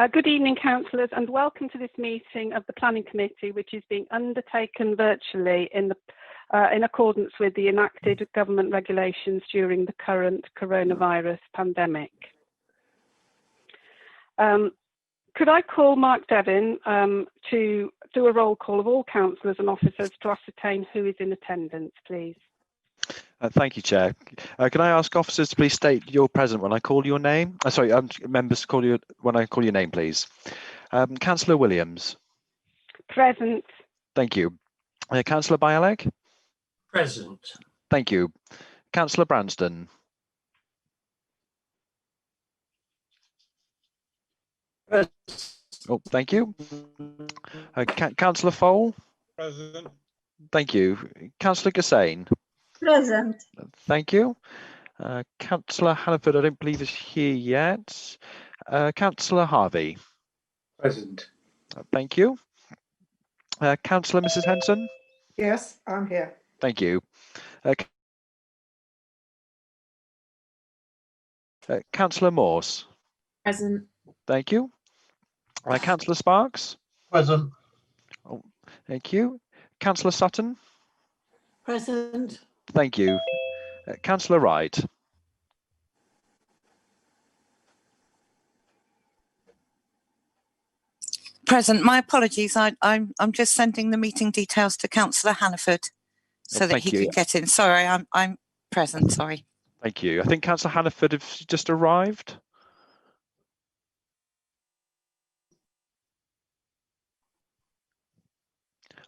Good evening, councillors, and welcome to this meeting of the Planning Committee, which is being undertaken virtually in accordance with the enacted government regulations during the current coronavirus pandemic. Could I call Mark Devin to do a roll call of all councillors and officers to ascertain who is in attendance, please? Thank you, Chair. Can I ask officers to please state you're present when I call your name? Sorry, members call you when I call your name, please. Councillor Williams. Present. Thank you. Councillor Bialeg. Present. Thank you. Councillor Branston. Present. Oh, thank you. Councillor Fole. Present. Thank you. Councillor Gassane. Present. Thank you. Councillor Hannaford, I don't believe is here yet. Councillor Harvey. Present. Thank you. Councillor Mrs. Henson. Yes, I'm here. Thank you. Councillor Morse. Present. Thank you. Councillor Sparks. Present. Oh, thank you. Councillor Sutton. Present. Thank you. Councillor Wright. Present. My apologies. I'm just sending the meeting details to Councillor Hannaford so that he can get in. Sorry, I'm present. Sorry. Thank you. I think Councillor Hannaford has just arrived.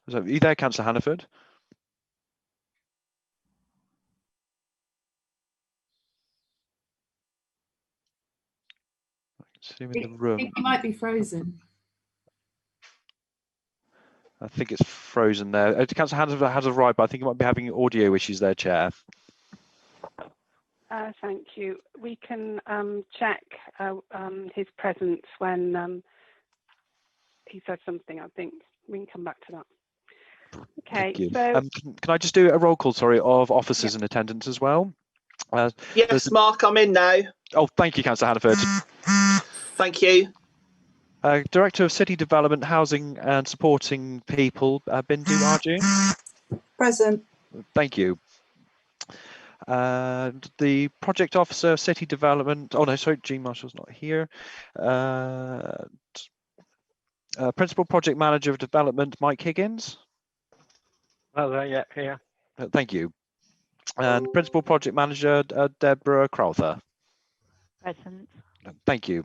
So, are you there, Councillor Hannaford? See him in the room. I think he might be frozen. I think it's frozen there. Councillor Hannaford has arrived, but I think he might be having audio issues there, Chair. Thank you. We can check his presence when he said something. I think we can come back to that. Okay. So can I just do a roll call, sorry, of officers in attendance as well? Yes, Mark, I'm in now. Oh, thank you, Councillor Hannaford. Thank you. Director of City Development, Housing and Supporting People, Bindu Arjun. Present. Thank you. The Project Officer of City Development, oh no, sorry, Jean Marshall's not here. Principal Project Manager of Development, Mike Higgins. Oh, yeah, here. Thank you. And Principal Project Manager, Deborah Crowther. Present. Thank you.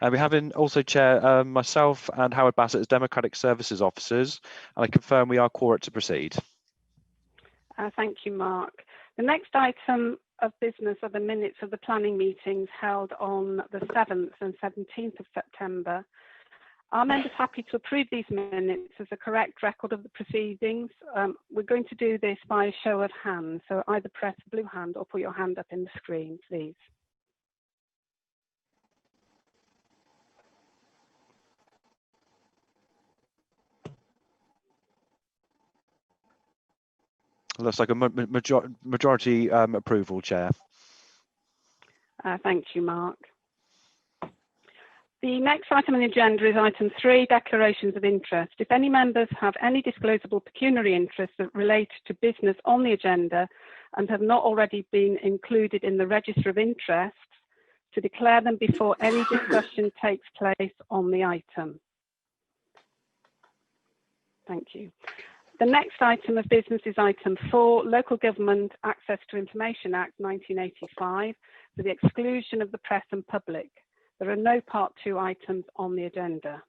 And we have in also Chair myself and Howard Bassett as Democratic Services Officers, and I confirm we are quorate to proceed. thank you, Mark. The next item of business are the minutes of the planning meetings held on the 7th and 17th of September. Are members happy to approve these minutes as a correct record of the proceedings? We're going to do this by a show of hands, so either press the blue hand or put your hand up in the screen, please. Looks like a majority approval, Chair. Thank you, Mark. The next item on the agenda is item 3, declarations of interest. If any members have any disclosable pecuniary interests that relate to business on the agenda and have not already been included in the register of interests, to declare them before any discussion takes place on the item. Thank you. The next item of business is item 4, Local Government Access to Information Act 1985, for the exclusion of the press and public. There are no part 2 items on the agenda.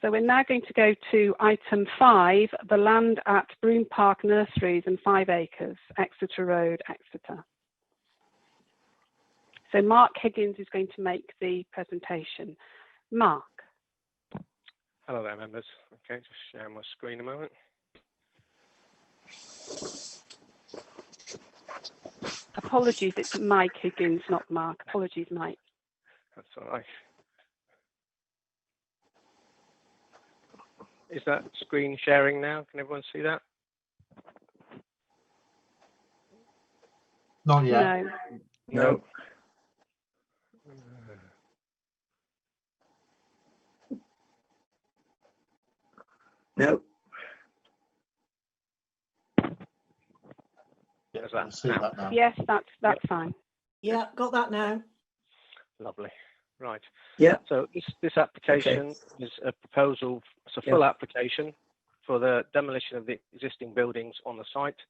So we're now going to go to item 5, the land at Broom Park Nurseries and 5 acres, Exeter Road, Exeter. So Mark Higgins is going to make the presentation. Mark. Hello there, members. Okay, just share my screen a moment. Apologies, it's Mike Higgins, not Mark. Apologies, Mike. That's all right. Is that screen sharing now? Can everyone see that? Not yet. No. No. No. Yeah, Is that I see that now. Yes, that's Yep. fine. Yeah, got that now. Lovely. Right. Yeah. So this application is a proposal, it's a full application for the demolition of the existing buildings on the site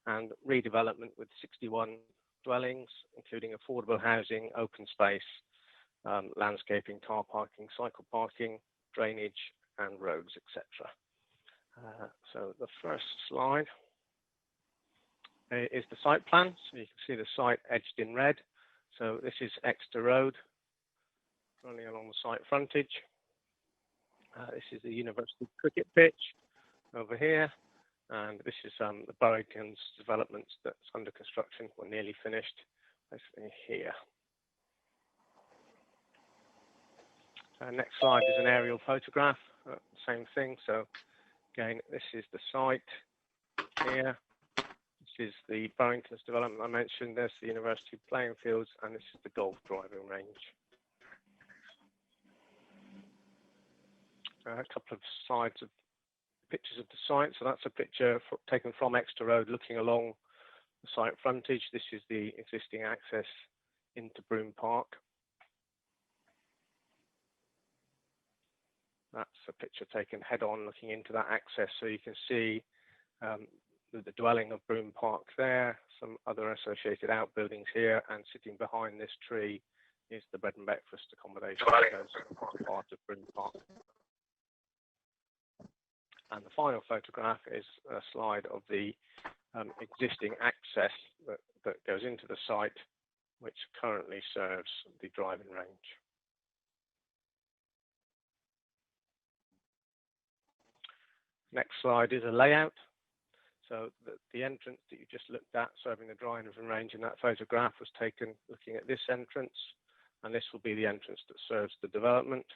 and redevelopment with 61 dwellings, including affordable housing, open space, landscaping, car parking, cycle parking, drainage, and roads, etc. So the first slide is the site plan. So you can see the site edged in red. So this is Exeter Road, running along the site frontage. This is the University cricket pitch over here. And this is the Burrington's developments that's under construction or nearly finished, basically here. Next slide is an aerial photograph, same thing. So again, this is the site here. This is the Burrington's development I mentioned. There's the university playing fields, and this is the golf driving range. A couple of slides of pictures of the site. So that's a picture taken from Exeter Road looking along the site frontage. This is the existing access into Broome Park. That's a picture taken head on looking into that access. So you can see the dwelling of Broome Park there, some other associated outbuildings here, and sitting behind this tree is the bed and breakfast accommodation that goes part of Broome Park. And the final photograph is a slide of the existing access that goes into the site, which currently serves the driving range. Next slide is a layout. So the entrance that you just looked at, serving the driving range in that photograph, was taken looking at this entrance, and this will be the entrance that serves the development.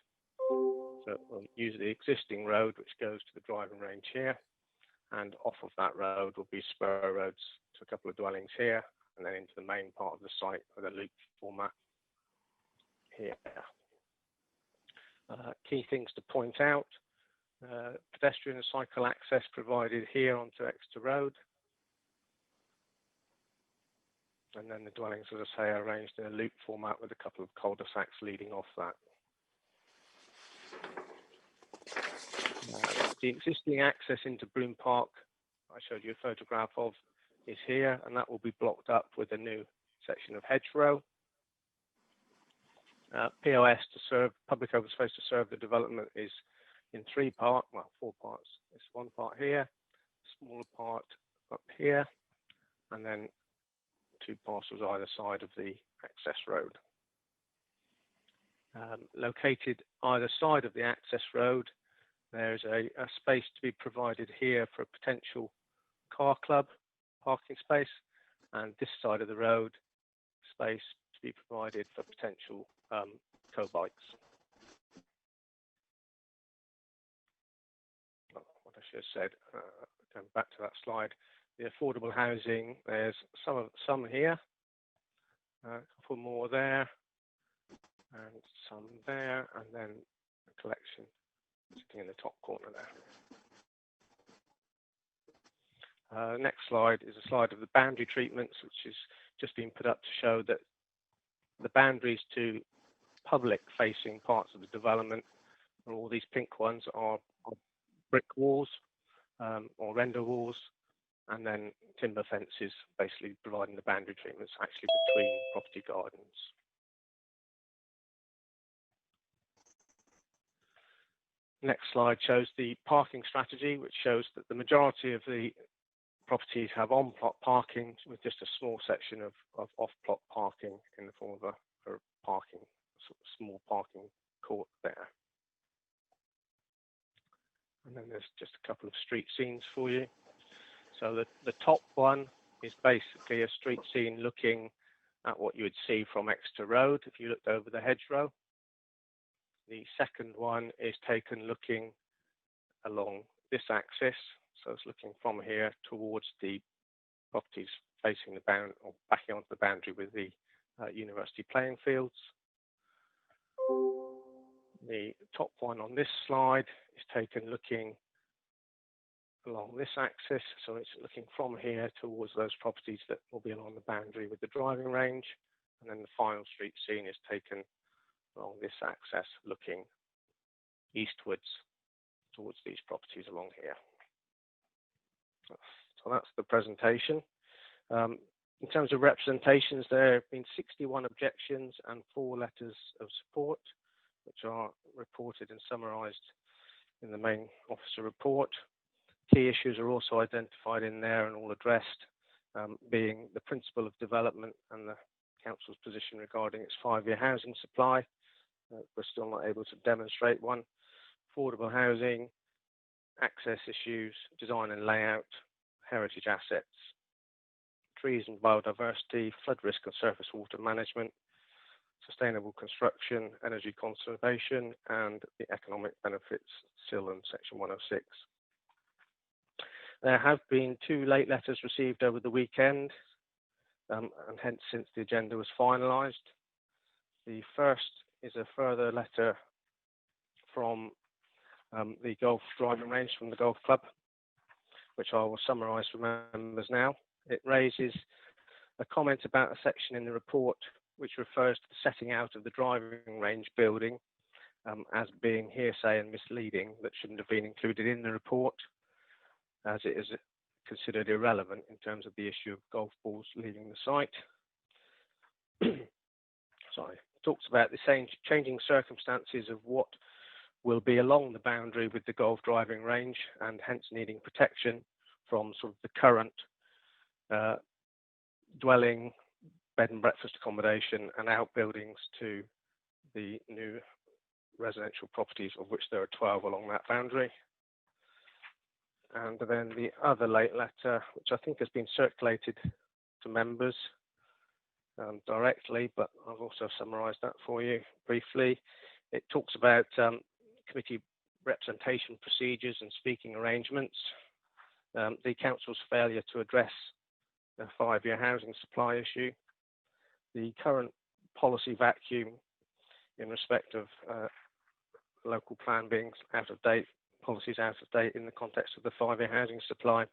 So we'll use the existing road, which goes to the driving range here, and off of that road will be spur roads to a couple of dwellings here, and then into the main part of the site with a loop format here. Key things to point out. Pedestrian and cycle access provided here onto Exeter Road. And then the dwellings, as I say, are arranged in a loop format with a couple of cul-de-sacs leading off that. The existing access into Broome Park, I showed you a photograph of, is here, and that will be blocked up with a new section of hedgerow. POS to serve, public open space to serve the development is in four parts. There's one part here, a smaller part up here, and then two parcels either side of the access road. Located either side of the access road, there's a space to be provided here for a potential car club parking space, and this side of the road, space to be provided for potential co-bikes. What I should have said, going back to that slide, the affordable housing, there's some here, a couple more there, and some there, and then a collection sitting in the top corner there. Next slide is a slide of the boundary treatments, which is just been put up to show that the boundaries to public-facing parts of the development, and all these pink ones are brick walls or render walls, and then timber fences, basically providing the boundary treatments actually between property gardens. Next slide shows the parking strategy, which shows that the majority of the properties have on-plot parking with just a small section of off-plot parking in the form of a parking, sort of small parking court there. And then there's just a couple of street scenes for you. So the top one is basically a street scene looking at what you would see from Exeter Road if you looked over the hedgerow. The second one is taken looking along this axis. So it's looking from here towards the properties facing the bound or backing onto the boundary with the university playing fields. The top one on this slide is taken looking along this axis. So it's looking from here towards those properties that will be along the boundary with the driving range. And then the final street scene is taken along this axis, looking eastwards towards these properties along here. So that's the presentation. In terms of representations, there have been 61 objections and 4 letters of support, which are reported and summarised in the main officer report. Key issues are also identified in there and all addressed, being the principle of development and the council's position regarding its 5-year housing supply. We're still not able to demonstrate one. Affordable housing, access issues, design and layout, heritage assets, trees and biodiversity, flood risk and surface water management, sustainable construction, energy conservation, and the economic benefits still in section 106. There have been 2 late letters received over the weekend, and hence since the agenda was finalised. The first is a further letter from the golf driving range from the golf club, which I will summarise for members now. It raises a comment about a section in the report which refers to the setting out of the driving range building as being hearsay and misleading, that shouldn't have been included in the report, as it is considered irrelevant in terms of the issue of golf balls leaving the site. Sorry. It talks about the changing circumstances of what will be along the boundary with the golf driving range, and hence needing protection from sort of the current dwelling, bed and breakfast accommodation and outbuildings to the new residential properties, of which there are 12 along that boundary. And then the other late letter, which I think has been circulated to members directly, but I've also summarised that for you briefly. It talks about committee representation procedures and speaking arrangements, the council's failure to address the 5-year housing supply issue, the current policy vacuum in respect of local plan being out of date, policies out of date in the context of the 5-year housing supply.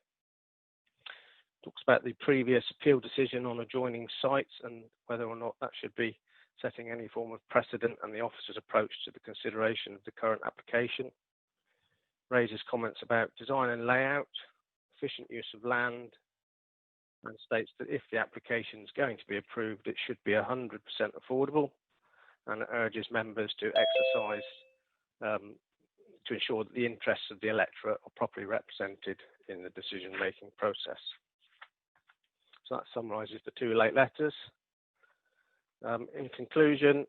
Talks about the previous appeal decision on adjoining sites and whether or not that should be setting any form of precedent, and the officer's approach to the consideration of the current application. Raises comments about design and layout, efficient use of land, and states that if the application is going to be approved, it should be 100% affordable, and urges members to exercise to ensure that the interests of the electorate are properly represented in the decision-making process. So that summarises the 2 late letters. In conclusion,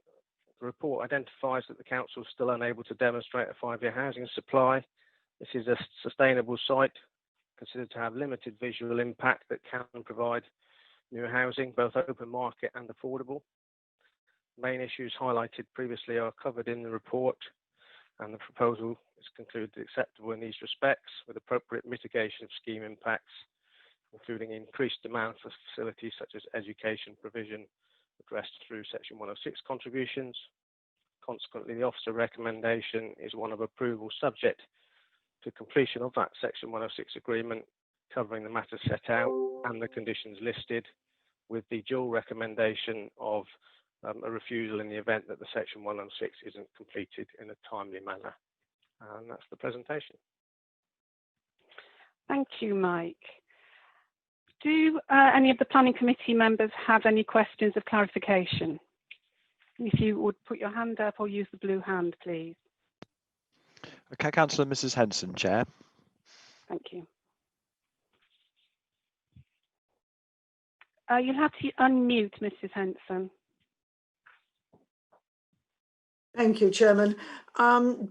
the report identifies that the council is still unable to demonstrate a 5-year housing supply. This is a sustainable site considered to have limited visual impact that can provide new housing, both open market and affordable. Main issues highlighted previously are covered in the report, and the proposal is concluded acceptable in these respects, with appropriate mitigation of scheme impacts, including increased demand for facilities such as education provision addressed through section 106 contributions. Consequently, the officer recommendation is one of approval subject to completion of that section 106 agreement covering the matters set out and the conditions listed, with the dual recommendation of a refusal in the event that the section 106 isn't completed in a timely manner. And that's the presentation. Thank you, Mike. Do any of the planning committee members have any questions of clarification? If you would put your hand up or use the blue hand, please. Okay, Councillor Mrs. Henson, Chair. Thank you. You'll have to unmute Mrs. Henson. Thank you, Chairman.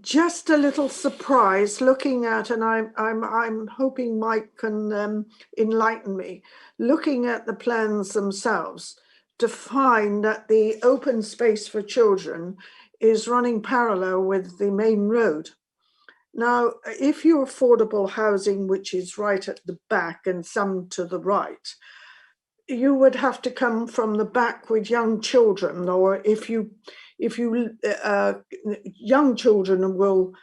Just a little surprise looking at, and I'm hoping Mike can enlighten me, looking at the plans themselves to find that the open space for children is running parallel with the main road. Now, if you're affordable housing, which is right at the back and some to the right, you would have to come from the back with young children, or if you young children will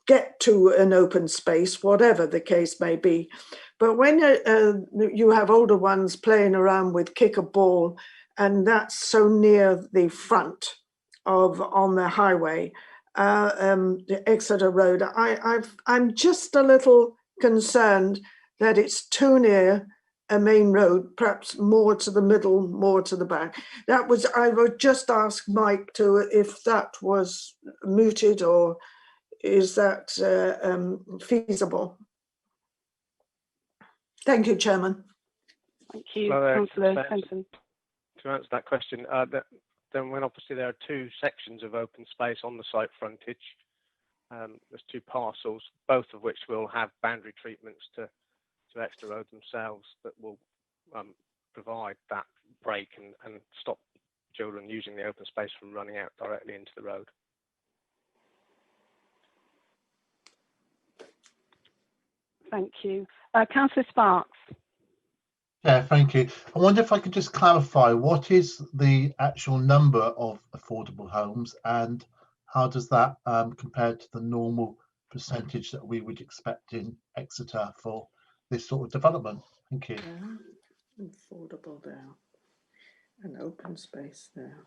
get to an open space, whatever the case may be. But when you have older ones playing around with kick a ball, and that's so near the front of on the highway, the Exeter Road, I'm just a little concerned that it's too near a main road, perhaps more to the middle, more to the back. I would just ask Mike if that was mooted, or is that feasible? Thank you, Chairman. Thank you, Well, Councillor Fenton. To answer that question, then when obviously there are two sections of open space on the site frontage, there's two parcels, both of which will have boundary treatments to Exeter Road themselves that will provide that break and stop children using the open space from running out directly into the road. Thank you. Councillor Sparks. Yeah, thank you. I wonder if I could just clarify, what is the actual number of affordable homes, and how does that compare to the normal percentage that we would expect in Exeter for this sort of development? Thank you. Yeah, affordable there, an open space there.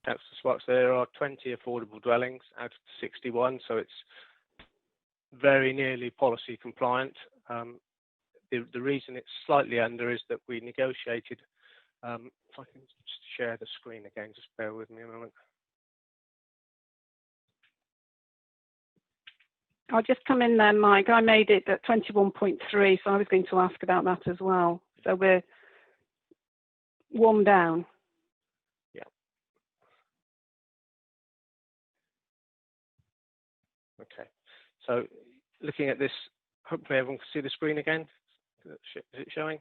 Councillor Sparks, there are 20 affordable dwellings out of 61, so it's very nearly policy compliant. The reason it's slightly under is that we negotiated, if I can just share the screen again, just bear with me a moment. I'll just come in there, Mike. I made it at 21.3, so I was going to ask about that as well. So we're one down. Yeah. Okay. So looking at this, hopefully everyone can see the screen again. Is it showing?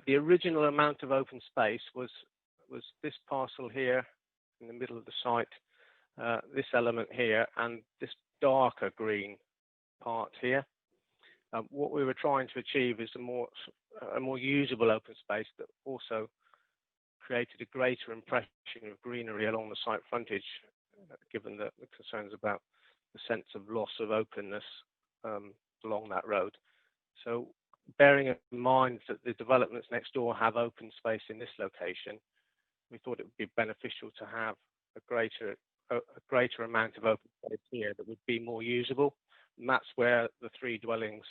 The original amount of open space was this parcel here in the middle of the site, this element here, and this darker green part here. What we were trying to achieve is a more usable open space that also created a greater impression of greenery along the site frontage, given the concerns about the sense of loss of openness along that road. So bearing in mind that the developments next door have open space in this location, we thought it would be beneficial to have a greater amount of open space here that would be more usable. And that's where the 3 dwellings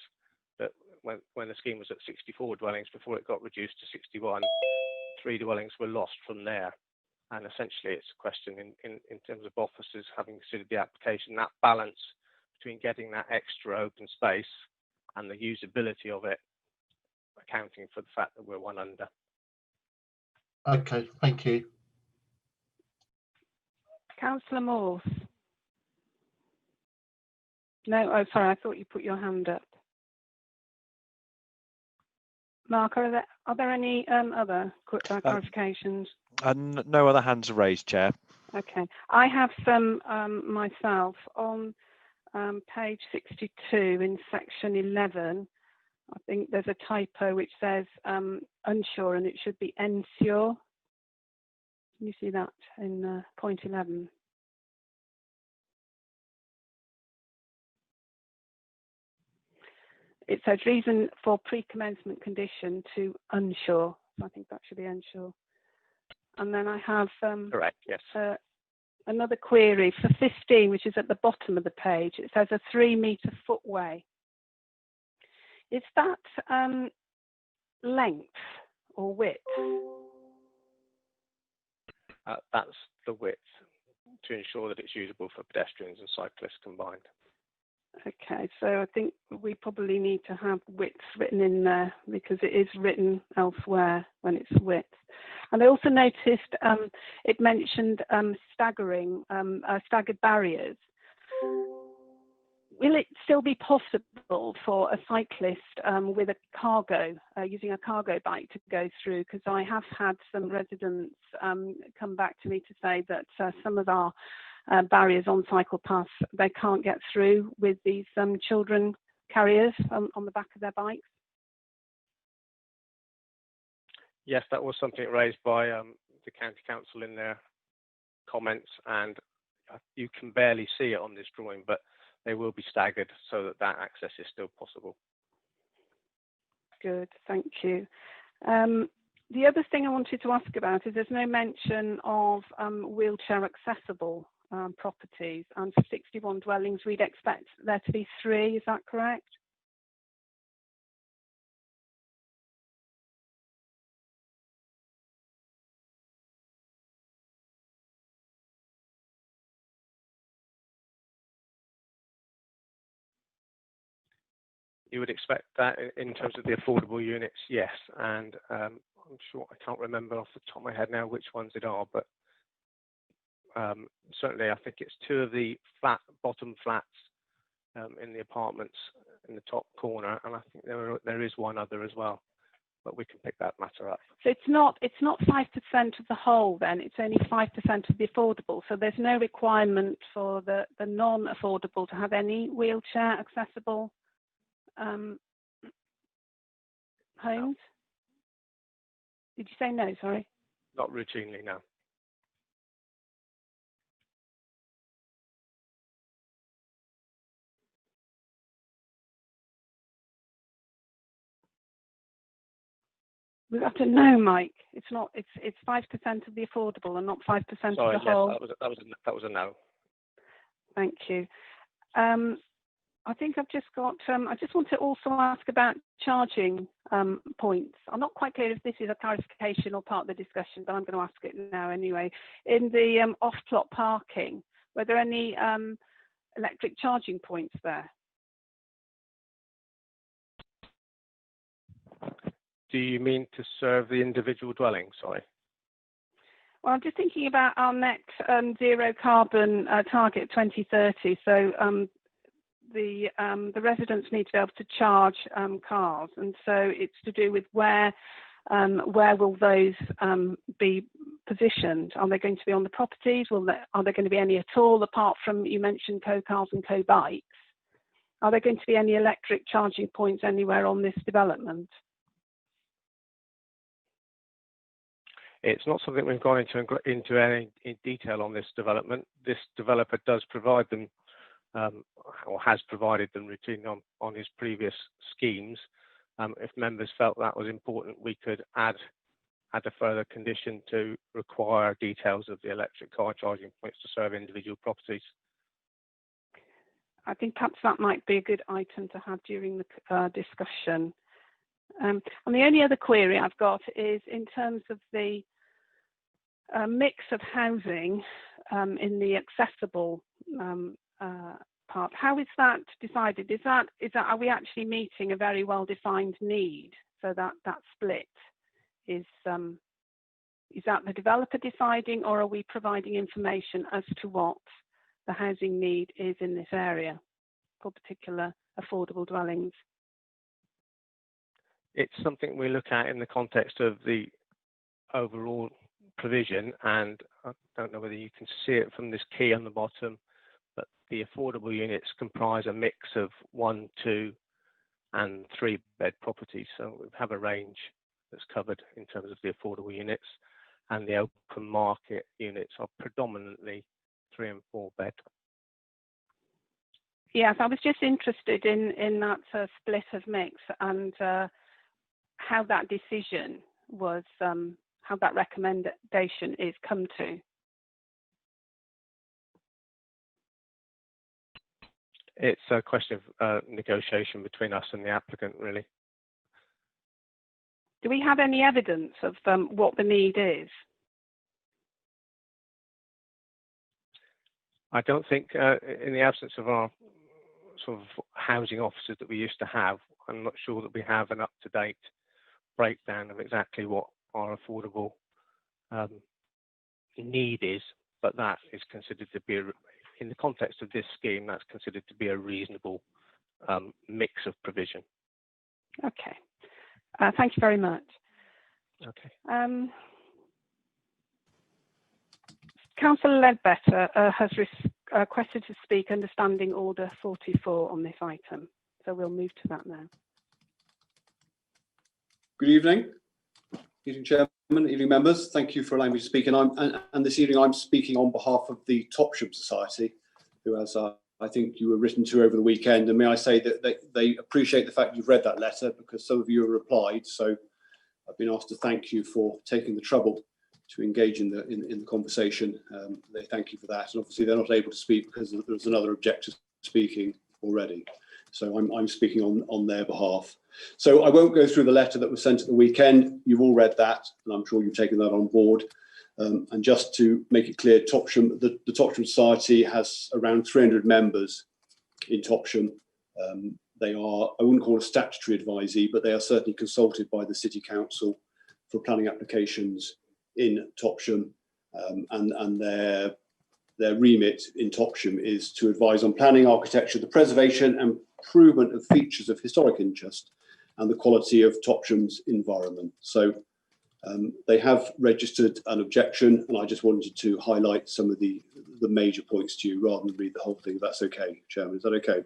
that when the scheme was at 64 dwellings before it got reduced to 61, 3 dwellings were lost from there. And essentially it's a question in terms of officers having considered the application, that balance between getting that extra open space and the usability of it, accounting for the fact that we're one under. Okay, thank you. Councillor Morse. No, oh, sorry, I thought you put your hand up. Mark, are there any other clarifications? No other hands are raised, Chair. Okay, I have some myself on page 62 in section 11. I think there's a typo which says unsure, and it should be ensure. Can you see that in point 11? It says reason for pre-commencement condition to unsure. I think that should be unsure. And then I have correct, yes. Another query for 15, which is at the bottom of the page. It says a 3-metre footway. Is that length or width? That's the width to ensure that it's usable for pedestrians and cyclists combined. Okay, so I think we probably need to have width written in there because it is written elsewhere when it's width. And I also noticed it mentioned staggered barriers. Will it still be possible for a cyclist with a cargo, using a cargo bike to go through? Because I have had some residents come back to me to say that some of our barriers on cycle paths, they can't get through with these children carriers on the back of their bikes. Yes, that was something raised by the County Council in their comments, and you can barely see it on this drawing, but they will be staggered so that that access is still possible. Good, thank you. The other thing I wanted to ask about is there's no mention of wheelchair accessible properties, and for 61 dwellings we'd expect there to be 3, is that correct? You would expect that in terms of the affordable units, yes. And I'm sure, I can't remember off the top of my head now which ones it are, but certainly I think it's 2 of the bottom flats in the apartments in the top corner, and I think there is 1 other as well, but we can pick that matter up. So it's not 5% of the whole then, it's only 5% of the affordable, so there's no requirement for the non-affordable to have any wheelchair accessible homes? Did you say no, sorry? Not routinely, no. We have to know, Mike. It's 5% of the affordable and not 5% of the whole. Yes, that was a no. Thank you. I think I've just got. I just want to also ask about charging points. I'm not quite clear if this is a clarification or part of the discussion, but I'm going to ask it now anyway. In the off-plot parking, were there any electric charging points there? Do you mean to serve the individual dwelling? Sorry. Well, I'm just thinking about our next zero carbon target 2030. So the residents need to be able to charge cars, and so it's to do with where will those be positioned? Are they going to be on the properties? Are there going to be any at all, apart from, you mentioned co-cars and co-bikes? Are there going to be any electric charging points anywhere on this development? It's not something we've gone into any detail on this development. This developer does provide them, or has provided them routinely on his previous schemes. If members felt that was important, we could add a further condition to require details of the electric car charging points to serve individual properties. I think perhaps that might be a good item to have during the discussion. And the only other query I've got is in terms of the mix of housing in the accessible part. How is that decided? Is that are we actually meeting a very well-defined need? So that split is that the developer deciding, or are we providing information as to what the housing need is in this area for particular affordable dwellings? It's something we look at in the context of the overall provision, and I don't know whether you can see it from this key on the bottom, but the affordable units comprise a mix of 1, 2 and 3 bed properties. So we have a range that's covered in terms of the affordable units, and the open market units are predominantly 3 and 4 bed. Yes, I was just interested in that split of mix and how that decision was, how that recommendation is come to. It's a question of negotiation between us and the applicant, really. Do we have any evidence of what the need is? I don't think, in the absence of our sort of housing officers that we used to have, I'm not sure that we have an up-to-date breakdown of exactly what our affordable need is, but that is considered to be, in the context of this scheme, that's considered to be a reasonable mix of provision. Okay, thank you very much. Okay. Councillor Ledbetter has requested to speak under Standing Order 44 on this item, so we'll move to that now. Good evening, Meeting Chairman, Evening members, thank you for allowing me to speak. And this evening I'm speaking on behalf of the Topsham Society, who, as I think you were written to over the weekend, and may I say that they appreciate the fact you've read that letter, because some of you have replied. So I've been asked to thank you for taking the trouble to engage in the conversation. They thank you for that, and obviously they're not able to speak because there's another objector speaking already. So I'm speaking on their behalf. So I won't go through the letter that was sent at the weekend. You've all read that, and I'm sure you've taken that on board. And just to make it clear, Topsham, the Topsham Society has around 300 members in Topsham. They are, I wouldn't call it a statutory advisee, but they are certainly consulted by the City Council for planning applications in Topsham, and their remit in Topsham is to advise on planning, architecture, the preservation and improvement of features of historic interest and the quality of Topsham's environment. So they have registered an objection, and I just wanted to highlight some of the major points to you rather than read the whole thing, if that's okay, Chairman. Is that okay?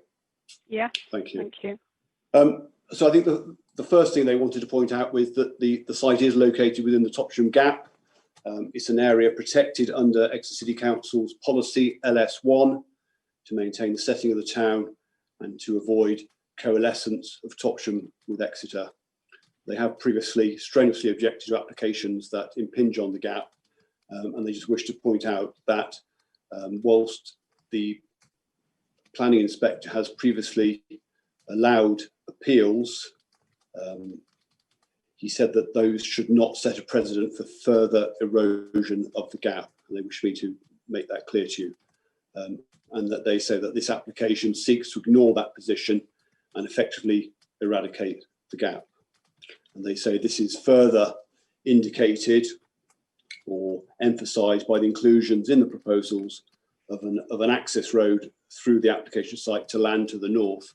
Yeah. Thank you. Thank you. So I think the first thing they wanted to point out was that the site is located within the Topsham Gap. It's an area protected under Exeter City Council's policy LS1 to maintain the setting of the town and to avoid coalescence of Topsham with Exeter. They have previously strenuously objected to applications that impinge on the gap, and they just wish to point out that whilst the planning inspector has previously allowed appeals, he said that those should not set a precedent for further erosion of the gap. And they wish me to make that clear to you. And that they say that this application seeks to ignore that position and effectively eradicate the gap. And they say this is further indicated or emphasised by the inclusions in the proposals of an access road through the application site to land to the north,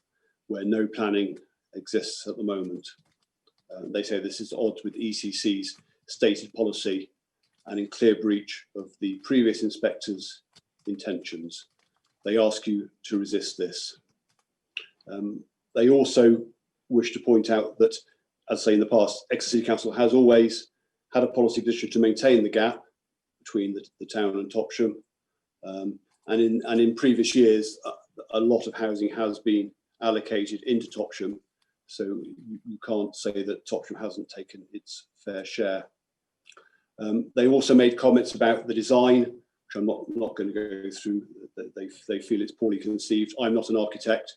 where no planning exists at the moment. They say this is at odds with ECC's stated policy and in clear breach of the previous inspector's intentions. They ask you to resist this. They also wish to point out that, as I say in the past, Exeter City Council has always had a policy position to maintain the gap between the town and Topsham. And in previous years, a lot of housing has been allocated into Topsham. So you can't say that Topsham hasn't taken its fair share. They also made comments about the design, which I'm not going to go through. They feel it's poorly conceived. I'm not an architect.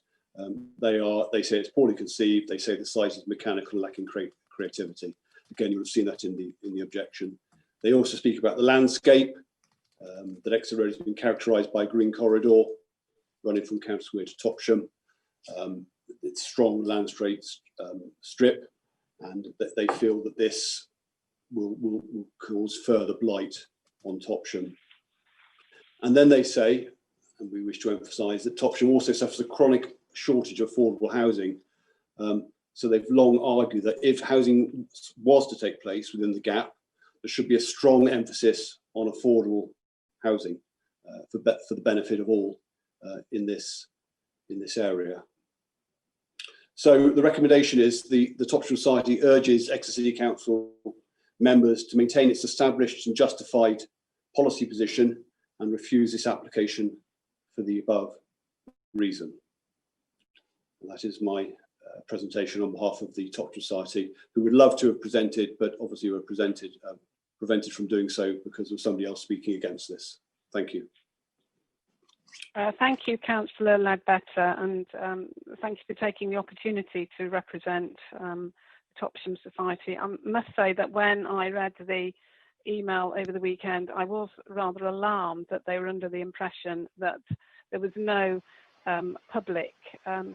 They say it's poorly conceived. They say the site is mechanical, lacking creativity. Again, you'll have seen that in the objection. They also speak about the landscape. That Exeter Road has been characterised by a green corridor running from County Square to Topsham. It's strong landscape strip, and that they feel that this will cause further blight on Topsham. And then they say, and we wish to emphasise, that Topsham also suffers a chronic shortage of affordable housing. So they've long argued that if housing was to take place within the gap, there should be a strong emphasis on affordable housing for the benefit of all in this area. So the recommendation is the Topsham Society urges Exeter City Council members to maintain its established and justified policy position and refuse this application for the above reason. And that is my presentation on behalf of the Topsham Society, who would love to have presented, but obviously were prevented from doing so because of somebody else speaking against this. Thank you. Thank you, Councillor Ledbetter, and thank you for taking the opportunity to represent Topsham Society. I must say that when I read the email over the weekend, I was rather alarmed that they were under the impression that there was no public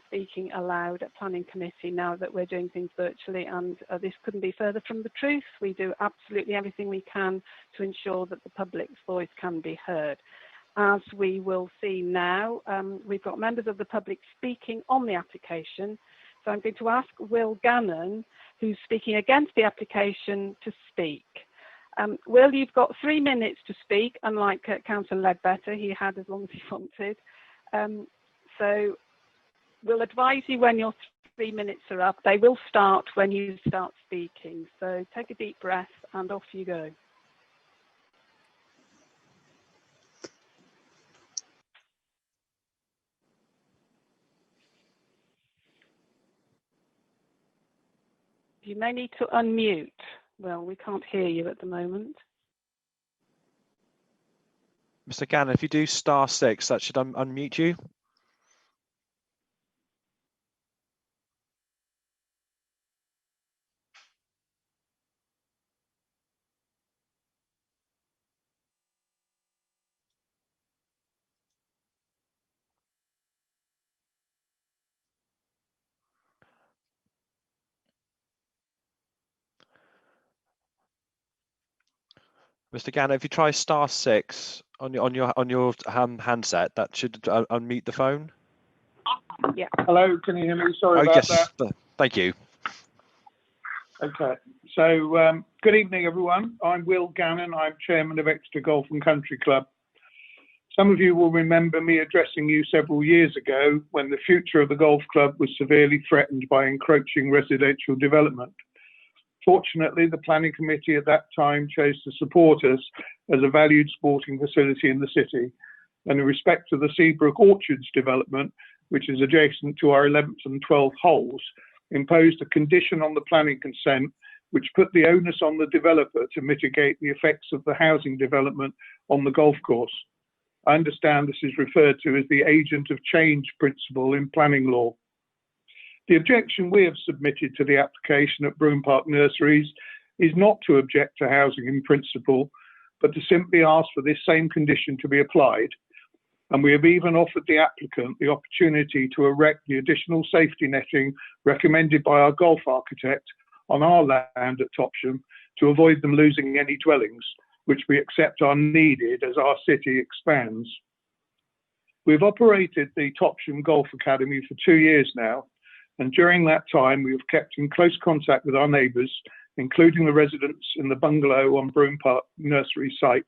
speaking allowed at planning committee now that we're doing things virtually, and this couldn't be further from the truth. We do absolutely everything we can to ensure that the public's voice can be heard. As we will see now, we've got members of the public speaking on the application. So I'm going to ask Will Gannon, who's speaking against the application, to speak. Will, you've got 3 minutes to speak, unlike Councillor Ledbetter, he had as long as he wanted. So we'll advise you when your 3 minutes are up. They will start when you start speaking. So take a deep breath and off you go. You may need to unmute. Well, we can't hear you at the moment. Mr. Gannon, if you do *6, that should unmute you. Mr. Gannon, if you try *6 on your handset, that should unmute the phone. Yeah. Hello, can you hear me? Sorry about yes. that. Thank you. Okay, so good evening, everyone. I'm Will Gannon. I'm chairman of Exeter Golf and Country Club. Some of you will remember me addressing you several years ago when the future of the golf club was severely threatened by encroaching residential development. Fortunately, the planning committee at that time chose to support us as a valued sporting facility in the city. And in respect to the Seabrook Orchards development, which is adjacent to our 11th and 12th holes, imposed a condition on the planning consent which put the onus on the developer to mitigate the effects of the housing development on the golf course. I understand this is referred to as the agent of change principle in planning law. The objection we have submitted to the application at Broome Park Nurseries is not to object to housing in principle, but to simply ask for this same condition to be applied. And we have even offered the applicant the opportunity to erect the additional safety netting recommended by our golf architect on our land at Topsham to avoid them losing any dwellings, which we accept are needed as our city expands. We've operated the Topsham Golf Academy for 2 years now, and during that time we have kept in close contact with our neighbours, including the residents in the bungalow on Broome Park Nursery site,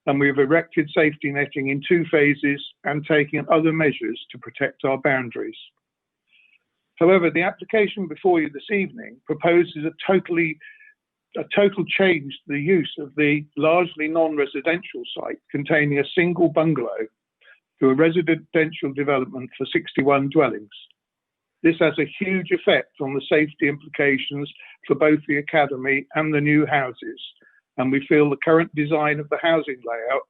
and we have erected safety netting in 2 phases and taken other measures to protect our boundaries. However, the application before you this evening proposes a total change to the use of the largely non-residential site containing a single bungalow to a residential development for 61 dwellings. This has a huge effect on the safety implications for both the academy and the new houses, and we feel the current design of the housing layout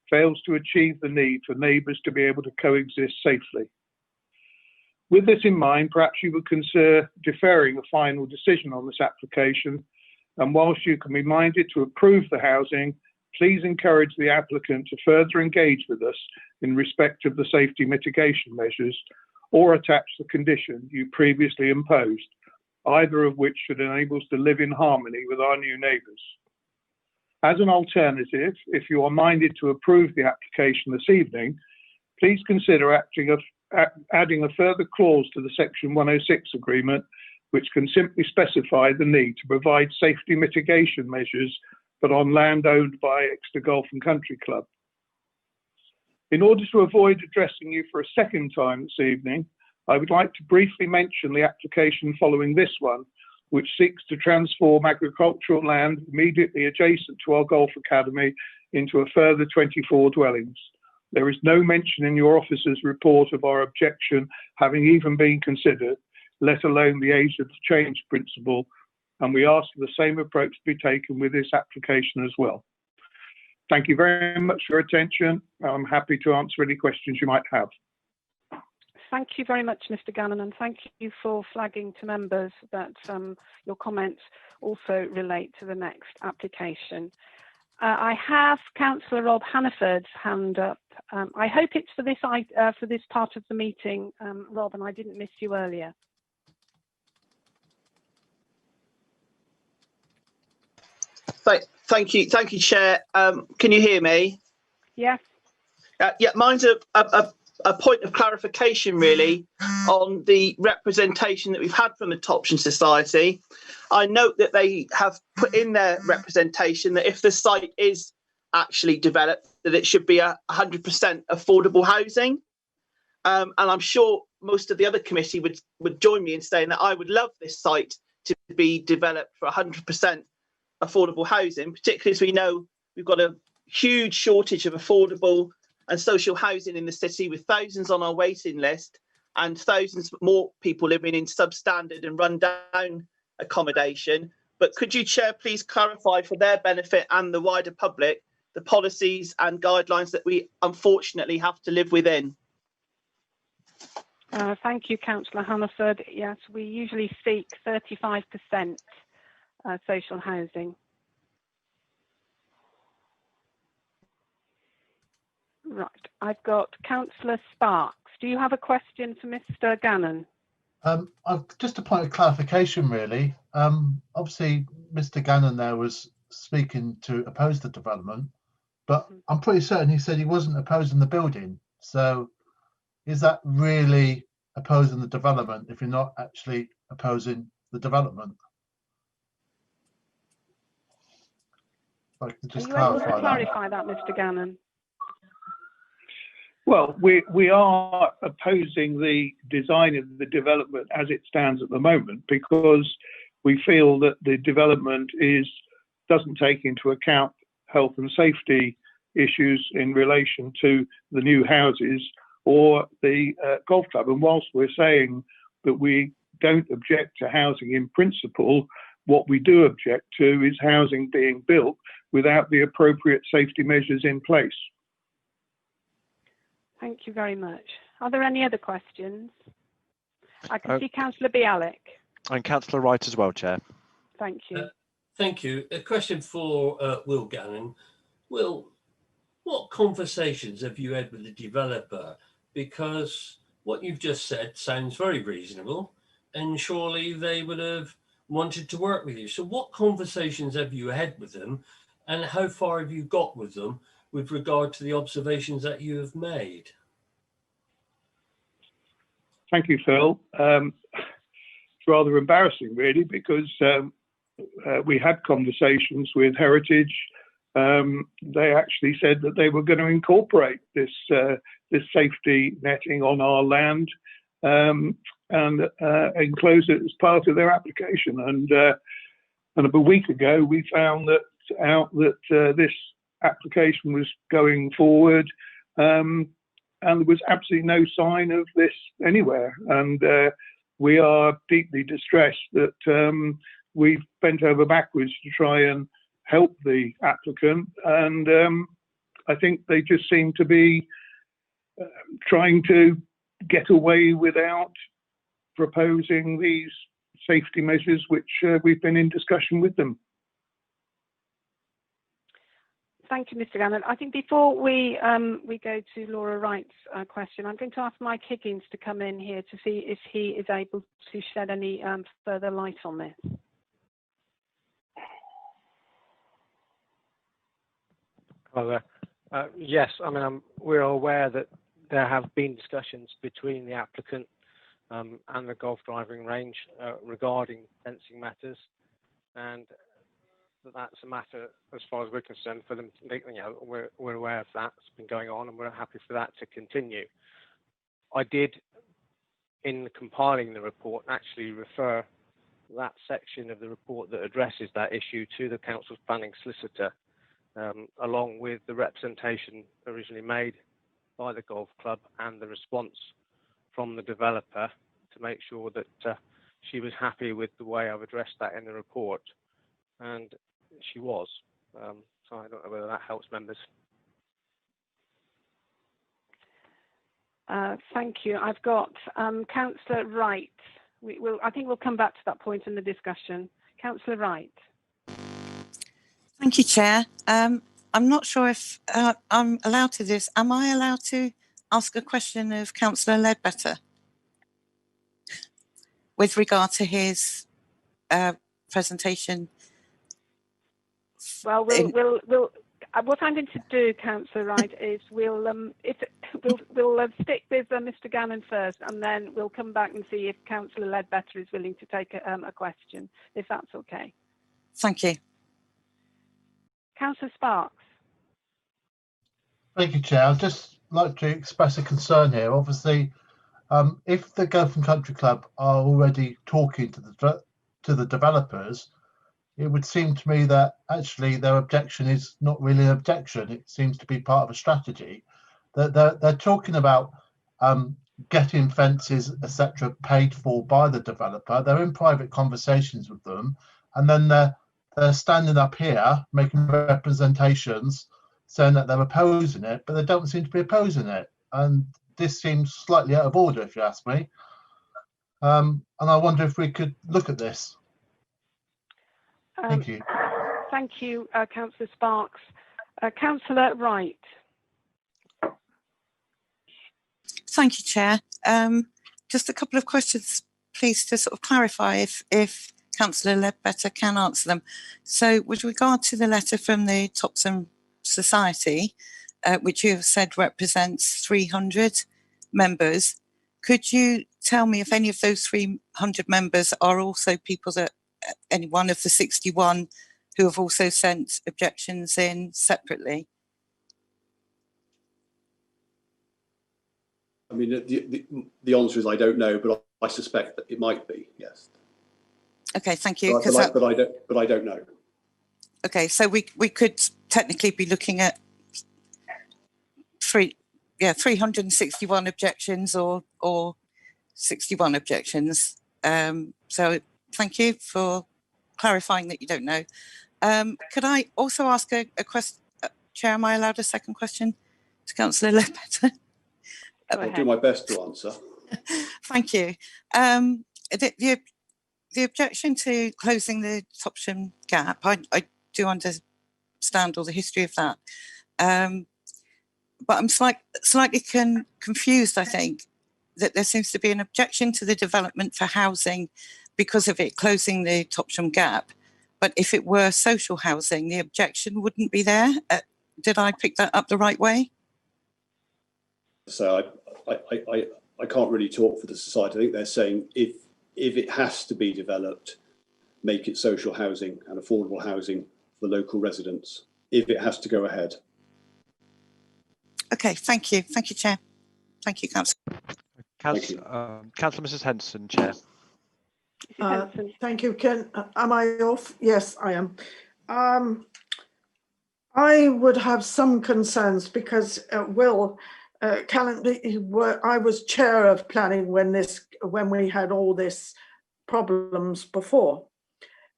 fails to achieve the need for neighbours to be able to coexist safely. With this in mind, perhaps you would consider deferring a final decision on this application, and whilst you can be minded to approve the housing, please encourage the applicant to further engage with us in respect of the safety mitigation measures, or attach the condition you previously imposed, either of which should enable us to live in harmony with our new neighbours. As an alternative, if you are minded to approve the application this evening, please consider adding a further clause to the Section 106 agreement, which can simply specify the need to provide safety mitigation measures, but on land owned by Exeter Golf and Country Club. In order to avoid addressing you for a second time this evening, I would like to briefly mention the application following this one, which seeks to transform agricultural land immediately adjacent to our golf academy into a further 24 dwellings. There is no mention in your officer's report of our objection having even been considered, let alone the age of change principle, and we ask for the same approach to be taken with this application as well. Thank you very much for your attention. I'm happy to answer any questions you might have. Thank you very much, Mr. Gannon, and thank you for flagging to members that your comments also relate to the next application. I have Councillor Rob Hannaford's hand up. I hope it's for this part of the meeting, Rob, and I didn't miss you earlier. Thank you, Chair. Can you hear me? Yes. Yeah, mine's a point of clarification, really, on the representation that we've had from the Topsham Society. I note that they have put in their representation that if the site is actually developed, that it should be 100% affordable housing. And I'm sure most of the other committee would join me in saying that I would love this site to be developed for 100% affordable housing, particularly as we know we've got a huge shortage of affordable and social housing in the city, with thousands on our waiting list and thousands more people living in substandard and run-down accommodation. But could you, Chair, please clarify for their benefit and the wider public the policies and guidelines that we unfortunately have to live within? Thank you, Councillor Hannaford. Yes, we usually seek 35% social housing. Right, I've got Councillor Sparks. Do you have a question for Mr. Gannon? Just a point of clarification, really. Obviously, Mr. Gannon there was speaking to oppose the development, but I'm pretty certain he said he wasn't opposing the building. So is that really opposing the development if you're not actually opposing the development? If I could just clarify that, Mr. Gannon. Well, we are opposing the design of the development as it stands at the moment, because we feel that the development doesn't take into account health and safety issues in relation to the new houses or the golf club. And whilst we're saying that we don't object to housing in principle, what we do object to is housing being built without the appropriate safety measures in place. Thank you very much. Are there any other questions? I can see Councillor Bialik. And Councillor Wright as well, Chair. Thank you. Thank you. A question for Will Gannon. Will, what conversations have you had with the developer? Because what you've just said sounds very reasonable, and surely they would have wanted to work with you. So what conversations have you had with them, and how far have you got with them with regard to the observations that you have made? Thank you, Phil. It's rather embarrassing, really, because we had conversations with Heritage. They actually said that they were going to incorporate this safety netting on our land and enclose it as part of their application. And about a week ago, we found out that this application was going forward, and there was absolutely no sign of this anywhere. And we are deeply distressed that we've bent over backwards to try and help the applicant, and I think they just seem to be trying to get away without proposing these safety measures, which we've been in discussion with them. Thank you, Mr. Gannon. I think before we go to Laura Wright's question, I'm going to ask Mike Higgins to come in here to see if he is able to shed any further light on this. Well, yes, I mean, we're aware that there have been discussions between the applicant and the golf driving range regarding fencing matters, and that's a matter, as far as we're concerned, for them to make, we're aware of that. It's been going on, and we're happy for that to continue. I did, in compiling the report, actually refer that section of the report that addresses that issue to the council's planning solicitor, along with the representation originally made by the golf club and the response from the developer, to make sure that she was happy with the way I've addressed that in the report. And she was. So I don't know whether that helps members. Thank you. I've got Councillor Wright. I think we'll come back to that point in the discussion. Councillor Wright. Thank you, Chair. I'm not sure if I'm allowed to do this. Am I allowed to ask a question of Councillor Ledbetter with regard to his presentation? Well, what I'm going to do, Councillor Wright, is we'll stick with Mr. Gannon first, and then we'll come back and see if Councillor Ledbetter is willing to take a question, if that's okay. Thank you. Councillor Sparks. Thank you, Chair. I'd just like to express a concern here. Obviously, if the Golf and Country Club are already talking to the developers, it would seem to me that actually their objection is not really an objection. It seems to be part of a strategy. They're talking about getting fences, etc., paid for by the developer. They're in private conversations with them, and then they're standing up here making representations saying that they're opposing it, but they don't seem to be opposing it. And this seems slightly out of order, if you ask me. And I wonder if we could look at this. Thank you. Thank you, Councillor Sparks. Councillor Wright. Thank you, Chair. Just a couple of questions, please, to sort of clarify if Councillor Ledbetter can answer them. So with regard to the letter from the Topsham Society, which you have said represents 300 members, could you tell me if any of those 300 members are also people that any one of the 61 who have also sent objections in separately? I mean, the answer is I don't know, but I suspect that it might be, yes. Okay, thank you. But I don't know. Okay, so we could technically be looking at 361 objections or 61 objections. So thank you for clarifying that you don't know. Could I also ask a question? Chair, am I allowed a second question to Councillor Ledbetter? I'll do my best to answer. Thank you. The objection to closing the Topsham gap, I do understand all the history of that. But I'm slightly confused, I think, that there seems to be an objection to the development for housing because of it closing the Topsham gap. But if it were social housing, the objection wouldn't be there. Did I pick that up the right way? So I can't really talk for the society. I think they're saying if it has to be developed, make it social housing and affordable housing for local residents, if it has to go ahead. Okay, thank you. Thank you, Chair. Thank you, Councillor. Councillor Mrs Henson, Chair. Thank you, Ken. Am I off? Yes, I am. I would have some concerns because I was chair of planning when we had all this problems before,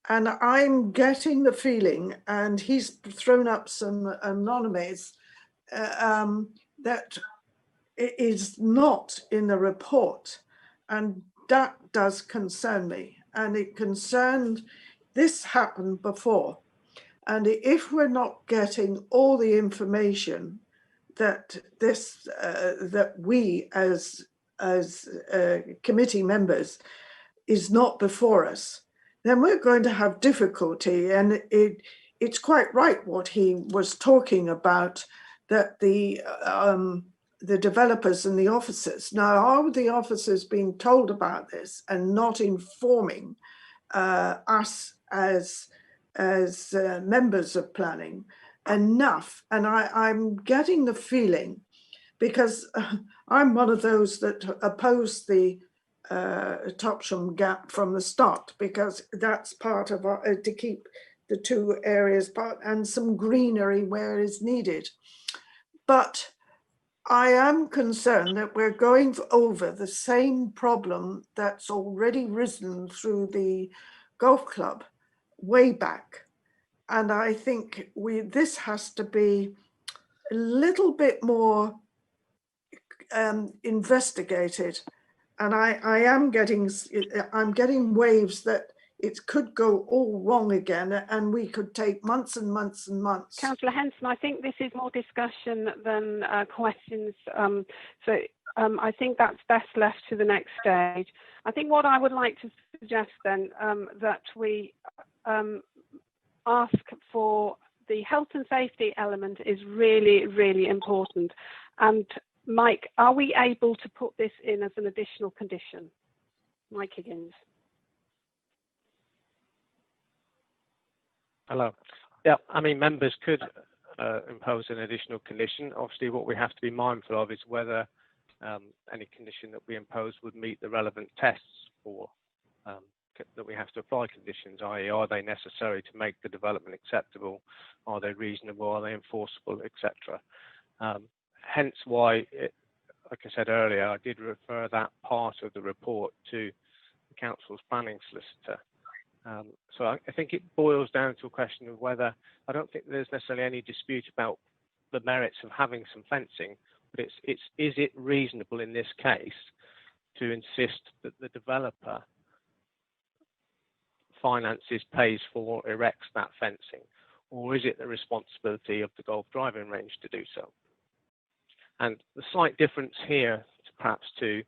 and I'm getting the feeling, and he's thrown up some anonymies that it is not in the report, and that does concern me. And this happened before, and if we're not getting all the information that we as committee members is not before us, then we're going to have difficulty. And it's quite right what he was talking about, that the developers and the officers. Now, are the officers being told about this and not informing us as members of planning enough? And I'm getting the feeling, because I'm one of those that oppose the Topsham gap from the start, because that's part of to keep the two areas apart and some greenery where is needed. But I am concerned that we're going over the same problem that's already risen through the golf club way back. And I think this has to be a little bit more investigated. And I'm getting waves that it could go all wrong again, and we could take months and months and months. Councillor Henson, I think this is more discussion than questions. So I think that's best left to the next stage. I think what I would like to suggest then, that we ask for the health and safety element is really, really important. And Mike, are we able to put this in as an additional condition? Mike Higgins. Hello. Yeah, I mean, members could impose an additional condition. Obviously, what we have to be mindful of is whether any condition that we impose would meet the relevant tests for that we have to apply conditions, i.e. are they necessary to make the development acceptable, are they reasonable, are they enforceable, etc. Hence why, like I said earlier, I did refer that part of the report to the council's planning solicitor. So I think it boils down to a question of whether, I don't think there's necessarily any dispute about the merits of having some fencing, but is it reasonable in this case to insist that the developer finances, pays for, erects that fencing, or is it the responsibility of the golf driving range to do so? And the slight difference here, perhaps to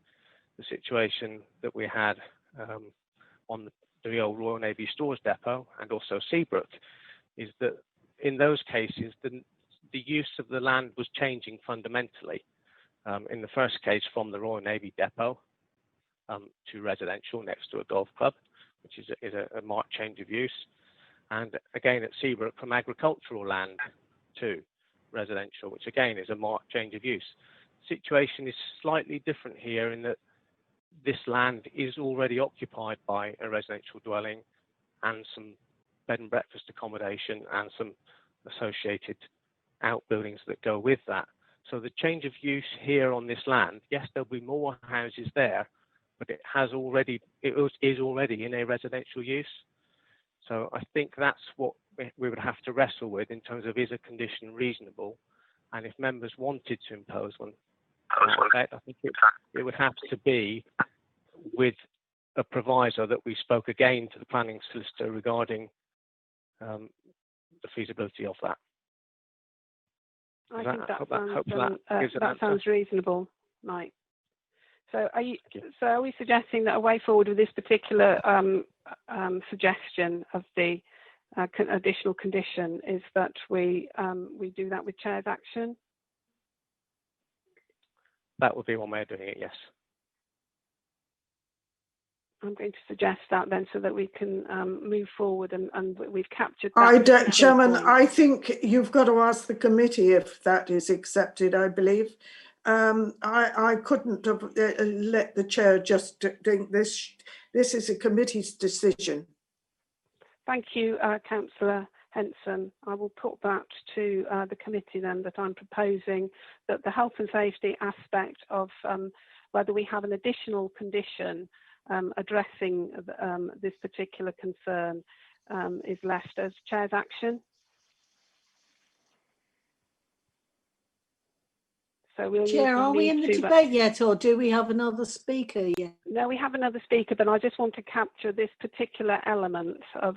the situation that we had on the old Royal Navy Stores depot and also Seabrook, is that in those cases the use of the land was changing fundamentally. In the first case, from the Royal Navy depot to residential next to a golf club, which is a marked change of use, and again at Seabrook from agricultural land to residential, which again is a marked change of use. The situation is slightly different here in that this land is already occupied by a residential dwelling and some bed and breakfast accommodation and some associated outbuildings that go with that. So the change of use here on this land, yes, there'll be more houses there, but it is already in a residential use. So I think that's what we would have to wrestle with in terms of, is a condition reasonable? And if members wanted to impose one, I think it would have to be with a proviso that we spoke again to the planning solicitor regarding the feasibility of that. I think that sounds reasonable, Mike. So are we suggesting that a way forward with this particular suggestion of the additional condition is that we do that with chair's action? That would be one way of doing it, yes. I'm going to suggest that then, so that we can move forward and we've captured that. Chairman, I think you've got to ask the committee if that is accepted, I believe. I couldn't have let the chair just think this is a committee's decision. Thank you, Councillor Henson. I will put that to the committee then, that I'm proposing that the health and safety aspect of whether we have an additional condition addressing this particular concern is left as chair's action. So Chair, are we in the debate yet, or do we have another speaker yet? No, we have another speaker, but I just want to capture this particular element of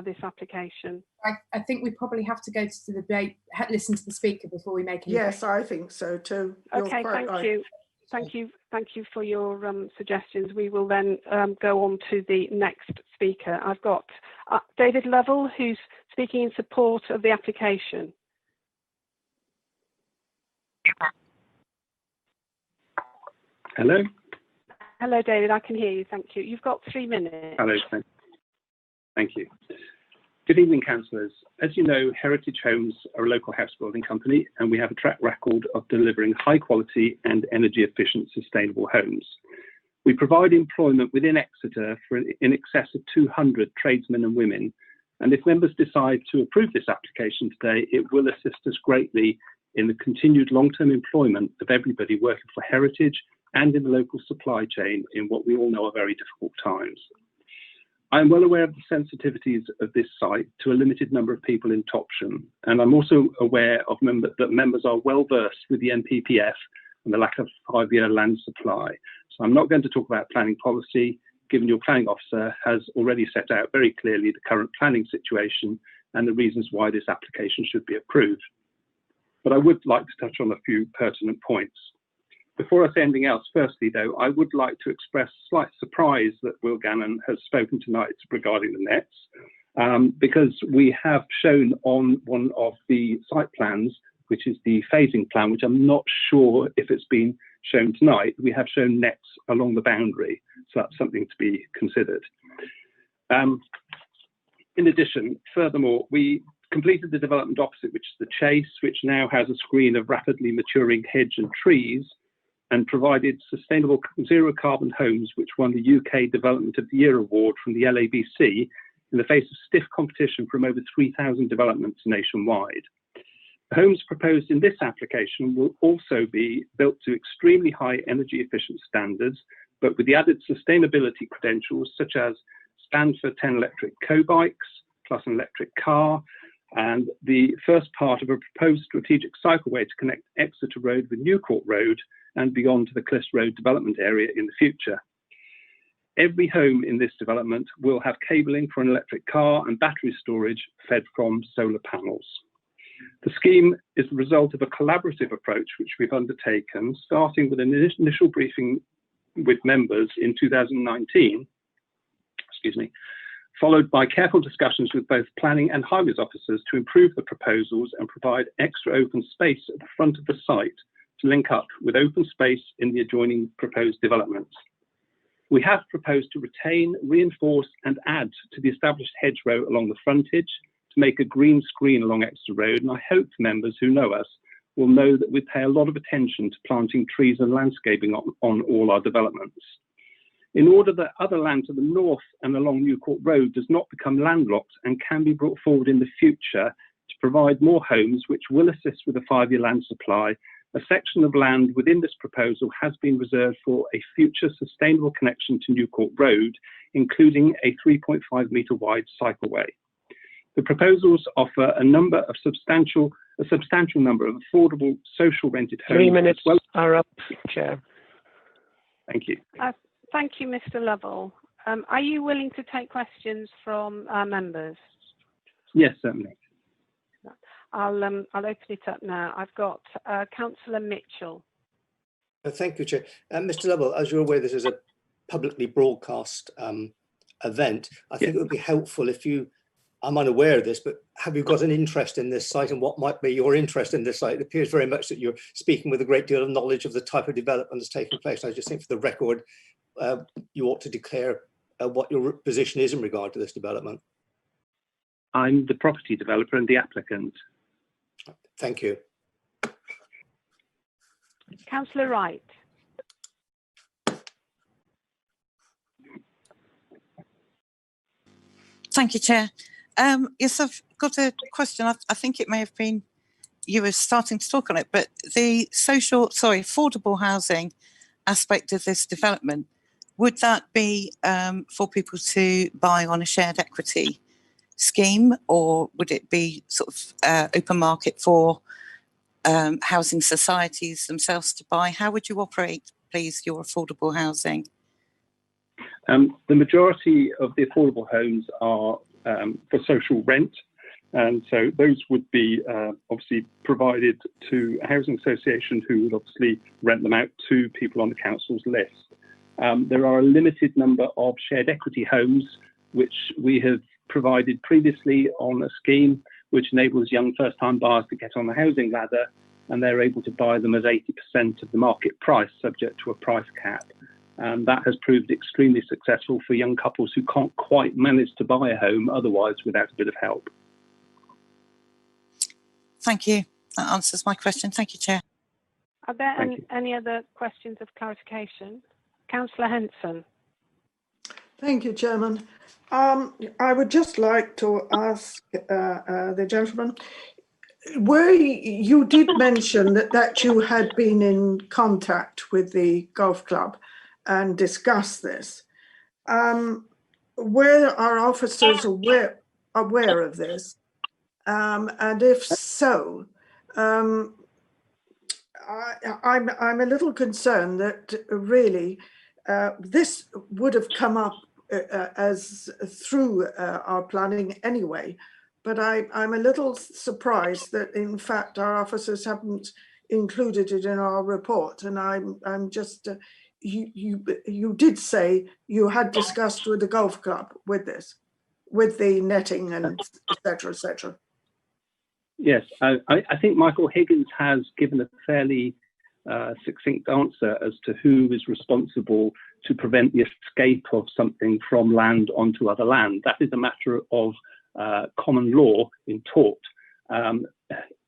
this application. I think we probably have to go to the debate, listen to the speaker before we make any. Yes, I think so too. Okay, thank you for your suggestions. We will then go on to the next speaker. I've got David Lovell, who's speaking in support of the application. Hello. Hello, David. I can hear you. Thank you. You've got 3 minutes. Hello. Thank you. Good evening, councillors. As you know, Heritage Homes are a local house building company, and we have a track record of delivering high quality and energy efficient sustainable homes. We provide employment within Exeter for in excess of 200 tradesmen and women. And if members decide to approve this application today, it will assist us greatly in the continued long-term employment of everybody working for Heritage and in the local supply chain in what we all know are very difficult times. I am well aware of the sensitivities of this site to a limited number of people in Topsham, and I'm also aware of that members are well versed with the NPPF and the lack of 5-year land supply. So I'm not going to talk about planning policy, given your planning officer has already set out very clearly the current planning situation and the reasons why this application should be approved. But I would like to touch on a few pertinent points. Before I say anything else, firstly, though, I would like to express slight surprise that Will Gannon has spoken tonight regarding the nets, because we have shown on one of the site plans, which is the phasing plan, which I'm not sure if it's been shown tonight, we have shown nets along the boundary. So that's something to be considered. In addition, furthermore, we completed the development opposite, which is the Chase, which now has a screen of rapidly maturing hedge and trees, and provided sustainable zero carbon homes, which won the UK Development of the Year award from the LABC in the face of stiff competition from over 3,000 developments nationwide. The homes proposed in this application will also be built to extremely high energy efficient standards, but with the added sustainability credentials such as stand for 10 electric co-bikes, plus an electric car, and the first part of a proposed strategic cycleway to connect Exeter Road with Newcourt Road and beyond to the Cliffs Road development area in the future. Every home in this development will have cabling for an electric car and battery storage fed from solar panels. The scheme is the result of a collaborative approach which we've undertaken, starting with an initial briefing with members in 2019, followed by careful discussions with both planning and highways officers to improve the proposals and provide extra open space at the front of the site to link up with open space in the adjoining proposed developments. We have proposed to retain, reinforce and add to the established hedgerow along the frontage to make a green screen along Exeter Road, and I hope members who know us will know that we pay a lot of attention to planting trees and landscaping on all our developments. In order that other land to the north and along Newcourt Road does not become landlocked and can be brought forward in the future to provide more homes, which will assist with the 5-year land supply, a section of land within this proposal has been reserved for a future sustainable connection to Newcourt Road, including a 3.5 metre wide cycleway. The proposals offer a substantial number of affordable social rented homes. 3 minutes are up, Chair. Thank you. Thank you, Mr. Lovell. Are you willing to take questions from our members? Yes, certainly. I'll open it up now. I've got Councillor Mitchell. Thank you, Chair. Mr. Lovell, as you're aware, this is a publicly broadcast event. I think it would be helpful if you, I'm unaware of this, but have you got an interest in this site and what might be your interest in this site? It appears very much that you're speaking with a great deal of knowledge of the type of development that's taking place. I just think for the record, you ought to declare what your position is in regard to this development. I'm the property developer and the applicant. Thank you. Councillor Wright. Thank you, Chair. Yes, I've got a question. I think it may have been you were starting to talk on it, but the affordable housing aspect of this development, would that be for people to buy on a shared equity scheme, or would it be sort of open market for housing societies themselves to buy? How would you operate, please, your affordable housing? The majority of the affordable homes are for social rent, and so those would be obviously provided to a housing association who would obviously rent them out to people on the council's list. There are a limited number of shared equity homes which we have provided previously on a scheme which enables young first-time buyers to get on the housing ladder, and they're able to buy them as 80% of the market price, subject to a price cap. And that has proved extremely successful for young couples who can't quite manage to buy a home otherwise without a bit of help. Thank you. That answers my question. Thank you, Chair. Are there any other questions of clarification? Councillor Henson. Thank you, Chairman. I would just like to ask the gentleman, you did mention that you had been in contact with the golf club and discussed this. Were our officers aware of this? And if so, I'm a little concerned that really this would have come up as through our planning anyway, but I'm a little surprised that in fact our officers haven't included it in our report. And I'm just you did say you had discussed with the golf club with this, with the netting and etc. etc. Yes, I think Michael Higgins has given a fairly succinct answer as to who is responsible to prevent the escape of something from land onto other land. That is a matter of common law in tort.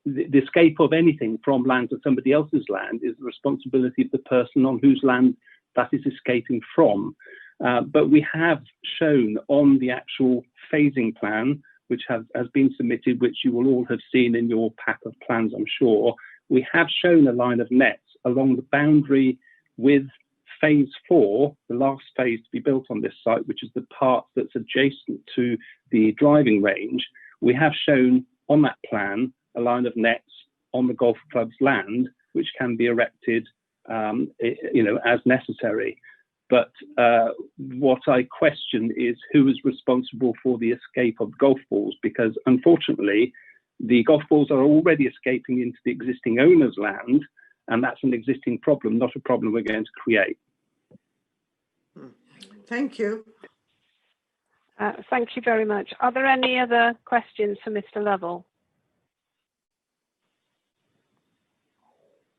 the escape of anything from land to somebody else's land is the responsibility of the person on whose land that is escaping from. But we have shown on the actual phasing plan, which has been submitted, which you will all have seen in your pack of plans, I'm sure, we have shown a line of nets along the boundary with phase 4, the last phase to be built on this site, which is the part that's adjacent to the driving range. We have shown on that plan a line of nets on the golf club's land, which can be erected, as necessary. But what I question is who is responsible for the escape of golf balls, because unfortunately, the golf balls are already escaping into the existing owner's land, and that's an existing problem, not a problem we're going to create. Thank you. Thank you very much. Are there any other questions for Mr. Lovell?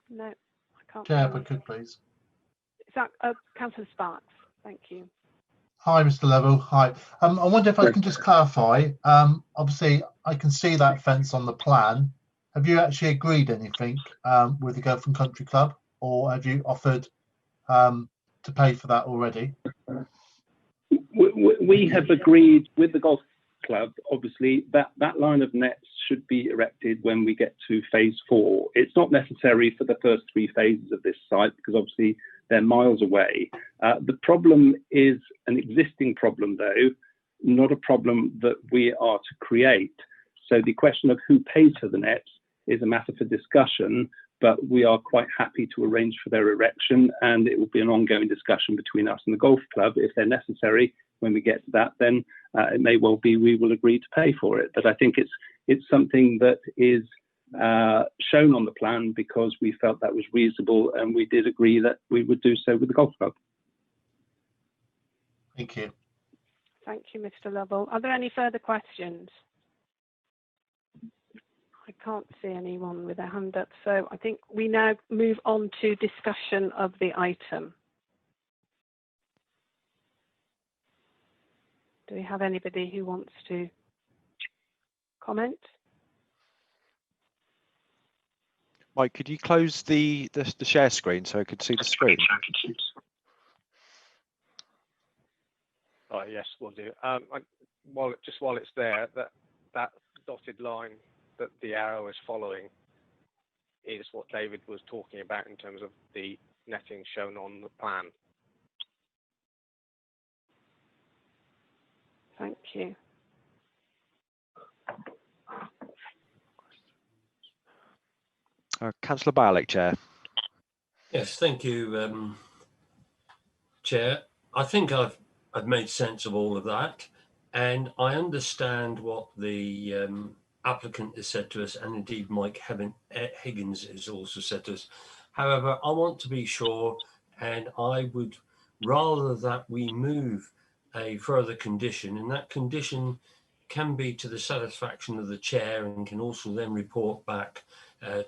No, I can't. Chair, if I could, please. Is that Councillor Sparks? Thank you. Hi, Mr. Lovell. Hi. I wonder if I can just clarify. Obviously, I can see that fence on the plan. Have you actually agreed anything with the Golf and Country Club, or have you offered to pay for that already? We have agreed with the golf club, obviously, that line of nets should be erected when we get to phase 4. It's not necessary for the first 3 phases of this site, because obviously they're miles away. The problem is an existing problem, though, not a problem that we are to create. So the question of who pays for the nets is a matter for discussion, but we are quite happy to arrange for their erection, and it will be an ongoing discussion between us and the golf club. If they're necessary, when we get to that, then it may well be we will agree to pay for it. But I think it's something that is shown on the plan because we felt that was reasonable, and we did agree that we would do so with the golf club. Thank you. Thank you, Mr. Lovell. Are there any further questions? I can't see anyone with their hand up, so I think we now move on to discussion of the item. Do we have anybody who wants to comment? Mike, could you close the share screen so I could see the screen? Oh, yes, we'll do. While it's there, that dotted line that the arrow is following is what David was talking about in terms of the netting shown on the plan. Thank you. Councillor Barlick, Chair. Yes, thank you, Chair. I think I've made sense of all of that, and I understand what the applicant has said to us, and indeed Mike Higgins has also said to us. However, I want to be sure, and I would rather that we move a further condition, and that condition can be to the satisfaction of the chair and can also then report back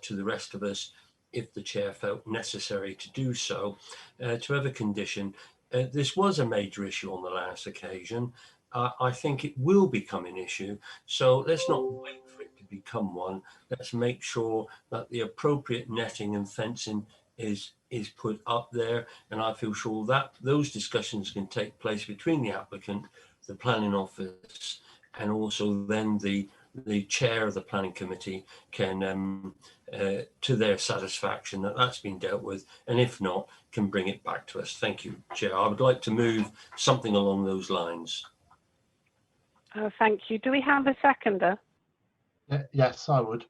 to the rest of us if the chair felt necessary to do so, to have a condition. This was a major issue on the last occasion. I think it will become an issue, so let's not wait for it to become one. Let's make sure that the appropriate netting and fencing is put up there, and I feel sure that those discussions can take place between the applicant, the planning office, and also then the chair of the planning committee can, to their satisfaction, that's been dealt with, and if not, can bring it back to us. Thank you, Chair. I would like to move something along those lines. Thank you. Do we have a seconder? Yes, I would.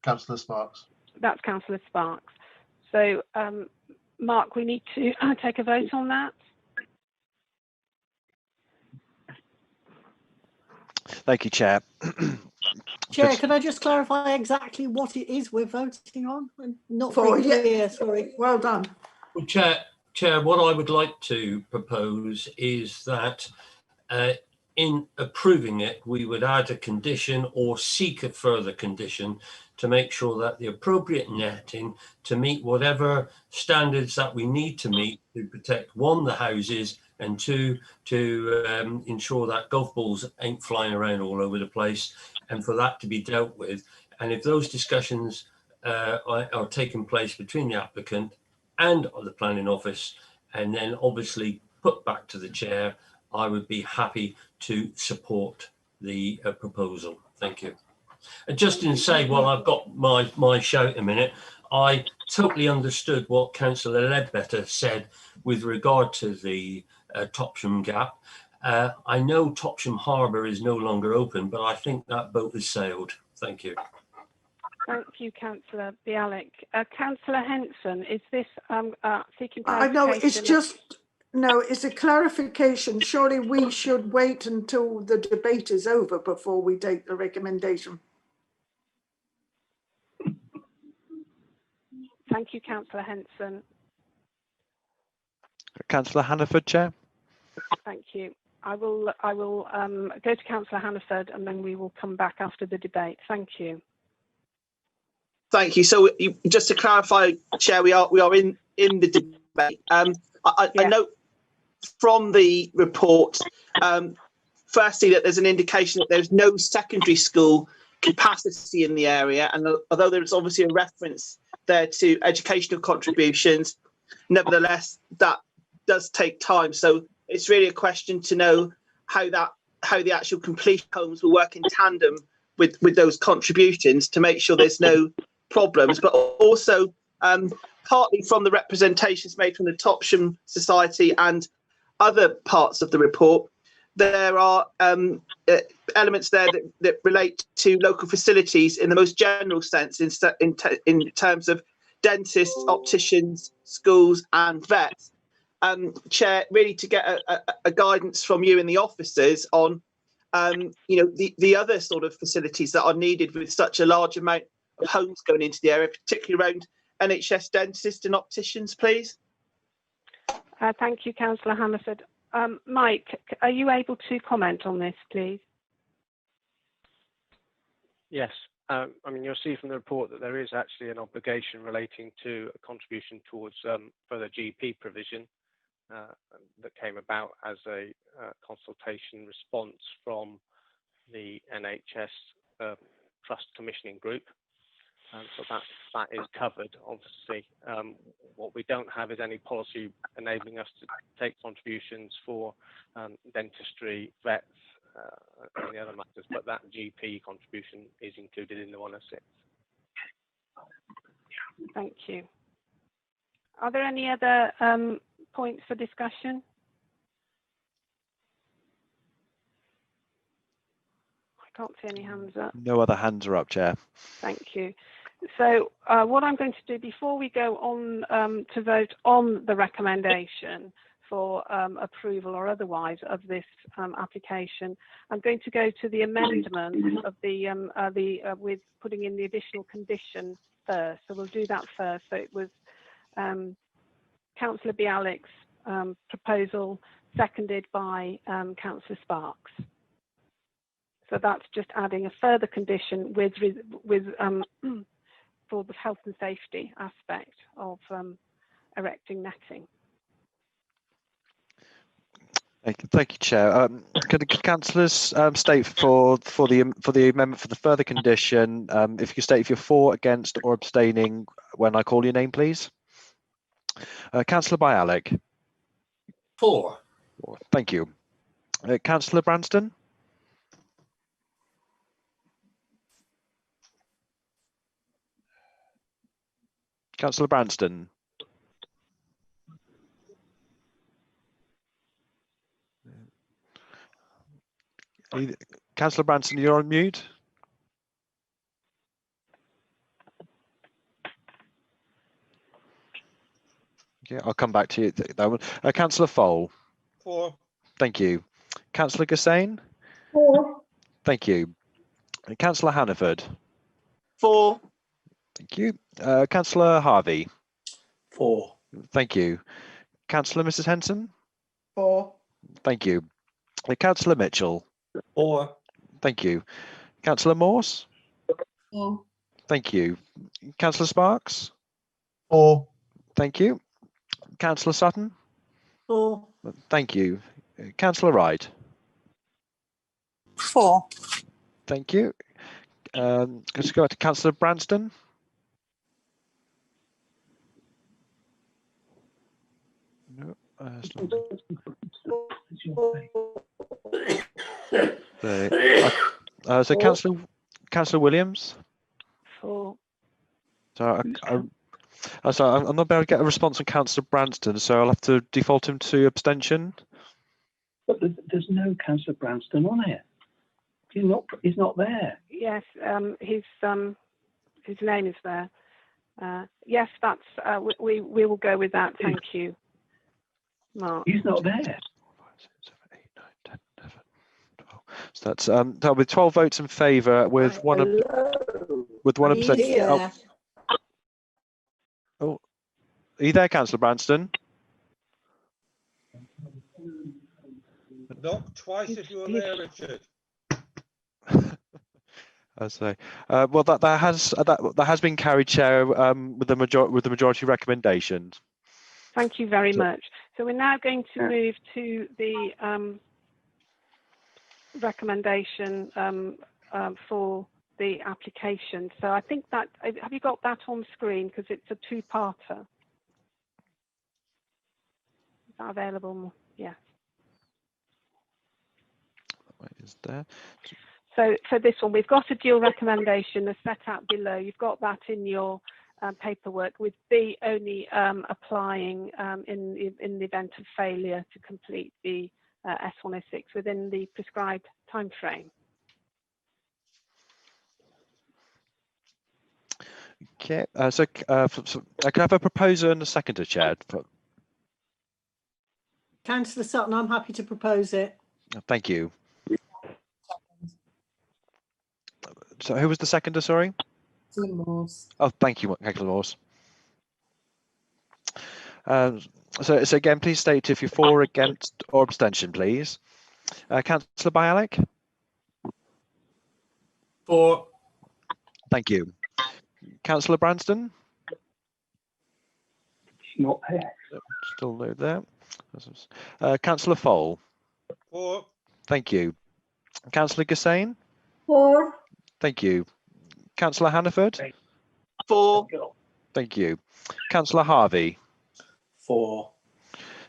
Councillor Sparks. That's Councillor Sparks. So, Mark, we need to take a vote on that. Thank you, Chair. Chair, can I just clarify exactly what it is we're voting on? Not very clear, sorry. Well done. Well, Chair, what I would like to propose is that in approving it, we would add a condition or seek a further condition to make sure that the appropriate netting to meet whatever standards that we need to meet to protect, one, the houses, and two, to ensure that golf balls ain't flying around all over the place, and for that to be dealt with. And if those discussions are taking place between the applicant and the planning office, and then obviously put back to the chair, I would be happy to support the proposal. Thank you. And just to say, while I've got my shout a minute, I totally understood what Councillor Ledbetter said with regard to the Topsham gap. I know Topsham Harbour is no longer open, but I think that boat has sailed. Thank you. Thank you, Councillor Bialik. Councillor Henson, is this seeking clarification? I know, it's just, no, it's a clarification. Surely we should wait until the debate is over before we take the recommendation. Thank you, Councillor Henson. Councillor Hannaford, Chair. Thank you. I will go to Councillor Hannaford and then we will come back after the debate. Thank you. Thank you. So just to clarify, Chair, we are in the debate. I note from the report, firstly, that there's an indication that there's no secondary school capacity in the area, and although there's obviously a reference there to educational contributions, nevertheless that does take time. So it's really a question to know how the actual completion homes will work in tandem with those contributions to make sure there's no problems, but also partly from the representations made from the Topsham Society and other parts of the report, there are elements there that relate to local facilities in the most general sense, in terms of dentists, opticians, schools and vets. Chair, really to get a guidance from you and the officers on the other sort of facilities that are needed with such a large amount of homes going into the area, particularly around NHS dentists and opticians, please. Thank you, Councillor Hannaford. Mike, are you able to comment on this, please? Yes. I mean, you'll see from the report that there is actually an obligation relating to a contribution towards further GP provision that came about as a consultation response from the NHS Trust Commissioning Group. So that is covered, obviously. What we don't have is any policy enabling us to take contributions for dentistry, vets, and the other matters, but that GP contribution is included in the 106. Thank you. Are there any other points for discussion? I can't see any hands up. No other hands are up, Chair. Thank you. So what I'm going to do before we go on to vote on the recommendation for approval or otherwise of this application, I'm going to go to the amendment of the with putting in the additional condition first. So we'll do that first. So it was Councillor Bialik's proposal, seconded by Councillor Sparks. So that's just adding a further condition with for the health and safety aspect of erecting netting. Thank you, Chair. Could the councillors state for the amendment for the further condition, if you could state if you're for, against, or abstaining when I call your name, please. Councillor Bialik. For. Thank you. Councillor Branston. Councillor Branston. Councillor Branston, you're on mute. Yeah, I'll come back to you. That one. Councillor Fole. For. Thank you. Councillor Gassane. For. Thank you. Councillor Hannaford. For. Thank you. Councillor Harvey. For. Thank you. Councillor Mrs. Henson. For. Thank you. Councillor Mitchell. For. Thank you. Councillor Morse. For. Thank you. Councillor Sparks. For. Thank you. Councillor Sutton. For. Thank you. Councillor Wright. For. Thank you. Let's go to Councillor Branston. No, so Councillor Williams. For. So I'm not able to get a response from Councillor Branston, so I'll have to default him to abstention. But there's no Councillor Branston on here. He's not there. Yes, his name is there. Yes, that's we will go with that. Thank you, Mark. He's not there. So that's with 12 votes in favour, with one abstention. Oh, are you there, Councillor Branston? Knock twice if you were there, Richard. I say, well, that has been carried, Chair, with the majority recommendations. Thank you very much. So we're now going to move to the recommendation for the application. So I think that, have you got that on screen? Because it's a two-parter. Is that available? Yeah. Is there? So for this one, we've got a dual recommendation as set out below. You've got that in your paperwork, with B only applying in the event of failure to complete the S106 within the prescribed time frame. Okay, so I can have a proposer and a seconder, Chair. Councillor Sutton, I'm happy to propose it. Thank you. So who was the seconder, sorry? Oh, thank you, Councillor Morse. So again, please state if you're for, against, or abstention, please. Councillor Bialik? For. Thank you. Councillor Branston? Not there. Still no there. Councillor Foll? For. Thank you. Councillor Gassane? For. Thank you. Councillor Hannaford? For. Thank you. Councillor Harvey? For.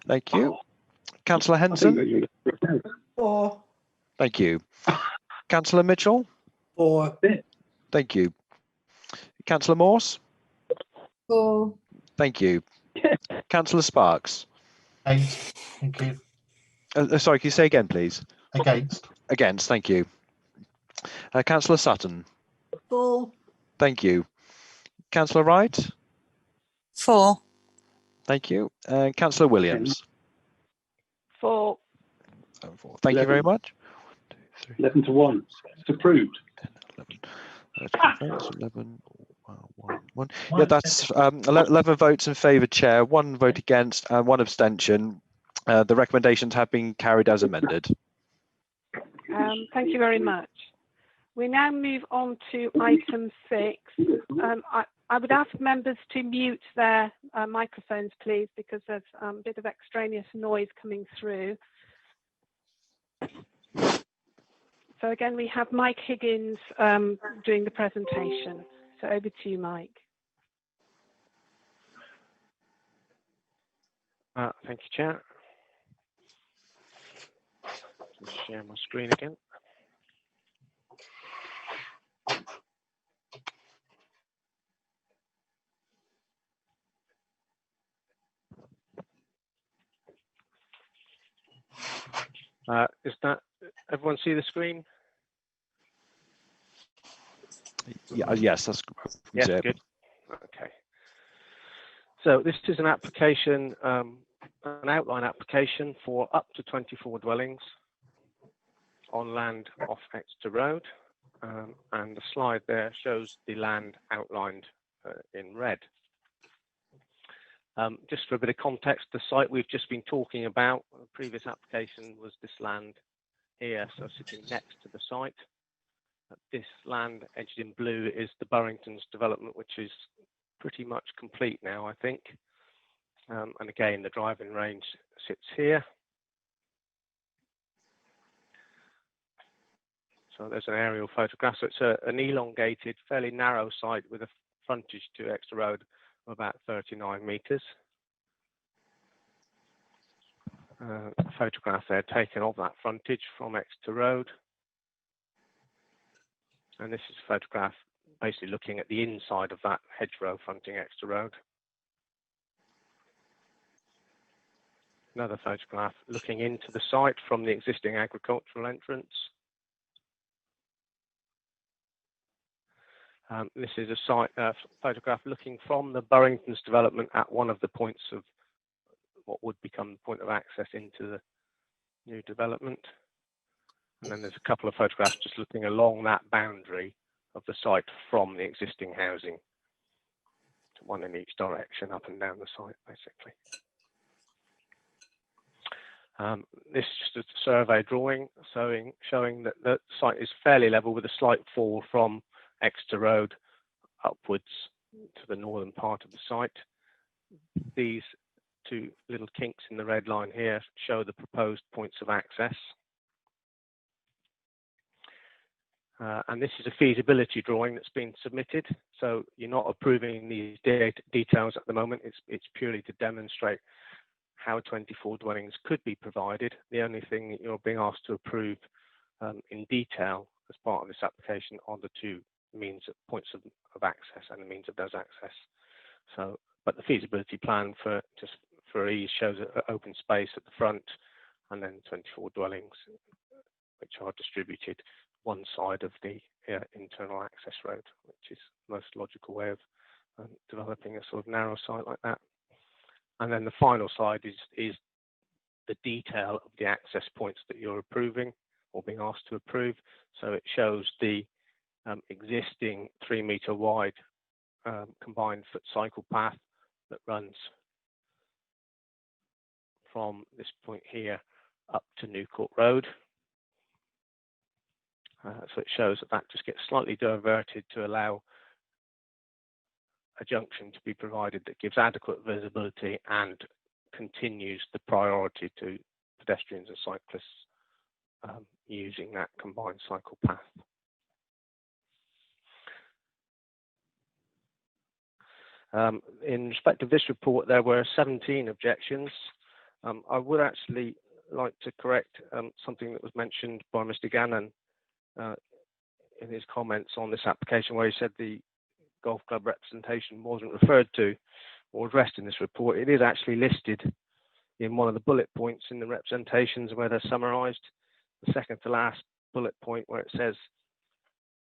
Thank you. Councillor Henson? For. Thank you. Councillor Mitchell? For. Thank you. Councillor Morse? For. Thank you. Councillor Sparks? Against. Thank you. Sorry, can you say again, please? Against. Against, thank you. Councillor Sutton? For. Thank you. Councillor Wright? For. Thank you. Councillor Williams? For. Thank you very much. 11 to 1. It's approved. 11, 1. Yeah, that's 11 votes in favour, Chair, 1 vote against, and 1 abstention. The recommendations have been carried as amended. Thank you very much. We now move on to item 6. I would ask members to mute their microphones, please, because there's a bit of extraneous noise coming through. So again, we have Mike Higgins doing the presentation. So over to you, Mike. Thank you, Chair. Just share my screen again. Is that everyone see the screen? Yeah, yes, that's yes, good. Okay. So this is an application, an outline application for up to 24 dwellings on land off Exeter Road, and the slide there shows the land outlined in red. Just for a bit of context, the site we've just been talking about, the previous application was this land here, so sitting next to the site. This land edged in blue is the Burrington's development, which is pretty much complete now, I think. And again, the driving range sits here. So there's an aerial photograph. So it's an elongated, fairly narrow site with a frontage to Exeter Road of about 39 metres. Photograph there taken of that frontage from Exeter Road. And this is a photograph basically looking at the inside of that hedgerow fronting Exeter Road. Another photograph looking into the site from the existing agricultural entrance. This is a site photograph looking from the Burrington's development at one of the points of what would become the point of access into the new development. And then there's a couple of photographs just looking along that boundary of the site from the existing housing, one in each direction, up and down the site, basically. This is just a survey drawing showing that the site is fairly level with a slight fall from Exeter Road upwards to the northern part of the site. These two little kinks in the red line here show the proposed points of access. And this is a feasibility drawing that's been submitted. So you're not approving these details at the moment. It's purely to demonstrate how 24 dwellings could be provided. The only thing that you're being asked to approve in detail as part of this application are the two points of access and the means of those access. So, but the feasibility plan for ease shows an open space at the front and then 24 dwellings which are distributed one side of the internal access road, which is the most logical way of developing a sort of narrow site like that. And then the final slide is the detail of the access points that you're approving or being asked to approve. So it shows the existing 3 metre wide combined foot cycle path that runs from this point here up to New Court Road. So it shows that just gets slightly diverted to allow a junction to be provided that gives adequate visibility and continues the priority to pedestrians and cyclists using that combined cycle path. In respect of this report, there were 17 objections. I would actually like to correct something that was mentioned by Mr. Gannon in his comments on this application, where he said the golf club representation wasn't referred to or addressed in this report. It is actually listed in one of the bullet points in the representations where they're summarised. The second to last bullet point where it says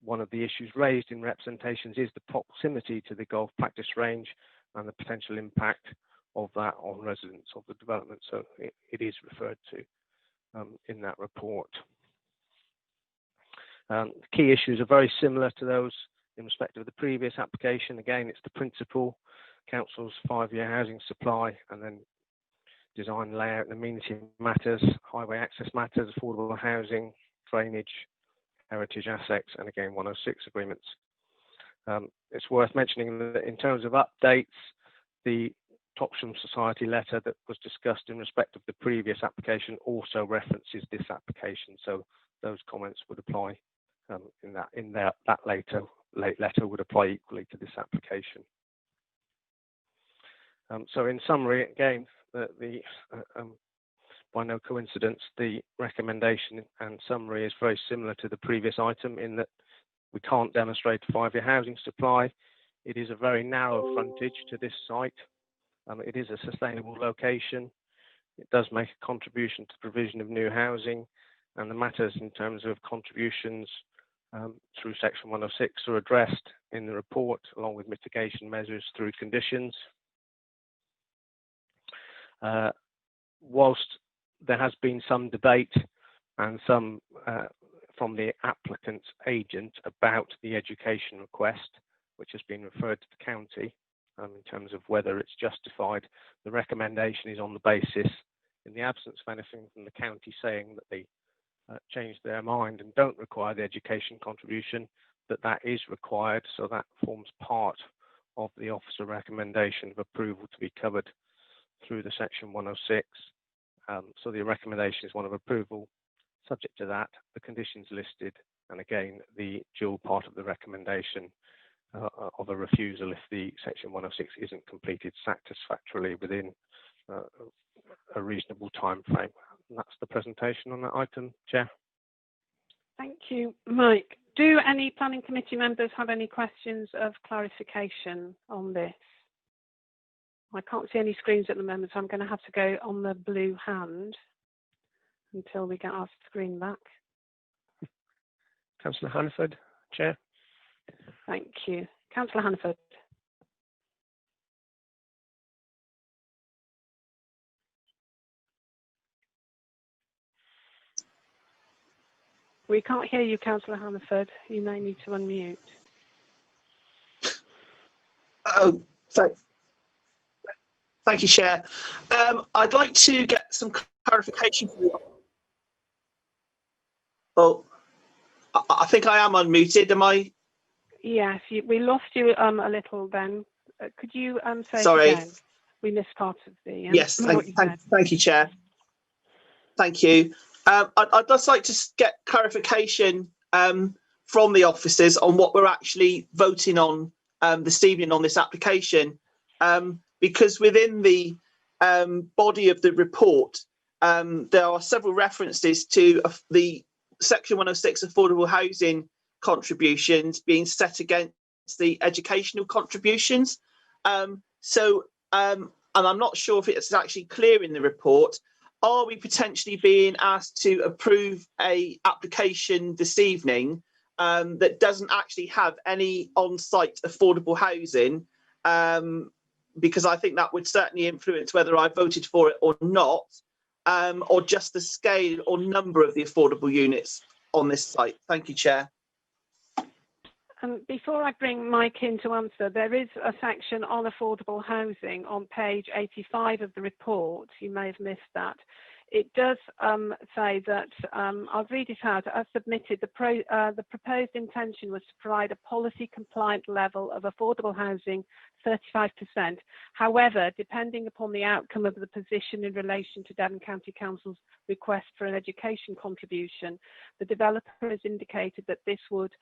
one of the issues raised in representations is the proximity to the golf practice range and the potential impact of that on residents of the development. So it is referred to in that report. The key issues are very similar to those in respect of the previous application. Again, it's the principal, council's 5-year housing supply, and then design, layout and amenity matters, highway access matters, affordable housing, drainage, heritage assets, and again 106 agreements. It's worth mentioning that in terms of updates, the Topsham Society letter that was discussed in respect of the previous application also references this application, so those comments would apply that late letter would apply equally to this application. So in summary, again, by no coincidence, the recommendation and summary is very similar to the previous item in that we can't demonstrate a 5-year housing supply. It is a very narrow frontage to this site. It is a sustainable location. It does make a contribution to provision of new housing, and the matters in terms of contributions through section 106 are addressed in the report, along with mitigation measures through conditions. Whilst there has been some debate and some from the applicant's agent about the education request, which has been referred to the county in terms of whether it's justified, the recommendation is on the basis, in the absence of anything from the county saying that they changed their mind and don't require the education contribution, that is required. So that forms part of the officer recommendation of approval to be covered through the section 106. So the recommendation is one of approval. Subject to that, the conditions listed And again, the dual part of the recommendation of a refusal if the Section 106 isn't completed satisfactorily within a reasonable time frame. And that's the presentation on that item, Chair. Thank you, Mike. Do any planning committee members have any questions of clarification on this? I can't see any screens at the moment, so I'm going to have to go on the blue hand until we get our screen back. Councillor Hannaford, Chair. Thank you. Councillor Hannaford. We can't hear you, Councillor Hannaford. You may need to unmute. Oh, thank you, Chair. I'd like to get some clarification from you. Oh, I think I am unmuted. Am I? Yes, we lost you a little then. Could you say Sorry. it again? We missed part of the Yes, what you said. thank you, Chair. Thank you. I'd just like to get clarification from the officers on what we're actually voting on this evening on this application, because within the body of the report, there are several references to the Section 106 affordable housing contributions being set against the educational contributions. And I'm not sure if it's actually clear in the report. Are we potentially being asked to approve a application this evening that doesn't actually have any on-site affordable housing? Because I think that would certainly influence whether I voted for it or not, or just the scale or number of the affordable units on this site. Thank you, Chair. Before I bring Mike in to answer, there is a section on affordable housing on page 85 of the report. You may have missed that. It does say that, I'll read it out, as submitted, the proposed intention was to provide a policy compliant level of affordable housing, 35%. However, depending upon the outcome of the position in relation to Devon County Council's request for an education contribution, the developer has indicated that this would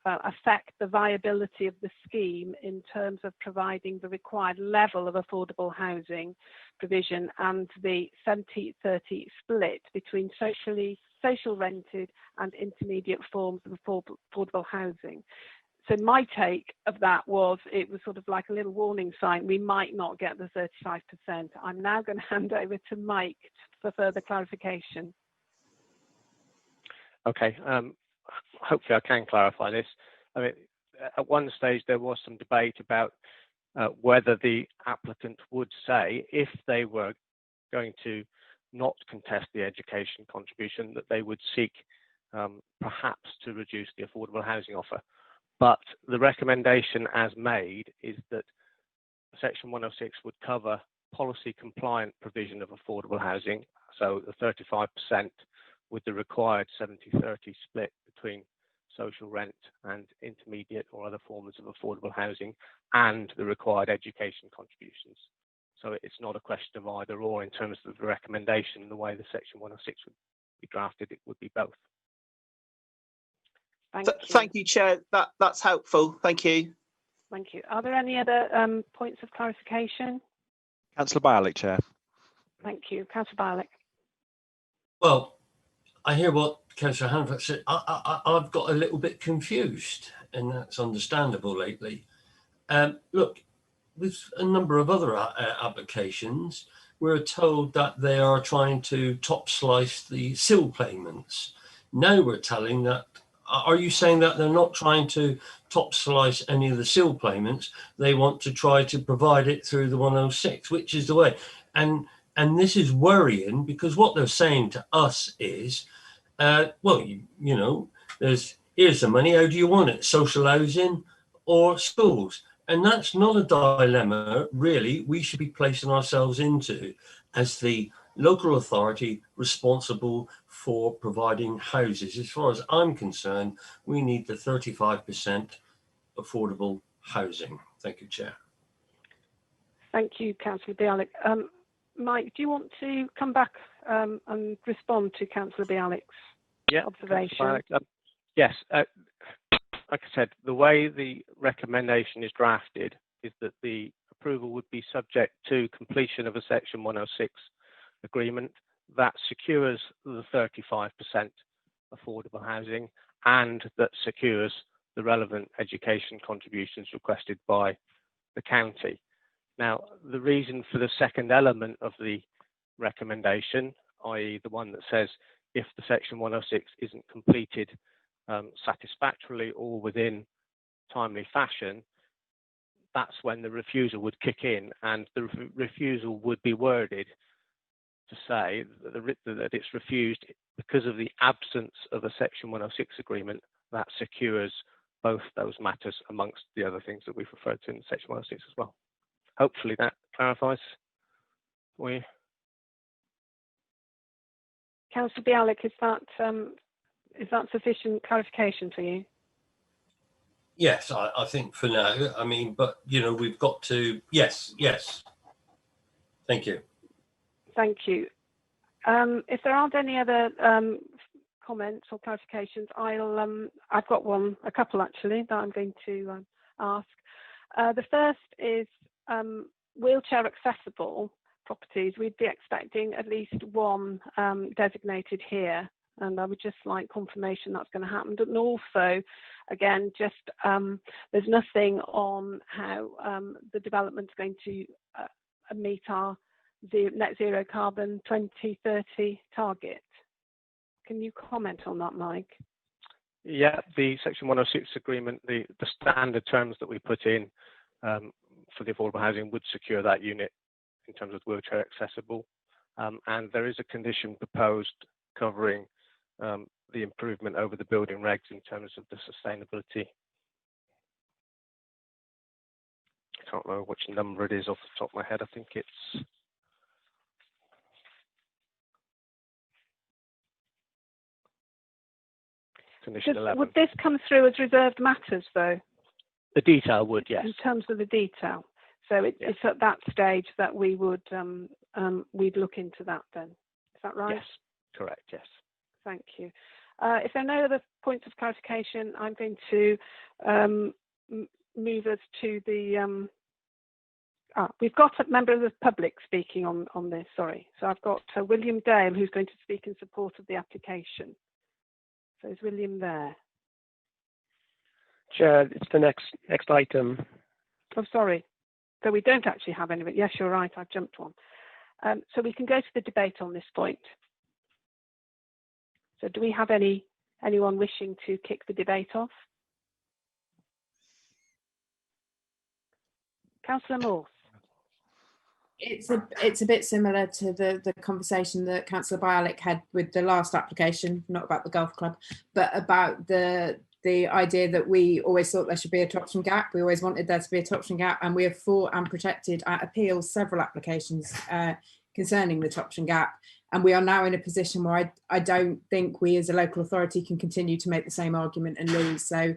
affect the viability of the scheme in terms of providing the required level of affordable housing provision and the 70-30 split between social rented and intermediate forms of affordable housing. So my take of that was it was sort of like a little warning sign. We might not get the 35%. I'm now going to hand over to Mike for further clarification. Okay. Hopefully I can clarify this. I mean, at one stage there was some debate about whether the applicant would say, if they were going to not contest the education contribution, that they would seek perhaps to reduce the affordable housing offer. But the recommendation as made is that Section 106 would cover policy compliant provision of affordable housing, so the 35% with the required 70-30 split between social rent and intermediate or other forms of affordable housing and the required education contributions. So it's not a question of either or in terms of the recommendation. The way the Section 106 would be drafted, it would be both. Thank you, Chair. That's helpful. Thank you. Thank you. Are there any other points of clarification? Councillor Bialik, Chair. Thank you. Councillor Bialik. Well, I hear what Councillor Hanford said. I've got a little bit confused, and that's understandable lately. Look, with a number of other applications, we're told that they are trying to top slice the sill payments. Now we're telling that, are you saying that they're not trying to top slice any of the sill payments? They want to try to provide it through the 106, which is the way. And this is worrying, because what they're saying to us is, well, you know, here's the money. How do you want it? Social housing or schools? And that's not a dilemma, really, we should be placing ourselves into as the local authority responsible for providing houses. As far as I'm concerned, we need the 35% affordable housing. Thank you, Chair. Thank you, Councillor Bialik. Mike, do you want to come back and respond to Councillor Bialik's observation? Yes, like I said, the way the recommendation is drafted is that the approval would be subject to completion of a Section 106 agreement that secures the 35% affordable housing and that secures the relevant education contributions requested by the county. Now, the reason for the second element of the recommendation, i.e. the one that says if the Section 106 isn't completed satisfactorily or within timely fashion, that's when the refusal would kick in, and the refusal would be worded to say that it's refused because of the absence of a Section 106 agreement that secures both those matters amongst the other things that we've referred to in Section 106 as well. Hopefully that clarifies for you. Councillor Bialik, is that sufficient clarification for you? Yes, I think for now. I mean, but we've got to. Yes. Thank you. Thank you. If there aren't any other comments or clarifications, I've got a couple actually that I'm going to ask. The first is wheelchair accessible properties. We'd be expecting at least one designated here, and I would just like confirmation that's going to happen. And also, again, just there's nothing on how the development's going to meet our net zero carbon 2030 target. Can you comment on that, Mike? Yeah, the Section 106 agreement, the standard terms that we put in for the affordable housing would secure that unit in terms of wheelchair accessible. And there is a condition proposed covering the improvement over the building regs in terms of the sustainability. I can't remember which number it is off the top of my head. I think it's condition 11. Would this come through as reserved matters, though? The detail would, yes. In terms of the detail. So it's at that stage that we would we'd look into that then. Is that right? Yes, correct, yes. Thank you. If there are no other points of clarification, I'm going to move us to the we've got a member of the public speaking on this, sorry. So I've got William Dale, who's going to speak in support of the application. So is William there? Chair, it's the next item. Oh, sorry. So we don't actually have anybody. Yes, you're right. I've jumped one. So we can go to the debate on this point. So do we have anyone wishing to kick the debate off? Councillor Morse. It's a bit similar to the conversation that Councillor Bialik had with the last application, not about the golf club, but about the idea that we always thought there should be a Topsham gap. We always wanted there to be a Topsham gap, and we have fought and protected at appeals several applications concerning the Topsham gap. And we are now in a position where I don't think we as a local authority can continue to make the same argument and lose. So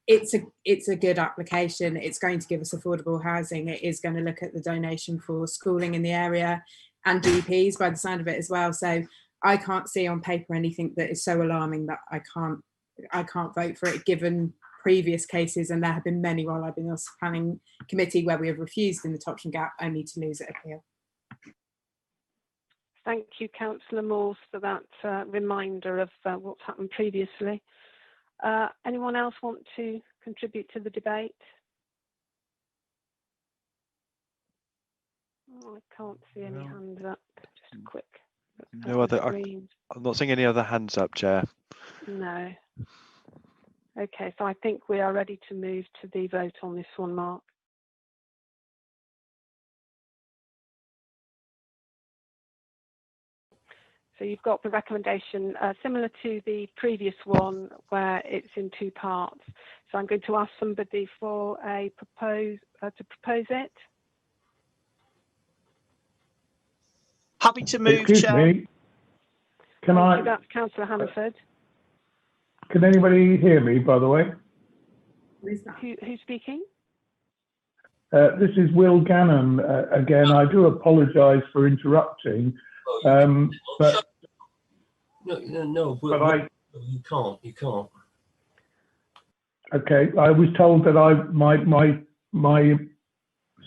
it's a good application. It's going to give us affordable housing. It is going to look at the donation for schooling in the area and DPs by the sound of it as well. So I can't see on paper anything that is so alarming that I can't vote for it, given previous cases, and there have been many while I've been on the planning committee where we have refused in the Topsham gap only to lose at appeal. Thank you, Councillor Morse, for that reminder of what's happened previously. Anyone else want to contribute to the debate? Oh, I can't see any hands up. Just a quick. No other. I'm not seeing any other hands up, Chair. No. Okay, so I think we are ready to move to the vote on this one, Mark. So you've got the recommendation similar to the previous one where it's in two parts. So I'm going to ask somebody for a to propose it. Happy to move, Excuse Chair. me. Can I? That's Councillor Hannaford. Can anybody hear me, by the way? Who's speaking? This is Will Gannon again. I do apologise for interrupting. No, but You can't. You can't. Okay, I was told that my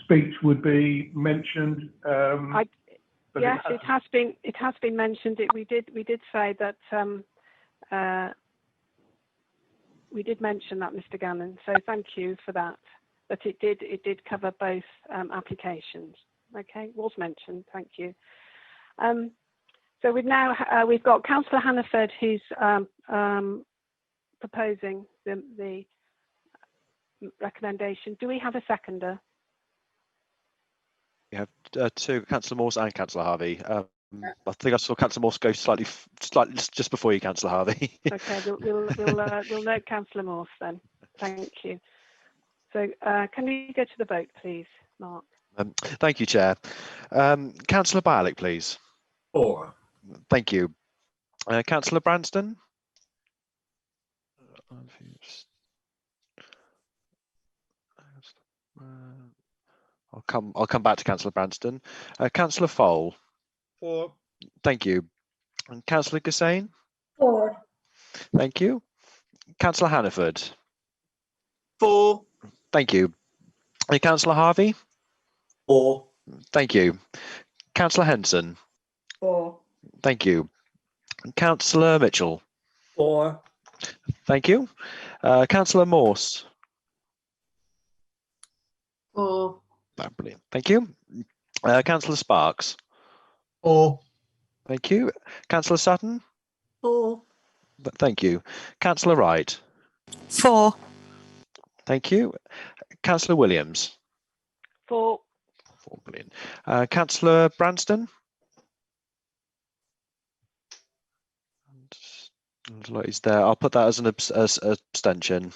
speech would be mentioned. Yes, it has been. It has been mentioned. We did say that. We did mention that, Mr. Gannon. So thank you for that. But it did cover both applications. Okay, was mentioned. Thank you. So we've got Councillor Hannaford who's proposing the recommendation. Do we have a seconder? We have two, Councillor Morse and Councillor Harvey. I think I saw Councillor Morse go slightly just before you, Councillor Harvey. Okay, we'll note Councillor Morse then. Thank you. So can we go to the vote, please, Mark? Thank you, Chair. Councillor Bialik, please. 4. Thank you. Councillor Branston. I'll come back to Councillor Branston. Councillor Fole. 4. Thank you. And Councillor Gassane. 4. Thank you. Councillor Hannaford. 4. Thank you. And Councillor Harvey. 4. Thank you. Councillor Henson. 4. Thank you. And Councillor Mitchell. 4. Thank you. Councillor Morse. 4. Brilliant. Thank you. Councillor Sparks. 4. Thank you. Councillor Sutton. 4. Thank you. Councillor Wright. 4. Thank you. Councillor Williams. 4. 4. Brilliant. Councillor Branston. He's there. I'll put that as an abstention.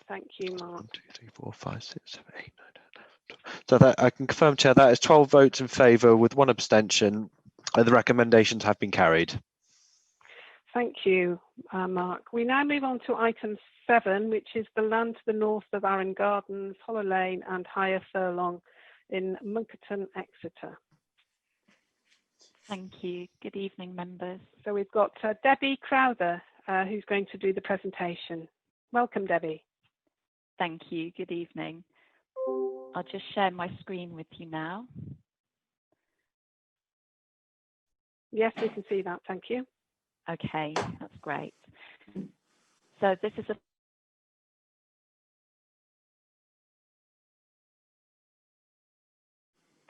Thank you, Mark. 1, 2, 3, 4, 5, 6, 7, 8, 9, 10, 11, 12. So that I can confirm, Chair, that is 12 votes in favour with 1 abstention. The recommendations have been carried. Thank you, Mark. We now move on to item 7, which is the land to the north of Arran Gardens, Hollow Lane and Higher Furlong in Munkerton, Exeter. Thank you. Good evening, members. So we've got Debbie Crowther, who's going to do the presentation. Welcome, Debbie. Thank you. Good evening. I'll just share my screen with you now. Yes, we can see that. Thank you. Okay, that's great. So this is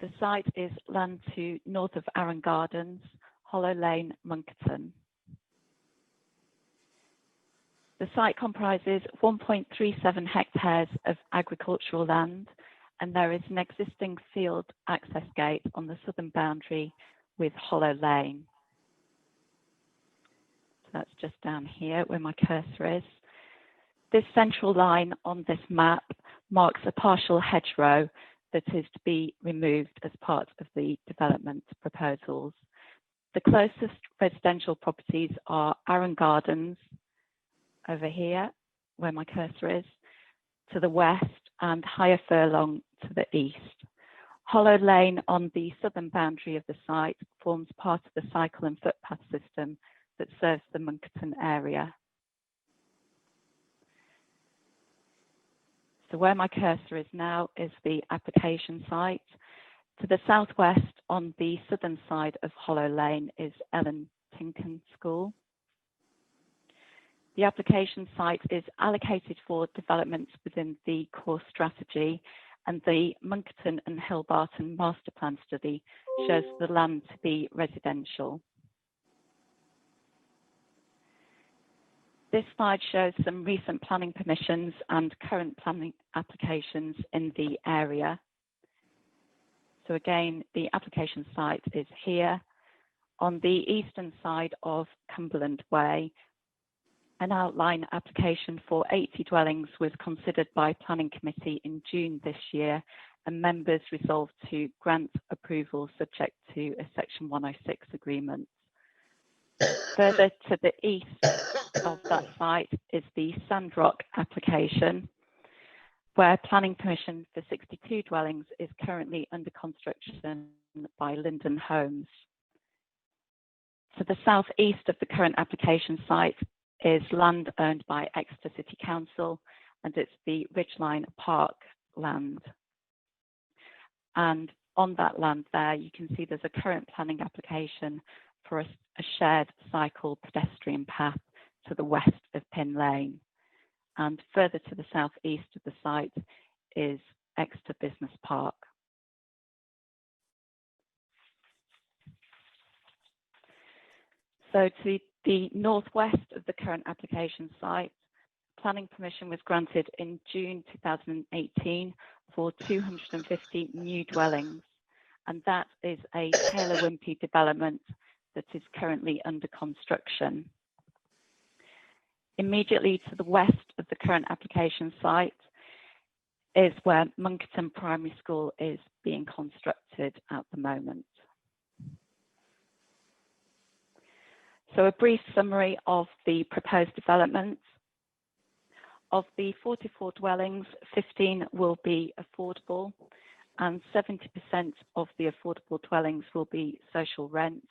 the site is land to north of Arran Gardens, Hollow Lane, Munkerton. The site comprises 1.37 hectares of agricultural land, and there is an existing field access gate on the southern boundary with Hollow Lane. So that's just down here where my cursor is. This central line on this map marks a partial hedgerow that is to be removed as part of the development proposals. The closest residential properties are Arran Gardens, over here, where my cursor is, to the west, and Higher Furlong to the east. Hollow Lane on the southern boundary of the site forms part of the cycle and footpath system that serves the Munkerton area. So where my cursor is now is the application site. To the southwest on the southern side of Hollow Lane is Ellen Tinken School. The application site is allocated for developments within the core strategy, and the Munkerton and Hillbarton master plan study shows the land to be residential. This slide shows some recent planning permissions and current planning applications in the area. So again, the application site is here. On the eastern side of Cumberland Way, an outline application for 80 dwellings was considered by Planning Committee in June this year, and members resolved to grant approval subject to a Section 106 agreement. Further to the east of that site is the Sandrock application, where planning permission for 62 dwellings is currently under construction by Linden Homes. To the southeast of the current application site is land owned by Exeter City Council, and it's the Ridgeline Park land. And on that land there, you can see there's a current planning application for a shared cycle pedestrian path to the west of Pin Lane. And further to the southeast of the site is Exeter Business Park. So to the northwest of the current application site, planning permission was granted in June 2018 for 250 new dwellings, and that is a Taylor Wimpey development that is currently under construction. Immediately to the west of the current application site is where Monkerton Primary School is being constructed at the moment. So a brief summary of the proposed developments. Of the 44 dwellings, 15 will be affordable, and 70% of the affordable dwellings will be social rent,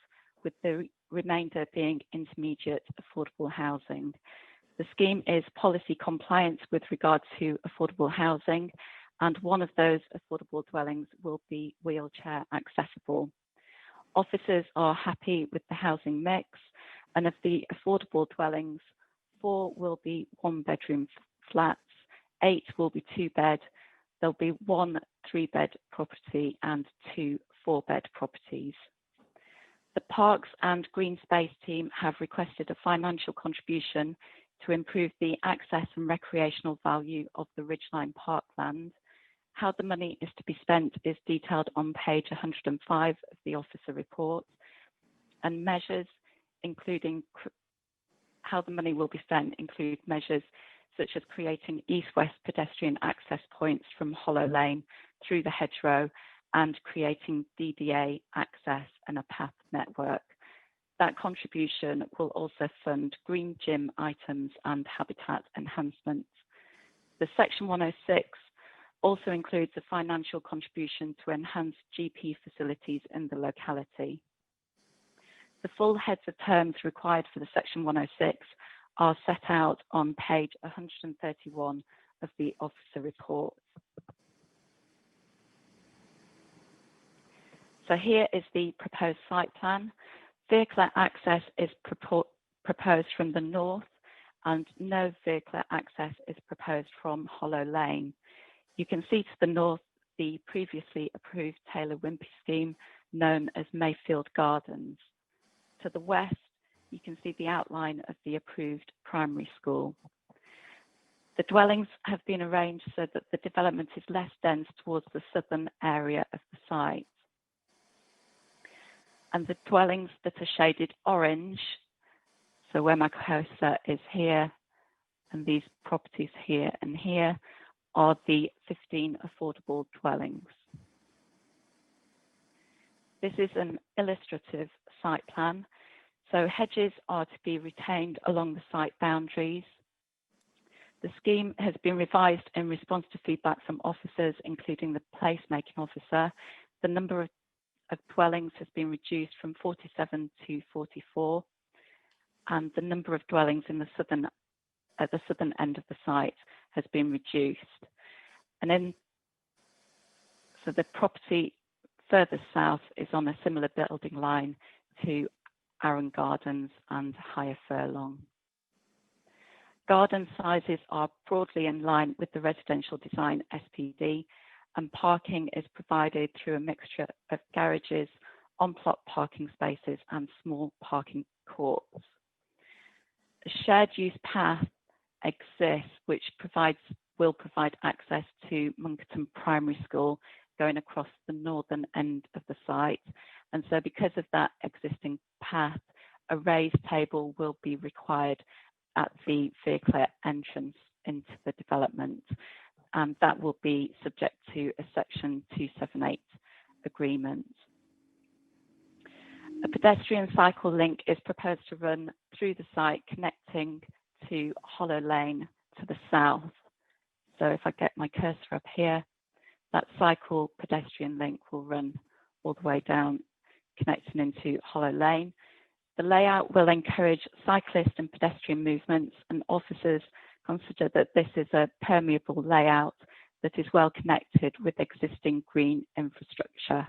with the remainder being intermediate affordable housing. The scheme is policy compliant with regard to affordable housing, and one of those affordable dwellings will be wheelchair accessible. Officers are happy with the housing mix, and of the affordable dwellings, 4 will be 1-bedroom flats, 8 will be 2-bed, there'll be 1 3-bed property and 2 4-bed properties. The Parks and Green Space team have requested a financial contribution to improve the access and recreational value of the Ridgeline Parkland. How the money is to be spent is detailed on page 105 of the officer report, and measures including how the money will be spent include measures such as creating east-west pedestrian access points from Hollow Lane through the hedgerow and creating DDA access and a path network. That contribution will also fund green gym items and habitat enhancements. The Section 106 also includes a financial contribution to enhance GP facilities in the locality. The full heads of terms required for the Section 106 are set out on page 131 of the officer report. So here is the proposed site plan. Vehicular access is proposed from the north, and no vehicular access is proposed from Hollow Lane. You can see to the north the previously approved Taylor Wimpey scheme known as Mayfield Gardens. To the west, you can see the outline of the approved primary school. The dwellings have been arranged so that the development is less dense towards the southern area of the site. And the dwellings that are shaded orange, so where my cursor is here, and these properties here and here, are the 15 affordable dwellings. This is an illustrative site plan. So hedges are to be retained along the site boundaries. The scheme has been revised in response to feedback from officers, including the placemaking officer. The number of dwellings has been reduced from 47 to 44, and the number of dwellings in the southern, at the southern end of the site has been reduced. And then, so the property further south is on a similar building line to Arran Gardens and Higher Furlong. Garden sizes are broadly in line with the residential design SPD, and parking is provided through a mixture of garages, on-plot parking spaces and small parking courts. A shared use path exists which will provide access to Monkerton Primary School going across the northern end of the site. And so because of that existing path, a raised table will be required at the vehicular entrance into the development. And that will be subject to a Section 278 agreement. A pedestrian cycle link is proposed to run through the site, connecting to Hollow Lane to the south. So if I get my cursor up here, that cycle pedestrian link will run all the way down, connecting into Hollow Lane. The layout will encourage cyclist and pedestrian movements, and officers consider that this is a permeable layout that is well connected with existing green infrastructure.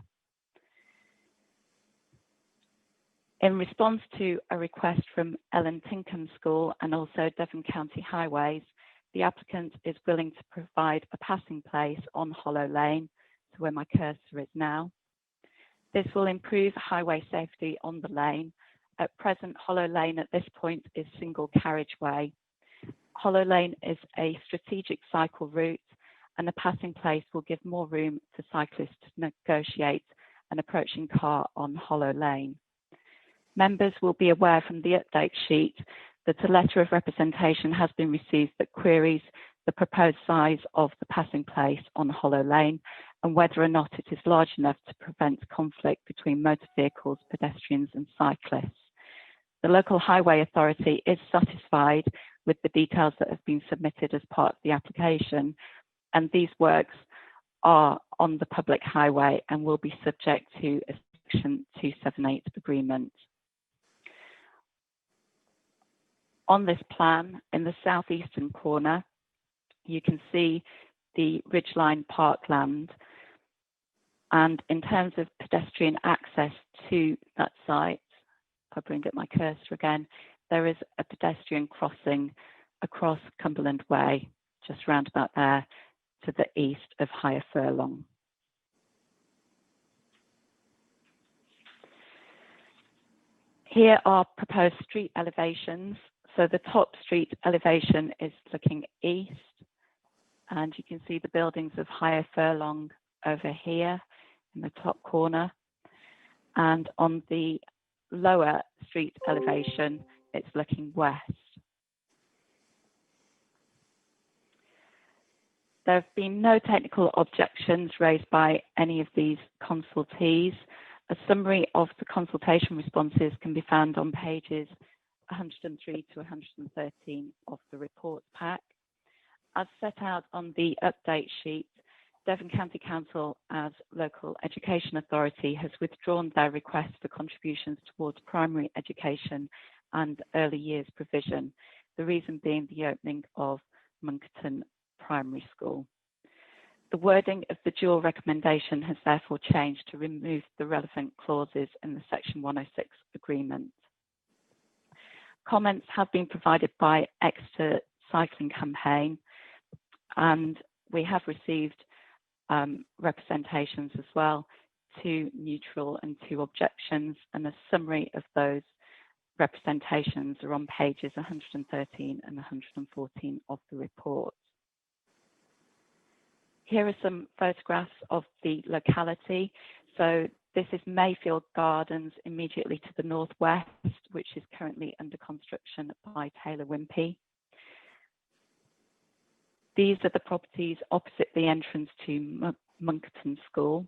In response to a request from Ellen Tinkham School and also Devon County Highways, the applicant is willing to provide a passing place on Hollow Lane, so where my cursor is now. This will improve highway safety on the lane. At present, Hollow Lane at this point is single carriageway. Hollow Lane is a strategic cycle route, and a passing place will give more room for cyclists to negotiate an approaching car on Hollow Lane. Members will be aware from the update sheet that a letter of representation has been received that queries the proposed size of the passing place on Hollow Lane and whether or not it is large enough to prevent conflict between motor vehicles, pedestrians and cyclists. The local highway authority is satisfied with the details that have been submitted as part of the application, and these works are on the public highway and will be subject to a Section 278 agreement. On this plan, in the southeastern corner, you can see the Ridgeline Parkland. And in terms of pedestrian access to that site, if I bring up my cursor again, there is a pedestrian crossing across Cumberland Way, just round about there, to the east of Higher Furlong. Here are proposed street elevations. So the top street elevation is looking east, and you can see the buildings of Higher Furlong over here in the top corner. And on the lower street elevation, it's looking west. There have been no technical objections raised by any of these consultees. A summary of the consultation responses can be found on pages 103 to 113 of the report pack. As set out on the update sheet, Devon County Council, as local education authority, has withdrawn their request for contributions towards primary education and early years provision, the reason being the opening of Monkerton Primary School. The wording of the dual recommendation has therefore changed to remove the relevant clauses in the Section 106 agreement. Comments have been provided by Exeter Cycling Campaign, and we have received representations as well, 2 neutral and 2 objections, and a summary of those representations are on pages 113 and 114 of the report. Here are some photographs of the locality. So this is Mayfield Gardens immediately to the northwest, which is currently under construction by Taylor Wimpey. These are the properties opposite the entrance to Monkerton School.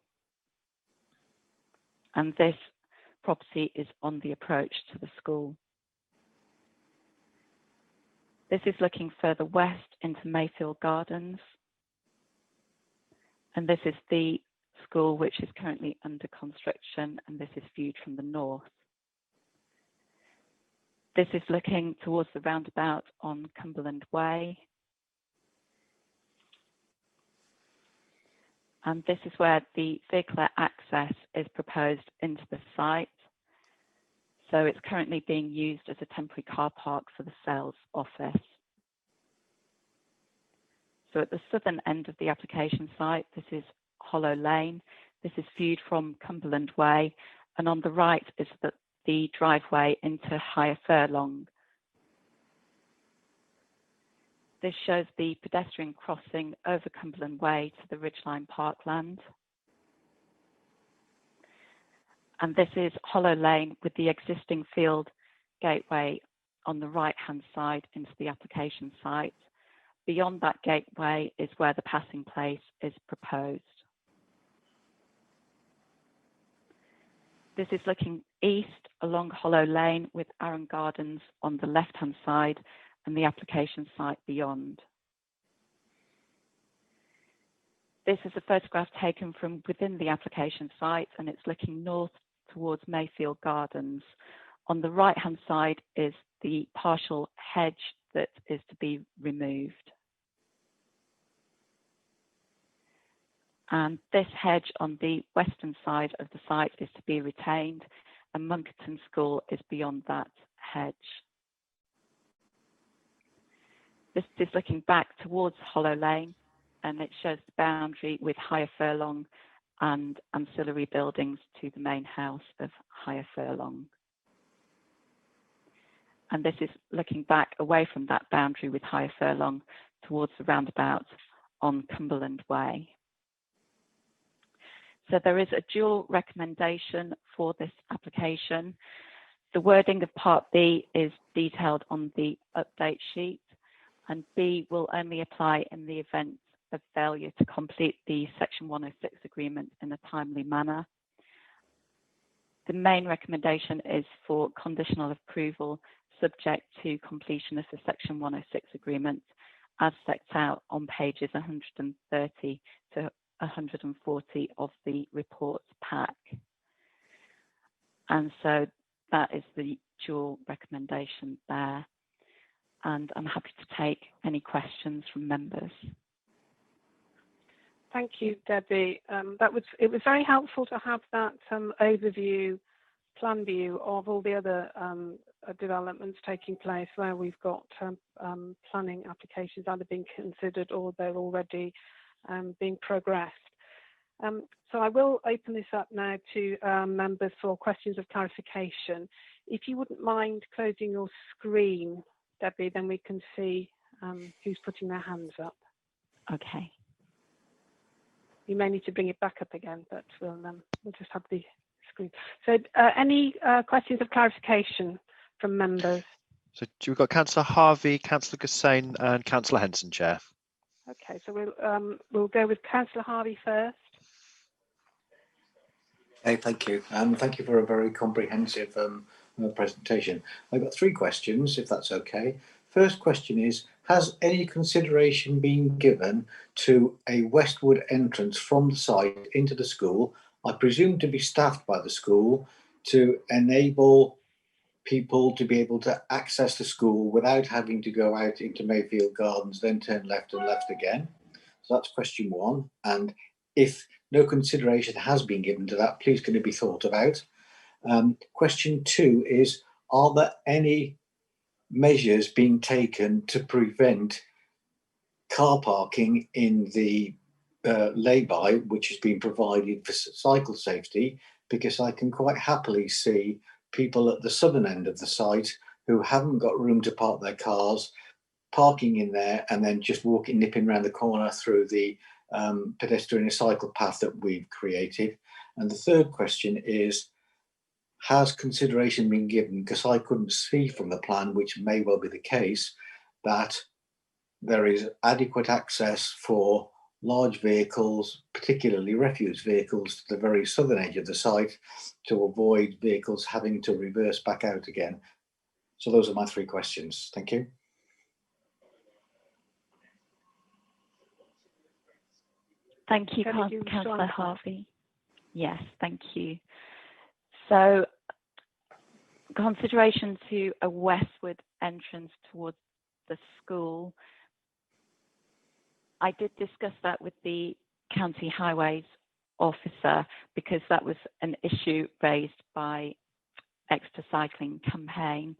And this property is on the approach to the school. This is looking further west into Mayfield Gardens. And this is the school which is currently under construction, and this is viewed from the north. This is looking towards the roundabout on Cumberland Way. And this is where the vehicular access is proposed into the site. So it's currently being used as a temporary car park for the sales office. So at the southern end of the application site, this is Hollow Lane. This is viewed from Cumberland Way, and on the right is the driveway into Higher Furlong. This shows the pedestrian crossing over Cumberland Way to the Ridgeline Parkland. And this is Hollow Lane with the existing field gateway on the right-hand side into the application site. Beyond that gateway is where the passing place is proposed. This is looking east along Hollow Lane with Arran Gardens on the left-hand side and the application site beyond. This is a photograph taken from within the application site, and it's looking north towards Mayfield Gardens On the right-hand side is the partial hedge that is to be removed. And this hedge on the western side of the site is to be retained, and Monkerton School is beyond that hedge. This is looking back towards Hollow Lane, and it shows the boundary with Higher Furlong and ancillary buildings to the main house of Higher Furlong. And this is looking back away from that boundary with Higher Furlong towards the roundabout on Cumberland Way. So there is a dual recommendation for this application. The wording of Part B is detailed on the update sheet, and B will only apply in the event of failure to complete the Section 106 agreement in a timely manner. The main recommendation is for conditional approval subject to completion of the Section 106 agreement as set out on pages 130 to 140 of the report pack. And so that is the dual recommendation there. And I'm happy to take any questions from members. Thank you, Debbie. It was very helpful to have that overview, plan view of all the other developments taking place where we've got planning applications either being considered or they're already being progressed. So I will open this up now to members for questions of clarification. If you wouldn't mind closing your screen, Debbie, then we can see who's putting their hands up. Okay. You may need to bring it back up again, but we'll just have the screen. So any questions of clarification from members? So we've got Councillor Harvey, Councillor Gussain and Councillor Henson, Chair. Okay, so we'll go with Councillor Harvey first. Hey, thank you. Thank you for a very comprehensive presentation. I've got 3 questions, if that's okay. First question is, has any consideration been given to a Westwood entrance from the site into the school, I presume to be staffed by the school, to enable people to be able to access the school without having to go out into Mayfield Gardens, then turn left and left again? So that's question 1. And if no consideration has been given to that, please can it be thought about? Question 2 is, are there any measures being taken to prevent car parking in the lay-by, which has been provided for cycle safety? Because I can quite happily see people at the southern end of the site who haven't got room to park their cars, parking in there and then just nipping around the corner through the pedestrian and cycle path that we've created. And the third question is, has consideration been given, because I couldn't see from the plan, which may well be the case, that there is adequate access for large vehicles, particularly refuse vehicles, to the very southern edge of the site to avoid vehicles having to reverse back out again. So those are my 3 questions. Thank you. Thank you, Councillor Harvey. Yes, thank you. So, consideration to a westward entrance towards the school. I did discuss that with the County Highways officer because that was an issue raised by Exeter Cycling Campaign.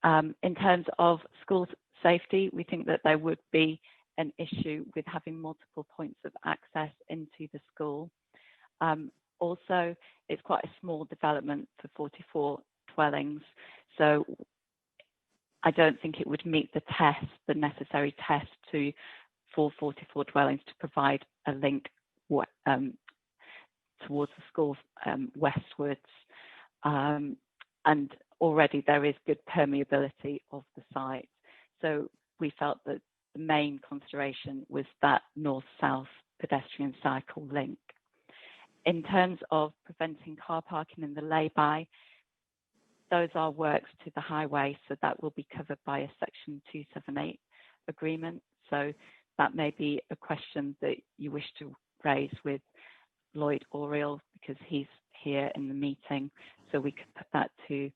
In terms of school safety, we think that there would be an issue with having multiple points of access into the school. Also, it's quite a small development for 44 dwellings, so I don't think it would meet the test, the necessary test for 44 dwellings to provide a link towards the school westwards. And already there is good permeability of the site. So we felt that the main consideration was that north-south pedestrian cycle link. In terms of preventing car parking in the lay-by, those are works to the highway, so that will be covered by a Section 278 agreement. So that may be a question that you wish to raise with Lloyd Oriel, because he's here in the meeting, so we could put that to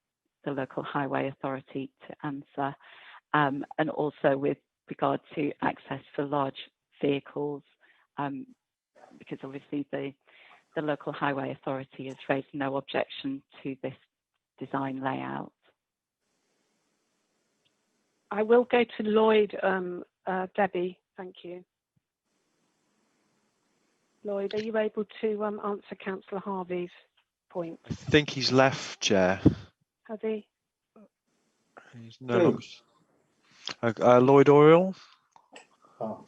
the local highway authority to answer, and also with regard to access for large vehicles, because obviously the local highway authority has raised no objection to this design layout. I will go to Lloyd, Debbie, thank you. Lloyd, are you able to answer Councillor Harvey's point? I think he's left, Chair. Has he? He's no longer. Lloyd Oriel. Oh.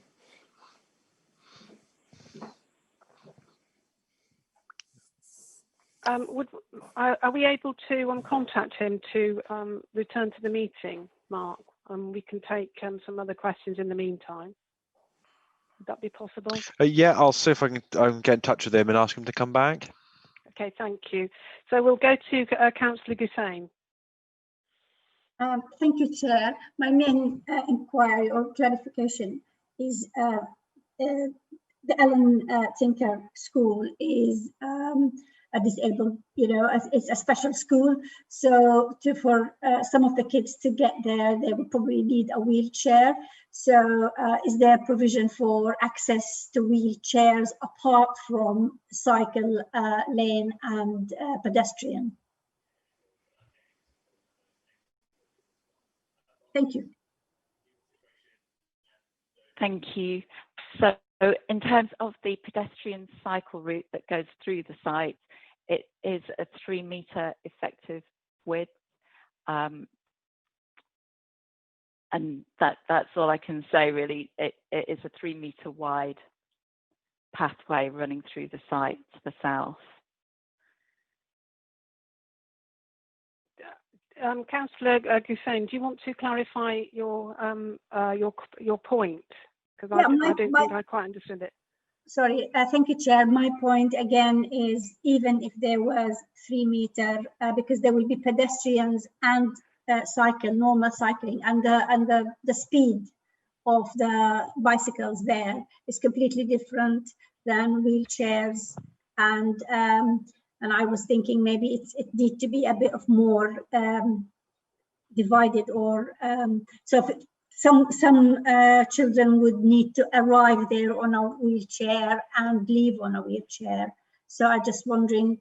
Are we able to contact him to return to the meeting, Mark? We can take some other questions in the meantime. Would that be possible? Yeah, I'll see if I can get in touch with him and ask him to come back. Okay, thank you. So we'll go to Councillor Gussain. Thank you, Chair. My main inquiry or clarification is the Ellen Tinker School is a disabled, it's a special school. So for some of the kids to get there, they would probably need a wheelchair. So is there provision for access to wheelchairs apart from cycle lane and pedestrian? Thank you. Thank you. So in terms of the pedestrian cycle route that goes through the site, it is a 3-metre effective width. And that's all I can say, really. It is a 3-metre wide pathway running through the site to the south. Councillor Gussain, do you want to clarify your point? Because Yeah, I don't think I quite understood it. Sorry, thank you, Chair. My point again is even if there was 3-metre, because there will be pedestrians and normal cycling, and the speed of the bicycles there is completely different than wheelchairs, and I was thinking maybe it need to be a bit of more divided, or so if some children would need to arrive there on a wheelchair and leave on a wheelchair. So I'm just wondering,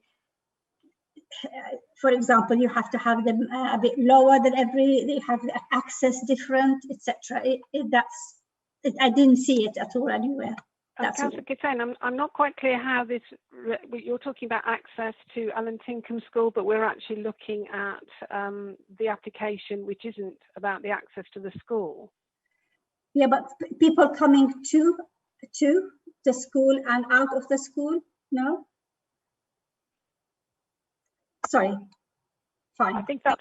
for example, you have to have them a bit lower than they have access different, etc. I didn't see it at all anywhere. Councillor Gussain, I'm not quite clear how this. You're talking about access to Ellen Tinkham School, but we're actually looking at the application, which isn't about the access to the school. Yeah, but people coming to the school and out of the school, no? Sorry. Fine. I think that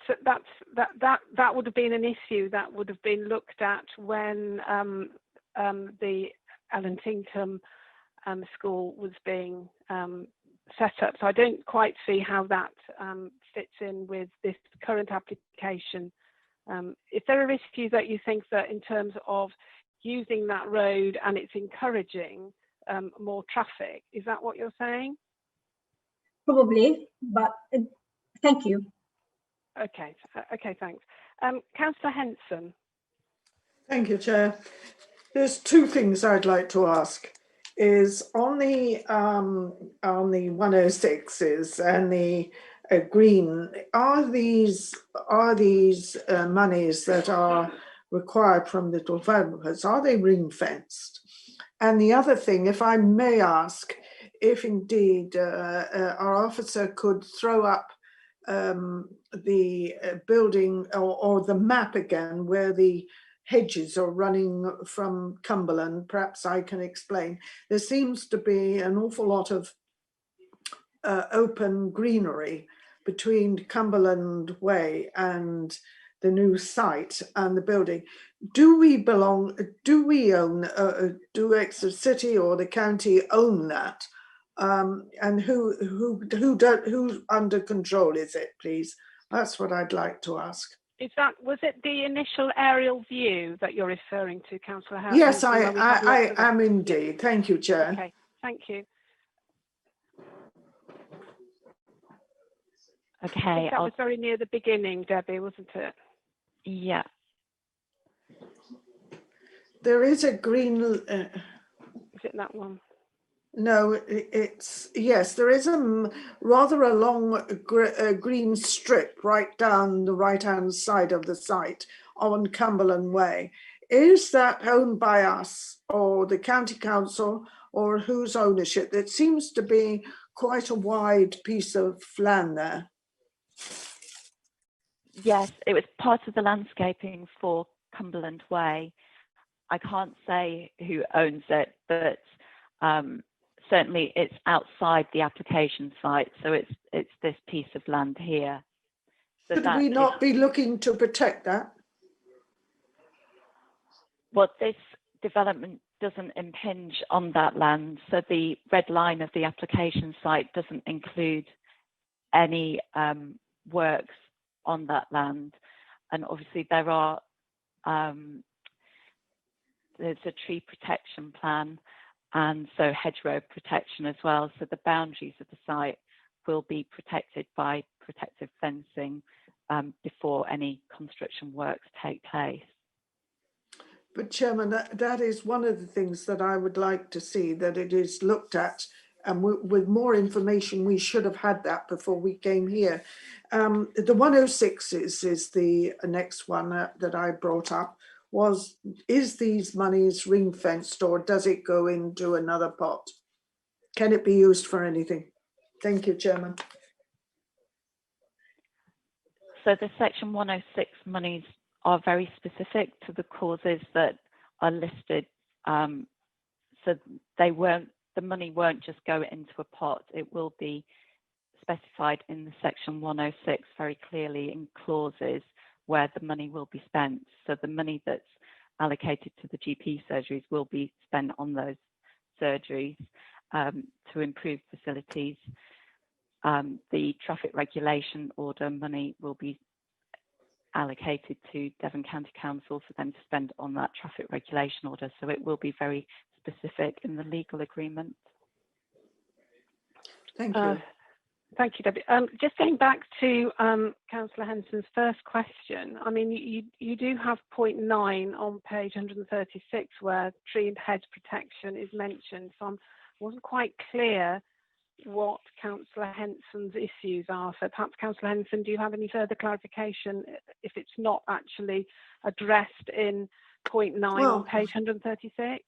would have been an issue that would have been looked at when the Ellen Tinkham School was being set up. So I don't quite see how that fits in with this current application. If there are issues that you think that in terms of using that road and it's encouraging more traffic, is that what you're saying? Probably, but thank you. Okay, thanks. Councillor Henson. Thank you, Chair. There's two things I'd like to ask. Is on the 106s and the green, are these monies that are required from the developers, are they ring fenced? And the other thing, if I may ask, if indeed our officer could throw up the building or the map again where the hedges are running from Cumberland, perhaps I can explain. There seems to be an awful lot of open greenery between Cumberland Way and the new site and the building. Do we own, do Exeter City or the county own that? And who's under control is it, please? That's what I'd like to ask. Was it the initial aerial view that you're referring to, Councillor Howard? Yes, I am indeed. Thank you, Chair. Okay, thank you. Okay. That was very near the beginning, Debbie, wasn't it? Yeah. There is a green. Is it that one? No, it's yes. There is rather a long green strip right down the right-hand side of the site on Cumberland Way. Is that owned by us or the county council, or whose ownership? It seems to be quite a wide piece of land there. Yes, it was part of the landscaping for Cumberland Way. I can't say who owns it, but certainly it's outside the application site, so it's this piece of land here. So Should we not be looking to protect that? Well, this development doesn't impinge on that land, so the red line of the application site doesn't include any works on that land. And obviously there are there's a tree protection plan and so hedgerow protection as well. So the boundaries of the site will be protected by protective fencing before any construction works take place. But Chairman, that is one of the things that I would like to see, that it is looked at, and with more information. We should have had that before we came here. The 106 is the next one that I brought up. Is these monies ring fenced, or does it go into another pot? Can it be used for anything? Thank you, Chairman. So the Section 106 monies are very specific to the causes that are listed. So the money won't just go into a pot. It will be specified in the Section 106 very clearly in clauses where the money will be spent. So the money that's allocated to the GP surgeries will be spent on those surgeries to improve facilities. The traffic regulation order money will be allocated to Devon County Council for them to spend on that traffic regulation order. So it will be very specific in the legal agreement. Thank you. Thank you, Debbie. Just getting back to Councillor Henson's first question, I mean, you do have point 9 on page 136 where tree and hedge protection is mentioned. So I wasn't quite clear what Councillor Henson's issues are. So perhaps Councillor Henson, do you have any further clarification if it's not actually addressed in point 9 on page 136?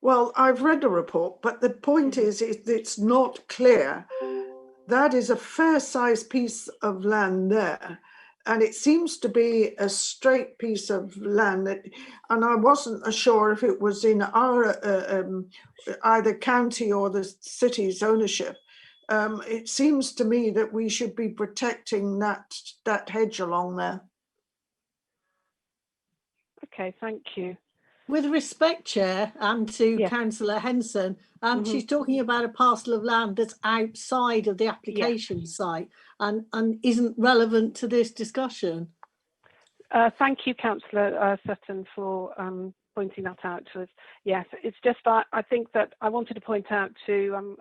Well, I've read the report, but the point is it's not clear. That is a fair-sized piece of land there, and it seems to be a straight piece of land. And I wasn't sure if it was in our either county or the city's ownership. It seems to me that we should be protecting that hedge along there. Okay, thank you. With respect, Chair, and to Councillor Henson, she's talking about a parcel of land that's outside of the application site and isn't relevant to this discussion. Thank you, Councillor Sutton, for pointing that out to us. Yes, it's just that I think that I wanted to point out to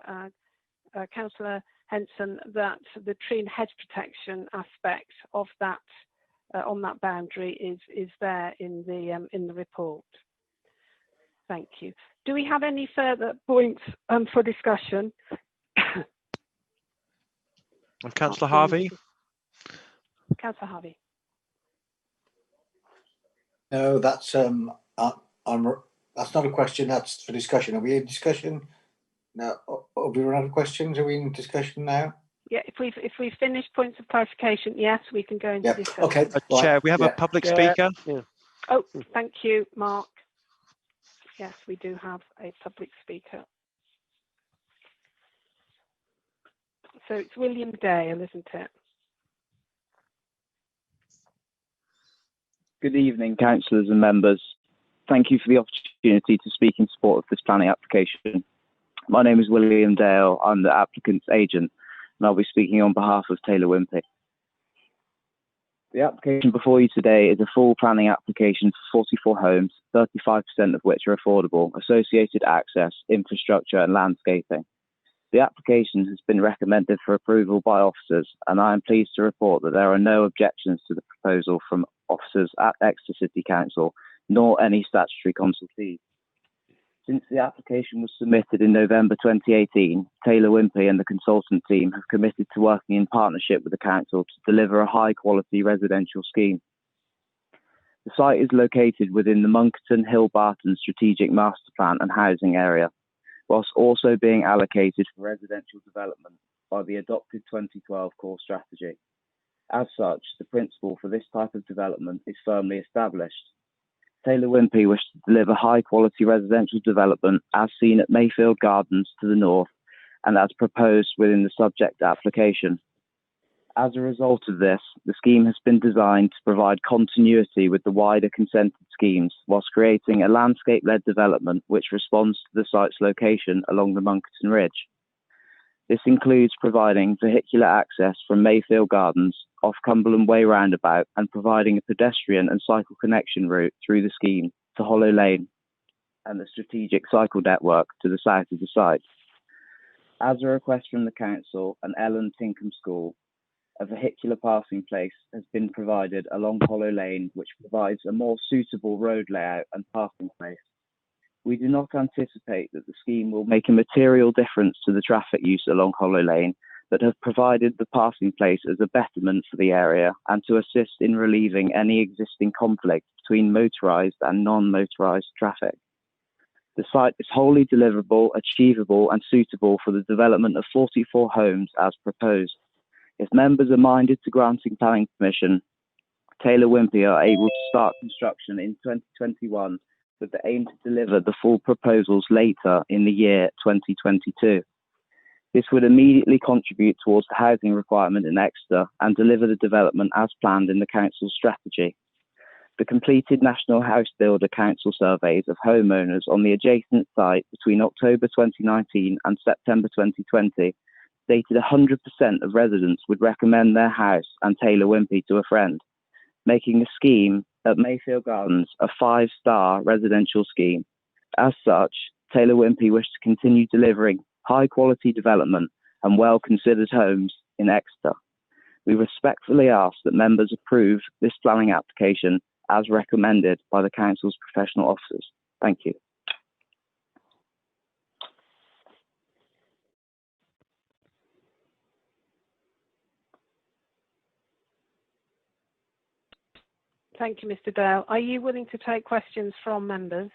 Councillor Henson that the tree and hedge protection aspect of that on that boundary is there in the report. Thank you. Do we have any further points for discussion? Councillor Harvey. Councillor Harvey. No, that's that's not a question. That's for discussion. Are we in discussion? No. Have we run out of questions? Are we in discussion now? Yeah. If we've finished points of clarification, yes, we can go into discussion. Okay. Chair, we have a public speaker. Yeah. Oh, thank you, Mark. Yes, we do have a public speaker. So it's William Dale, isn't it? Good evening, councillors and members. Thank you for the opportunity to speak in support of this planning application. My name is William Dale. I'm the applicant's agent, and I'll be speaking on behalf of Taylor Wimpey. The application before you today is a full planning application for 44 homes, 35% of which are affordable, associated access, infrastructure and landscaping. The application has been recommended for approval by officers, and I am pleased to report that there are no objections to the proposal from officers at Exeter City Council, nor any statutory consultees. Since the application was submitted in November 2018, Taylor Wimpey and the consultant team have committed to working in partnership with the council to deliver a high-quality residential scheme. The site is located within the Monkerton Hill Barton Strategic Master Plan and Housing Area, whilst also being allocated for residential development by the adopted 2012 core strategy. As such, the principle for this type of development is firmly established. Taylor Wimpey wished to deliver high-quality residential development as seen at Mayfield Gardens to the north and as proposed within the subject application. As a result of this, the scheme has been designed to provide continuity with the wider consented schemes whilst creating a landscape-led development which responds to the site's location along the Monkerton Ridge. This includes providing vehicular access from Mayfield Gardens off Cumberland Way roundabout and providing a pedestrian and cycle connection route through the scheme to Hollow Lane and the strategic cycle network to the south of the site. As a request from the council and Ellen Tinkham School, a vehicular passing place has been provided along Hollow Lane, which provides a more suitable road layout and parking place. We do not anticipate that the scheme will make a material difference to the traffic use along Hollow Lane, but have provided the passing place as a betterment for the area and to assist in relieving any existing conflict between motorised and non-motorised traffic. The site is wholly deliverable, achievable and suitable for the development of 44 homes as proposed. If members are minded to granting planning permission, Taylor Wimpey are able to start construction in 2021 with the aim to deliver the full proposals later in the year 2022. This would immediately contribute towards the housing requirement in Exeter and deliver the development as planned in the council's strategy. The completed National House Builder Council surveys of homeowners on the adjacent site between October 2019 and September 2020 stated 100% of residents would recommend their house and Taylor Wimpey to a friend, making the scheme at Mayfield Gardens a 5-star residential scheme. As such, Taylor Wimpey wished to continue delivering high-quality development and well-considered homes in Exeter. We respectfully ask that members approve this planning application as recommended by the council's professional officers. Thank you. Thank you, Mr. Dale. Are you willing to take questions from members?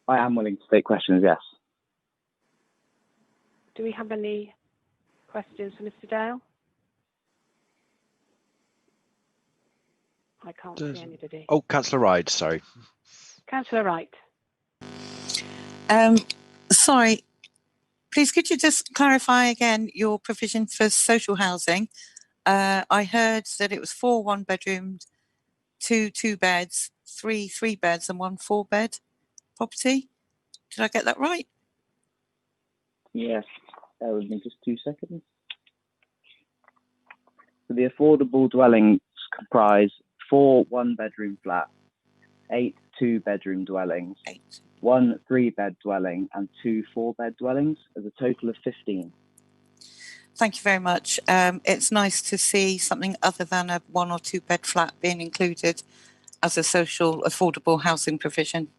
I am willing to take questions, yes. Do we have any questions for Mr. Dale? I can't see anybody. Oh, Councillor Ryde, sorry. Councillor Wright. Sorry, please could you just clarify again your provision for social housing? I heard that it was 4 one-bedroomed, 2 two-beds, 3 three-beds and 1 4-bed property. Did I get that right? Yes, bear with me just 2 seconds. So the affordable dwellings comprise 4 one-bedroom flats, 8 two-bedroom dwellings, 1 3-bed dwelling and 2 4-bed dwellings, as a total of 15. Thank you very much. It's nice to see something other than a 1 or 2 bed flat being included as a social affordable housing provision.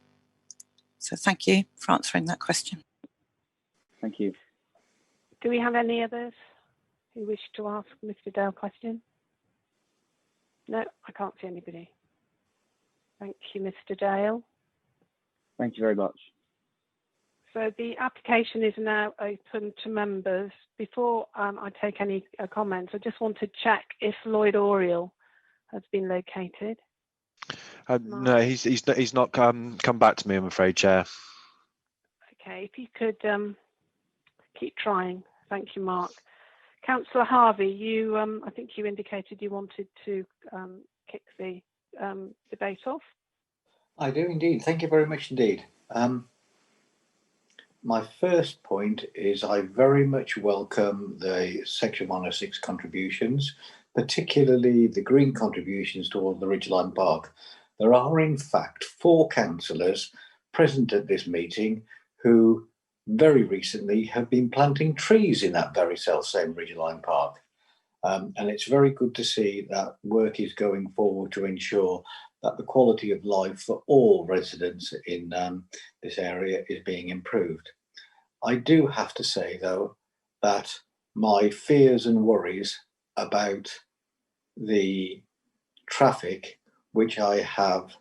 So thank you for answering that question. Thank you. Do we have any others who wish to ask Mr. Dale a question? No, I can't see anybody. Thank you, Mr. Dale. Thank you very much. So the application is now open to members. Before I take any comments, I just want to check if Lloyd Oriel has been located. No, he's not come back to me, I'm afraid, Chair. Okay, if you could keep trying. Thank you, Mark. Councillor Harvey, you I think you indicated you wanted to kick the debate off. I do indeed. Thank you very much indeed. My first point is I very much welcome the Section 106 contributions, particularly the green contributions towards the Ridgeline Park. There are in fact 4 councillors present at this meeting who very recently have been planting trees in that very same Ridgeline Park. And it's very good to see that work is going forward to ensure that the quality of life for all residents in this area is being improved. I do have to say, though, that my fears and worries about the traffic, which I have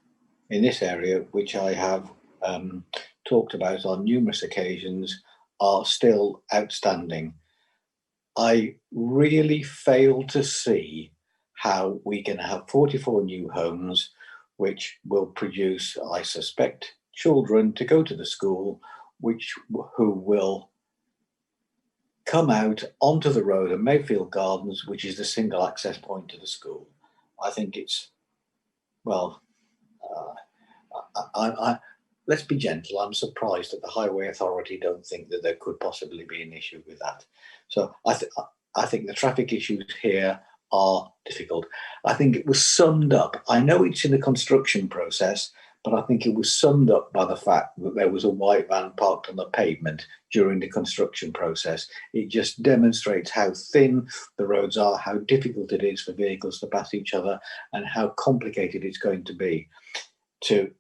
in this area, which I have talked about on numerous occasions, are still outstanding. I really fail to see how we can have 44 new homes, which will produce, I suspect, children to go to the school, who will come out onto the road at Mayfield Gardens, which is the single access point to the school. I think it's, well, let's be gentle. I'm surprised that the Highway Authority don't think that there could possibly be an issue with that. So I think the traffic issues here are difficult. I think it was summed up. I know it's in the construction process, but I think it was summed up by the fact that there was a white van parked on the pavement during the construction process. It just demonstrates how thin the roads are, how difficult it is for vehicles to pass each other, and how complicated it's going to be to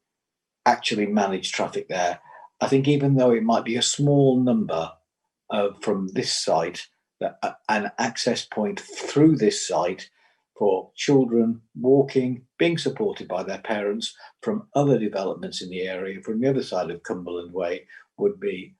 actually manage traffic there. I think even though it might be a small number from this site, an access point through this site for children walking, being supported by their parents from other developments in the area, from the other side of Cumberland Way, would be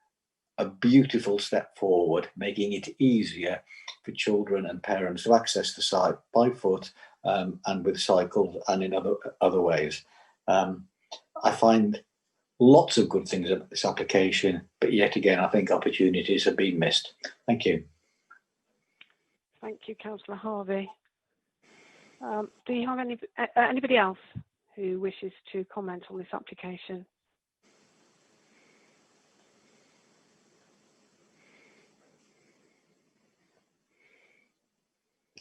a beautiful step forward, making it easier for children and parents to access the site by foot and with cycles and in other ways. I find lots of good things about this application, but yet again, I think opportunities have been missed. Thank you. Thank you, Councillor Harvey. Do you have anybody else who wishes to comment on this application?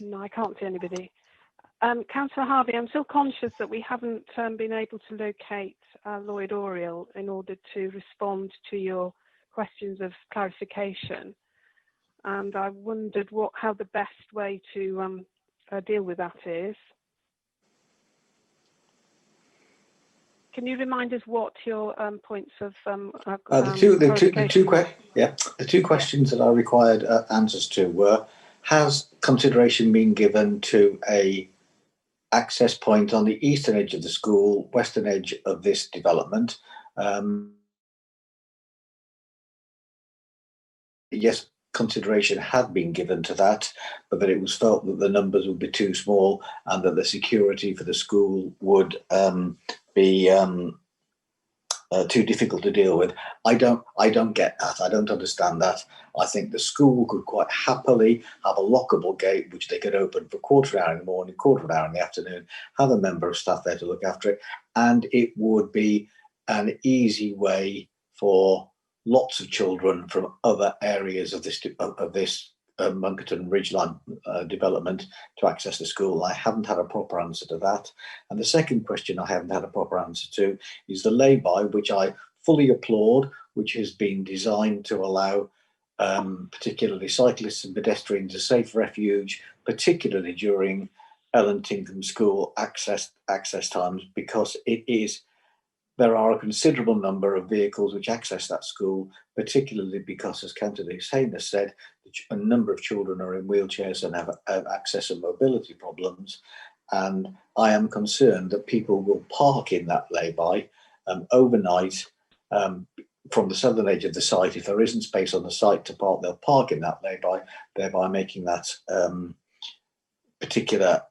No, I can't see anybody. Councillor Harvey, I'm still conscious that we haven't been able to locate Lloyd Oriel in order to respond to your questions of clarification. And I wondered how the best way to deal with that is. Can you remind us what your points of the two questions that I required answers to were: has consideration been given to a access point on the eastern edge of the school, western edge of this development? Yes, consideration had been given to that, but that it was felt that the numbers would be too small and that the security for the school would be too difficult to deal with. I don't get that. I don't understand that. I think the school could quite happily have a lockable gate which they could open for a quarter of an hour in the morning, quarter of an hour in the afternoon, have a member of staff there to look after it, and it would be an easy way for lots of children from other areas of this Munkerton Ridgeline development to access the school. I haven't had a proper answer to that. And the second question I haven't had a proper answer to is the lay-by, which I fully applaud, which has been designed to allow particularly cyclists and pedestrians a safe refuge, particularly during Ellen Tinkham School access times, because there are a considerable number of vehicles which access that school, particularly because, as Councillor Hussain has said, a number of children are in wheelchairs and have access and mobility problems. And I am concerned that people will park in that lay-by overnight from the southern edge of the site. If there isn't space on the site to park, they'll park in that lay-by, thereby making that particular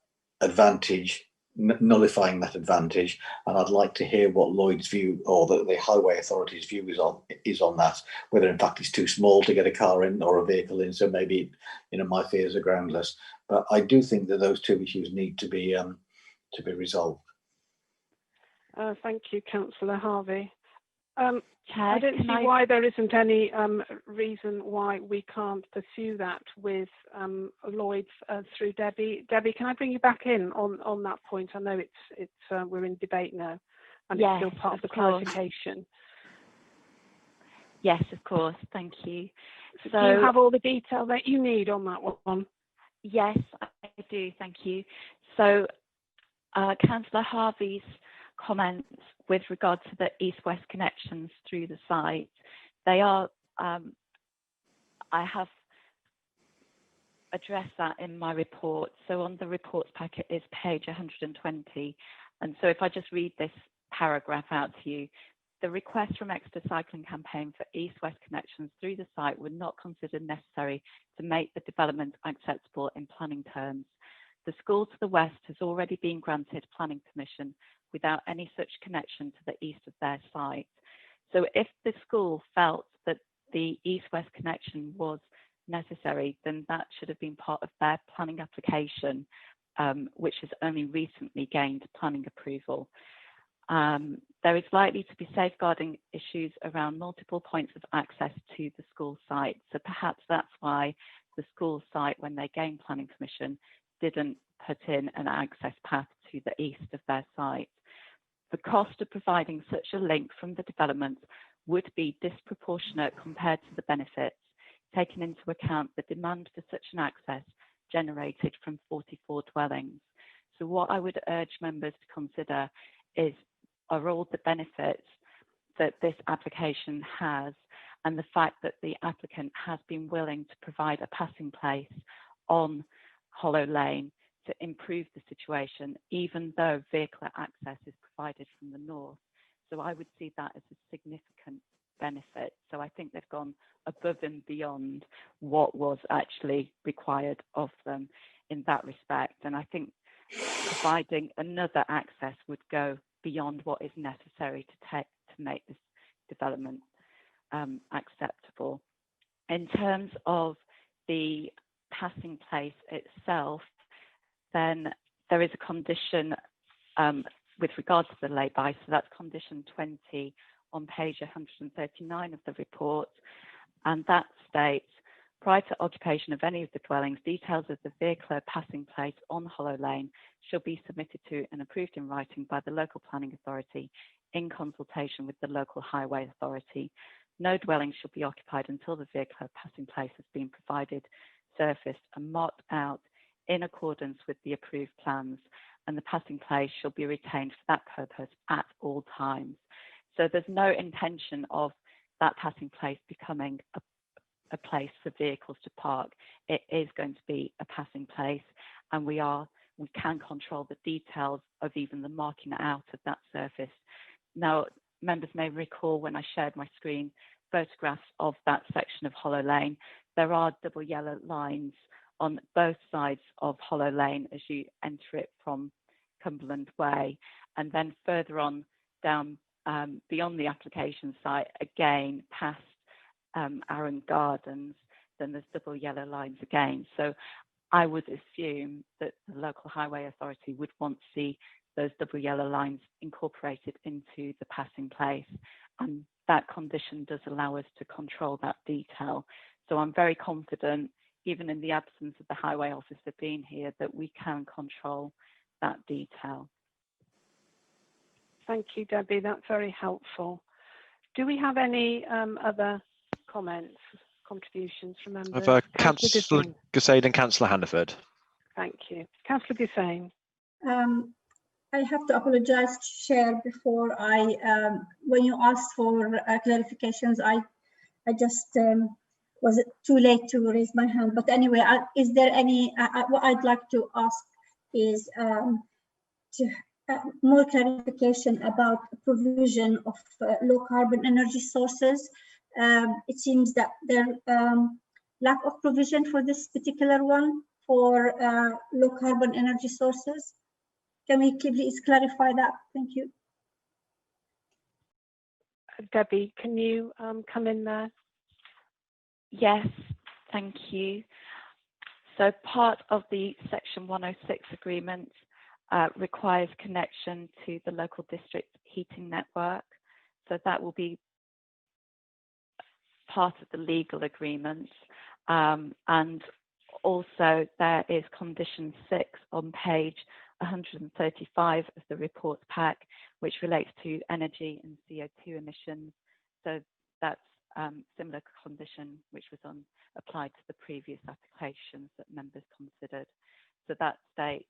advantage, nullifying that advantage. And I'd like to hear what Lloyd's view, or the Highway Authority's view, is on that, whether in fact it's too small to get a car in or a vehicle in. So maybe, my fears are groundless. But I do think that those two issues need to be resolved. Thank you, Councillor Harvey. I don't see why there isn't any reason why we can't pursue that with Lloyd's through Debbie. Debbie, can I bring you back in on that point? I know it's we're in debate now, and it's still part of the clarification. Yes, of course. Thank you. So do you have all the detail that you need on that one? Yes, I do. Thank you. So Councillor Harvey's comments with regard to the east-west connections through the site, they are, I have addressed that in my report. So on the reports packet is page 120. And so if I just read this paragraph out to you, the request from Exeter Cycling Campaign for east-west connections through the site were not considered necessary to make the development acceptable in planning terms. The school to the west has already been granted planning permission without any such connection to the east of their site. So if the school felt that the east-west connection was necessary, then that should have been part of their planning application, which has only recently gained planning approval. There is likely to be safeguarding issues around multiple points of access to the school site. So perhaps that's why the school site, when they gained planning permission, didn't put in an access path to the east of their site. The cost of providing such a link from the development would be disproportionate compared to the benefits, taking into account the demand for such an access generated from 44 dwellings. So what I would urge members to consider are all the benefits that this application has, and the fact that the applicant has been willing to provide a passing place on Hollow Lane to improve the situation, even though vehicular access is provided from the north. So I would see that as a significant benefit. So I think they've gone above and beyond what was actually required of them in that respect. And I think providing another access would go beyond what is necessary to make this development acceptable. In terms of the passing place itself, then there is a condition with regard to the lay-by, so that's condition 20 on page 139 of the report, and that states, prior to occupation of any of the dwellings, details of the vehicular passing place on Hollow Lane shall be submitted to and approved in writing by the local planning authority in consultation with the local highway authority. No dwelling shall be occupied until the vehicular passing place has been provided, surfaced and marked out in accordance with the approved plans, and the passing place shall be retained for that purpose at all times. So there's no intention of that passing place becoming a place for vehicles to park. It is going to be a passing place, and we can control the details of even the marking out of that surface. Now, members may recall when I shared my screen photographs of that section of Hollow Lane, there are double yellow lines on both sides of Hollow Lane as you enter it from Cumberland Way, and then further on down beyond the application site, again past Arran Gardens, then there's double yellow lines again. So I would assume that the local highway authority would want to see those double yellow lines incorporated into the passing place, and that condition does allow us to control that detail. So I'm very confident, even in the absence of the highway officer being here, that we can control that detail. Thank you, Debbie. That's very helpful. Do we have any other comments, contributions from members? Of Councillor Gussain and Councillor Hannaford. Thank you. Councillor Gussain. I have to apologise, Chair, before when you asked for clarifications, I just was too late to raise my hand. But anyway, is there any, what I'd like to ask is more clarification about the provision of low carbon energy sources. It seems that there lack of provision for this particular one for low carbon energy sources. Can we please clarify that? Thank you. Debbie, can you come in there? Yes, thank you. So part of the Section 106 agreement requires connection to the local district heating network. So that will be part of the legal agreement. And also there is condition 6 on page 135 of the report pack, which relates to energy and CO2 emissions. So that's similar condition which was applied to the previous applications that members considered. So that states,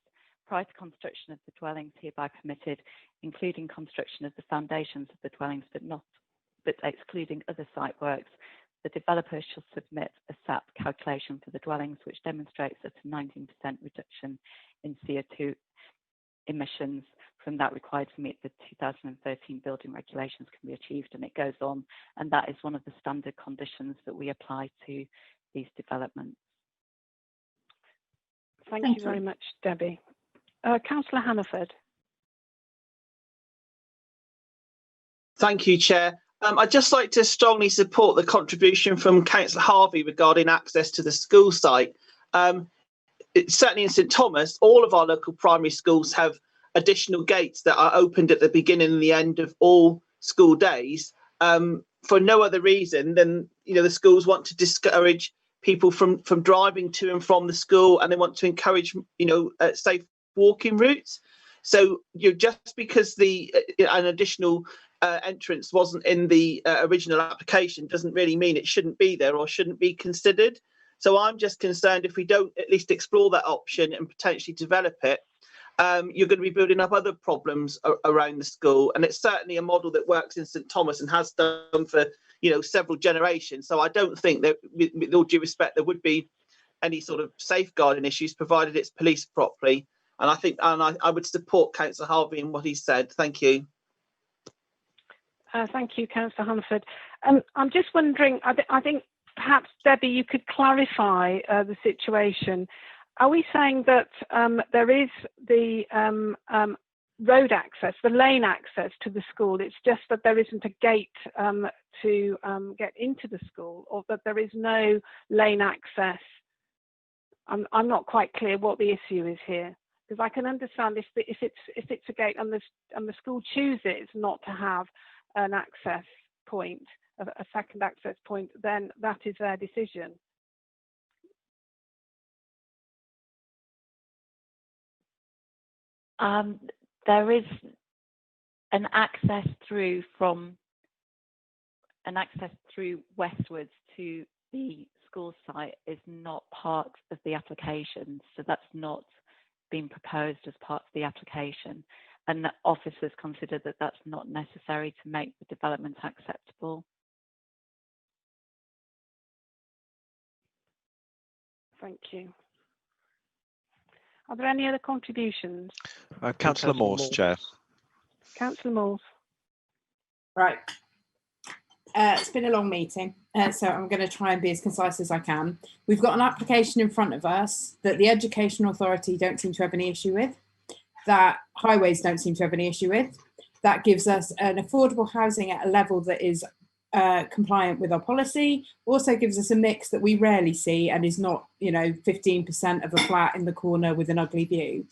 prior to construction of the dwellings hereby permitted, including construction of the foundations of the dwellings but excluding other site works, the developer shall submit a SAP calculation for the dwellings which demonstrates that a 19% reduction in CO2 emissions from that required to meet the 2013 building regulations can be achieved, and it goes on, and that is one of the standard conditions that we apply to these developments. Thank you very much, Debbie. Councillor Hannaford. Thank you, Chair. I'd just like to strongly support the contribution from Councillor Harvey regarding access to the school site. Certainly in St Thomas, all of our local primary schools have additional gates that are opened at the beginning and the end of all school days for no other reason than, the schools want to discourage people from driving to and from the school, and they want to encourage, safe walking routes. So just because an additional entrance wasn't in the original application doesn't really mean it shouldn't be there or shouldn't be considered. So I'm just concerned if we don't at least explore that option and potentially develop it, you're going to be building up other problems around the school. And it's certainly a model that works in St Thomas and has done for several generations. So I don't think that, with all due respect, there would be any sort of safeguarding issues provided it's policed properly. And I would support Councillor Harvey in what he said. Thank you. Thank you, Councillor Hannaford. I'm just wondering, I think perhaps, Debbie, you could clarify the situation. Are we saying that there is the road access, the lane access to the school? It's just that there isn't a gate to get into the school, or that there is no lane access? I'm not quite clear what the issue is here, because I can understand if it's a gate and the school chooses not to have an access point, a second access point, then that is their decision. There is an access through Westwood to the school site is not part of the application, so that's not been proposed as part of the application, and the officers consider that that's not necessary to make the development acceptable. Thank you. Are there any other contributions? Councillor Morse, Chair. Councillor Morse. Right. It's been a long meeting, so I'm going to try and be as concise as I can. We've got an application in front of us that the Education Authority don't seem to have any issue with, that highways don't seem to have any issue with. That gives us an affordable housing at a level that is compliant with our policy, also gives us a mix that we rarely see and is not, 15% of a flat in the corner with an ugly view.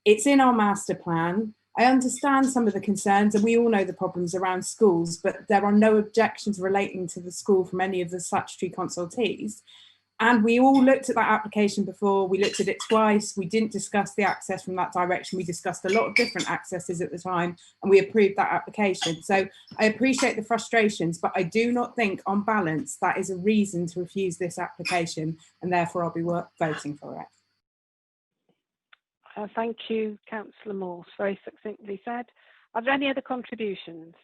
It's in our master plan. I understand some of the concerns, and we all know the problems around schools, but there are no objections relating to the school from any of the statutory consultees. And we all looked at that application before. We looked at it twice. We didn't discuss the access from that direction. We discussed a lot of different accesses at the time, and we approved that application. So I appreciate the frustrations, but I do not think on balance that is a reason to refuse this application, and therefore I'll be voting for it. Thank you, Councillor Morse. Very succinctly said. Are there any other contributions?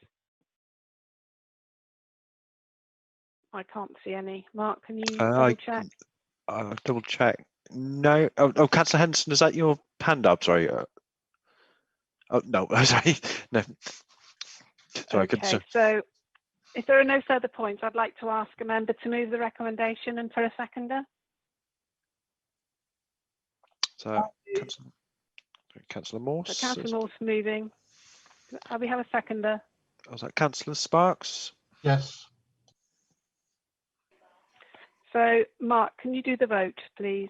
I can't see any. Mark, can you double check? I'll double check. No. Oh, Councillor Henson, is that your hand up? Sorry. Oh no. Sorry. No. Sorry. Okay. So, if there are no further points, I'd like to ask a member to move the recommendation and for a seconder. So, Councillor Morse. So Councillor Morse moving. We have a seconder. Was that Councillor Sparks? Yes. So, Mark, can you do the vote, please?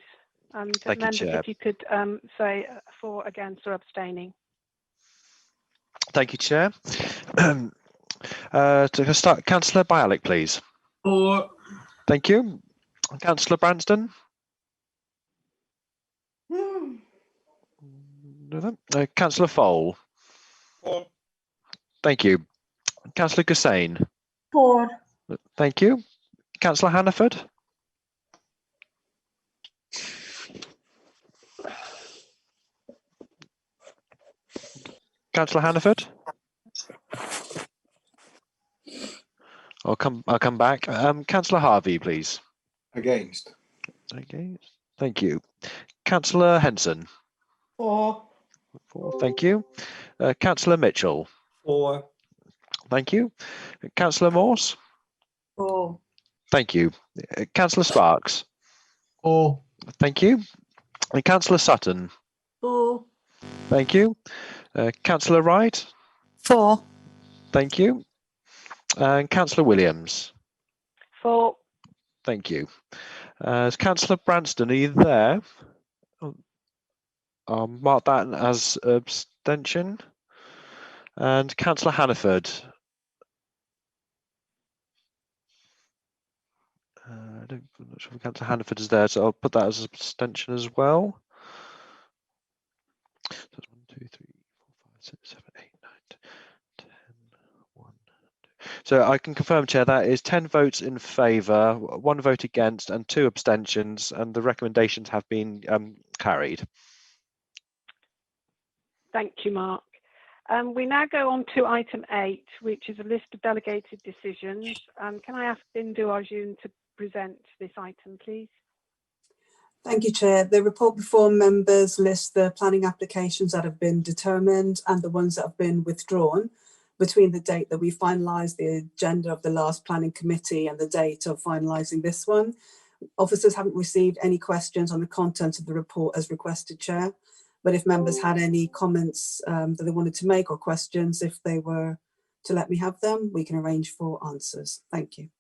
And members, if you could say for, against, or abstaining. Thank you, Chair. To start, Councillor Bialik, please. For. Thank you. Councillor Branston. Councillor Fole. For. Thank you. Councillor Gussain. For. Thank you. Councillor Hannaford. Councillor Hannaford. I'll come back. Councillor Harvey, please. Against. Against. Thank you. Councillor Henson. For. Thank you. Councillor Mitchell. For. Thank you. Councillor Morse. For. Thank you. Councillor Sparks. For. Thank you. And Councillor Sutton. For. Thank you. Councillor Wright. For. Thank you. And Councillor Williams. For. Thank you. Councillor Branston, are you there? I'll mark that as abstention. And Councillor Hannaford. I'm not sure if Councillor Hannaford is there, so I'll put that as abstention as well. So that's 1, 2, 3, 4, 5, 6, 7, 8, 9, 10, 1, 2. So I can confirm, Chair, that is 10 votes in favour, 1 vote against, and 2 abstentions, and the recommendations have been carried. Thank you, Mark. We now go on to item 8, which is a list of delegated decisions. Can I ask Bindu Arjun to present this item, please? Thank you, Chair. The report before members lists the planning applications that have been determined and the ones that have been withdrawn between the date that we finalised the agenda of the last planning committee and the date of finalising this one. Officers haven't received any questions on the content of the report as requested, Chair. But if members had any comments that they wanted to make or questions, if they were to let me have them, we can arrange for answers. Thank you.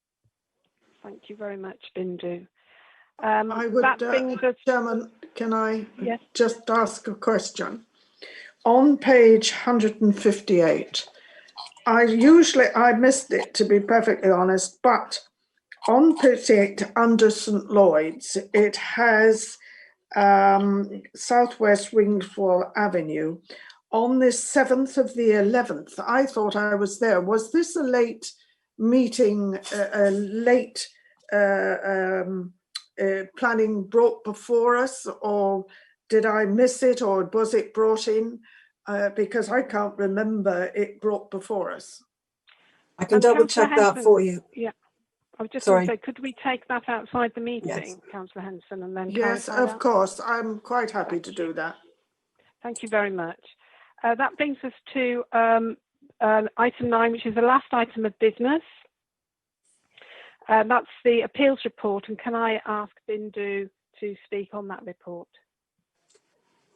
Thank you very much, Bindu. I would, Chairman, can I just ask a question? On page 158, I missed it, to be perfectly honest, but on page 8 under St. Lloyd's, it has Southwest Wingswall Avenue. On the 7th of the 11th, I thought I was there. Was this a late meeting, planning brought before us, or did I miss it, or was it brought in? Because I can't remember it brought before us. I can double check that for you. Yeah, I was just going to say, could we take that outside the meeting, yes. Councillor Henson, and then yes, clarify of that? course. I'm quite happy to do that. Thank you very much. That brings us to item 9, which is the last item of business. That's the appeals report, and can I ask Bindu to speak on that report?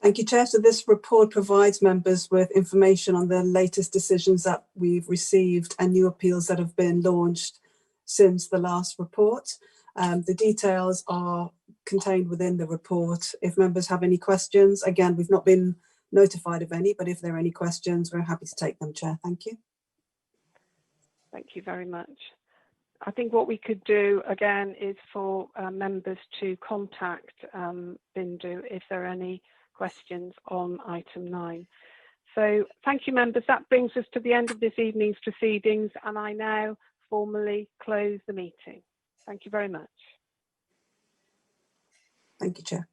Thank you, Chair. So this report provides members with information on the latest decisions that we've received and new appeals that have been launched since the last report. The details are contained within the report. If members have any questions, again, we've not been notified of any, but if there are any questions, we're happy to take them, Chair. Thank you. Thank you very much. I think what we could do again is for members to contact Bindu if there are any questions on item 9. So thank you, members. That brings us to the end of this evening's proceedings, and I now formally close the meeting. Thank you very much. Thank you, Chair.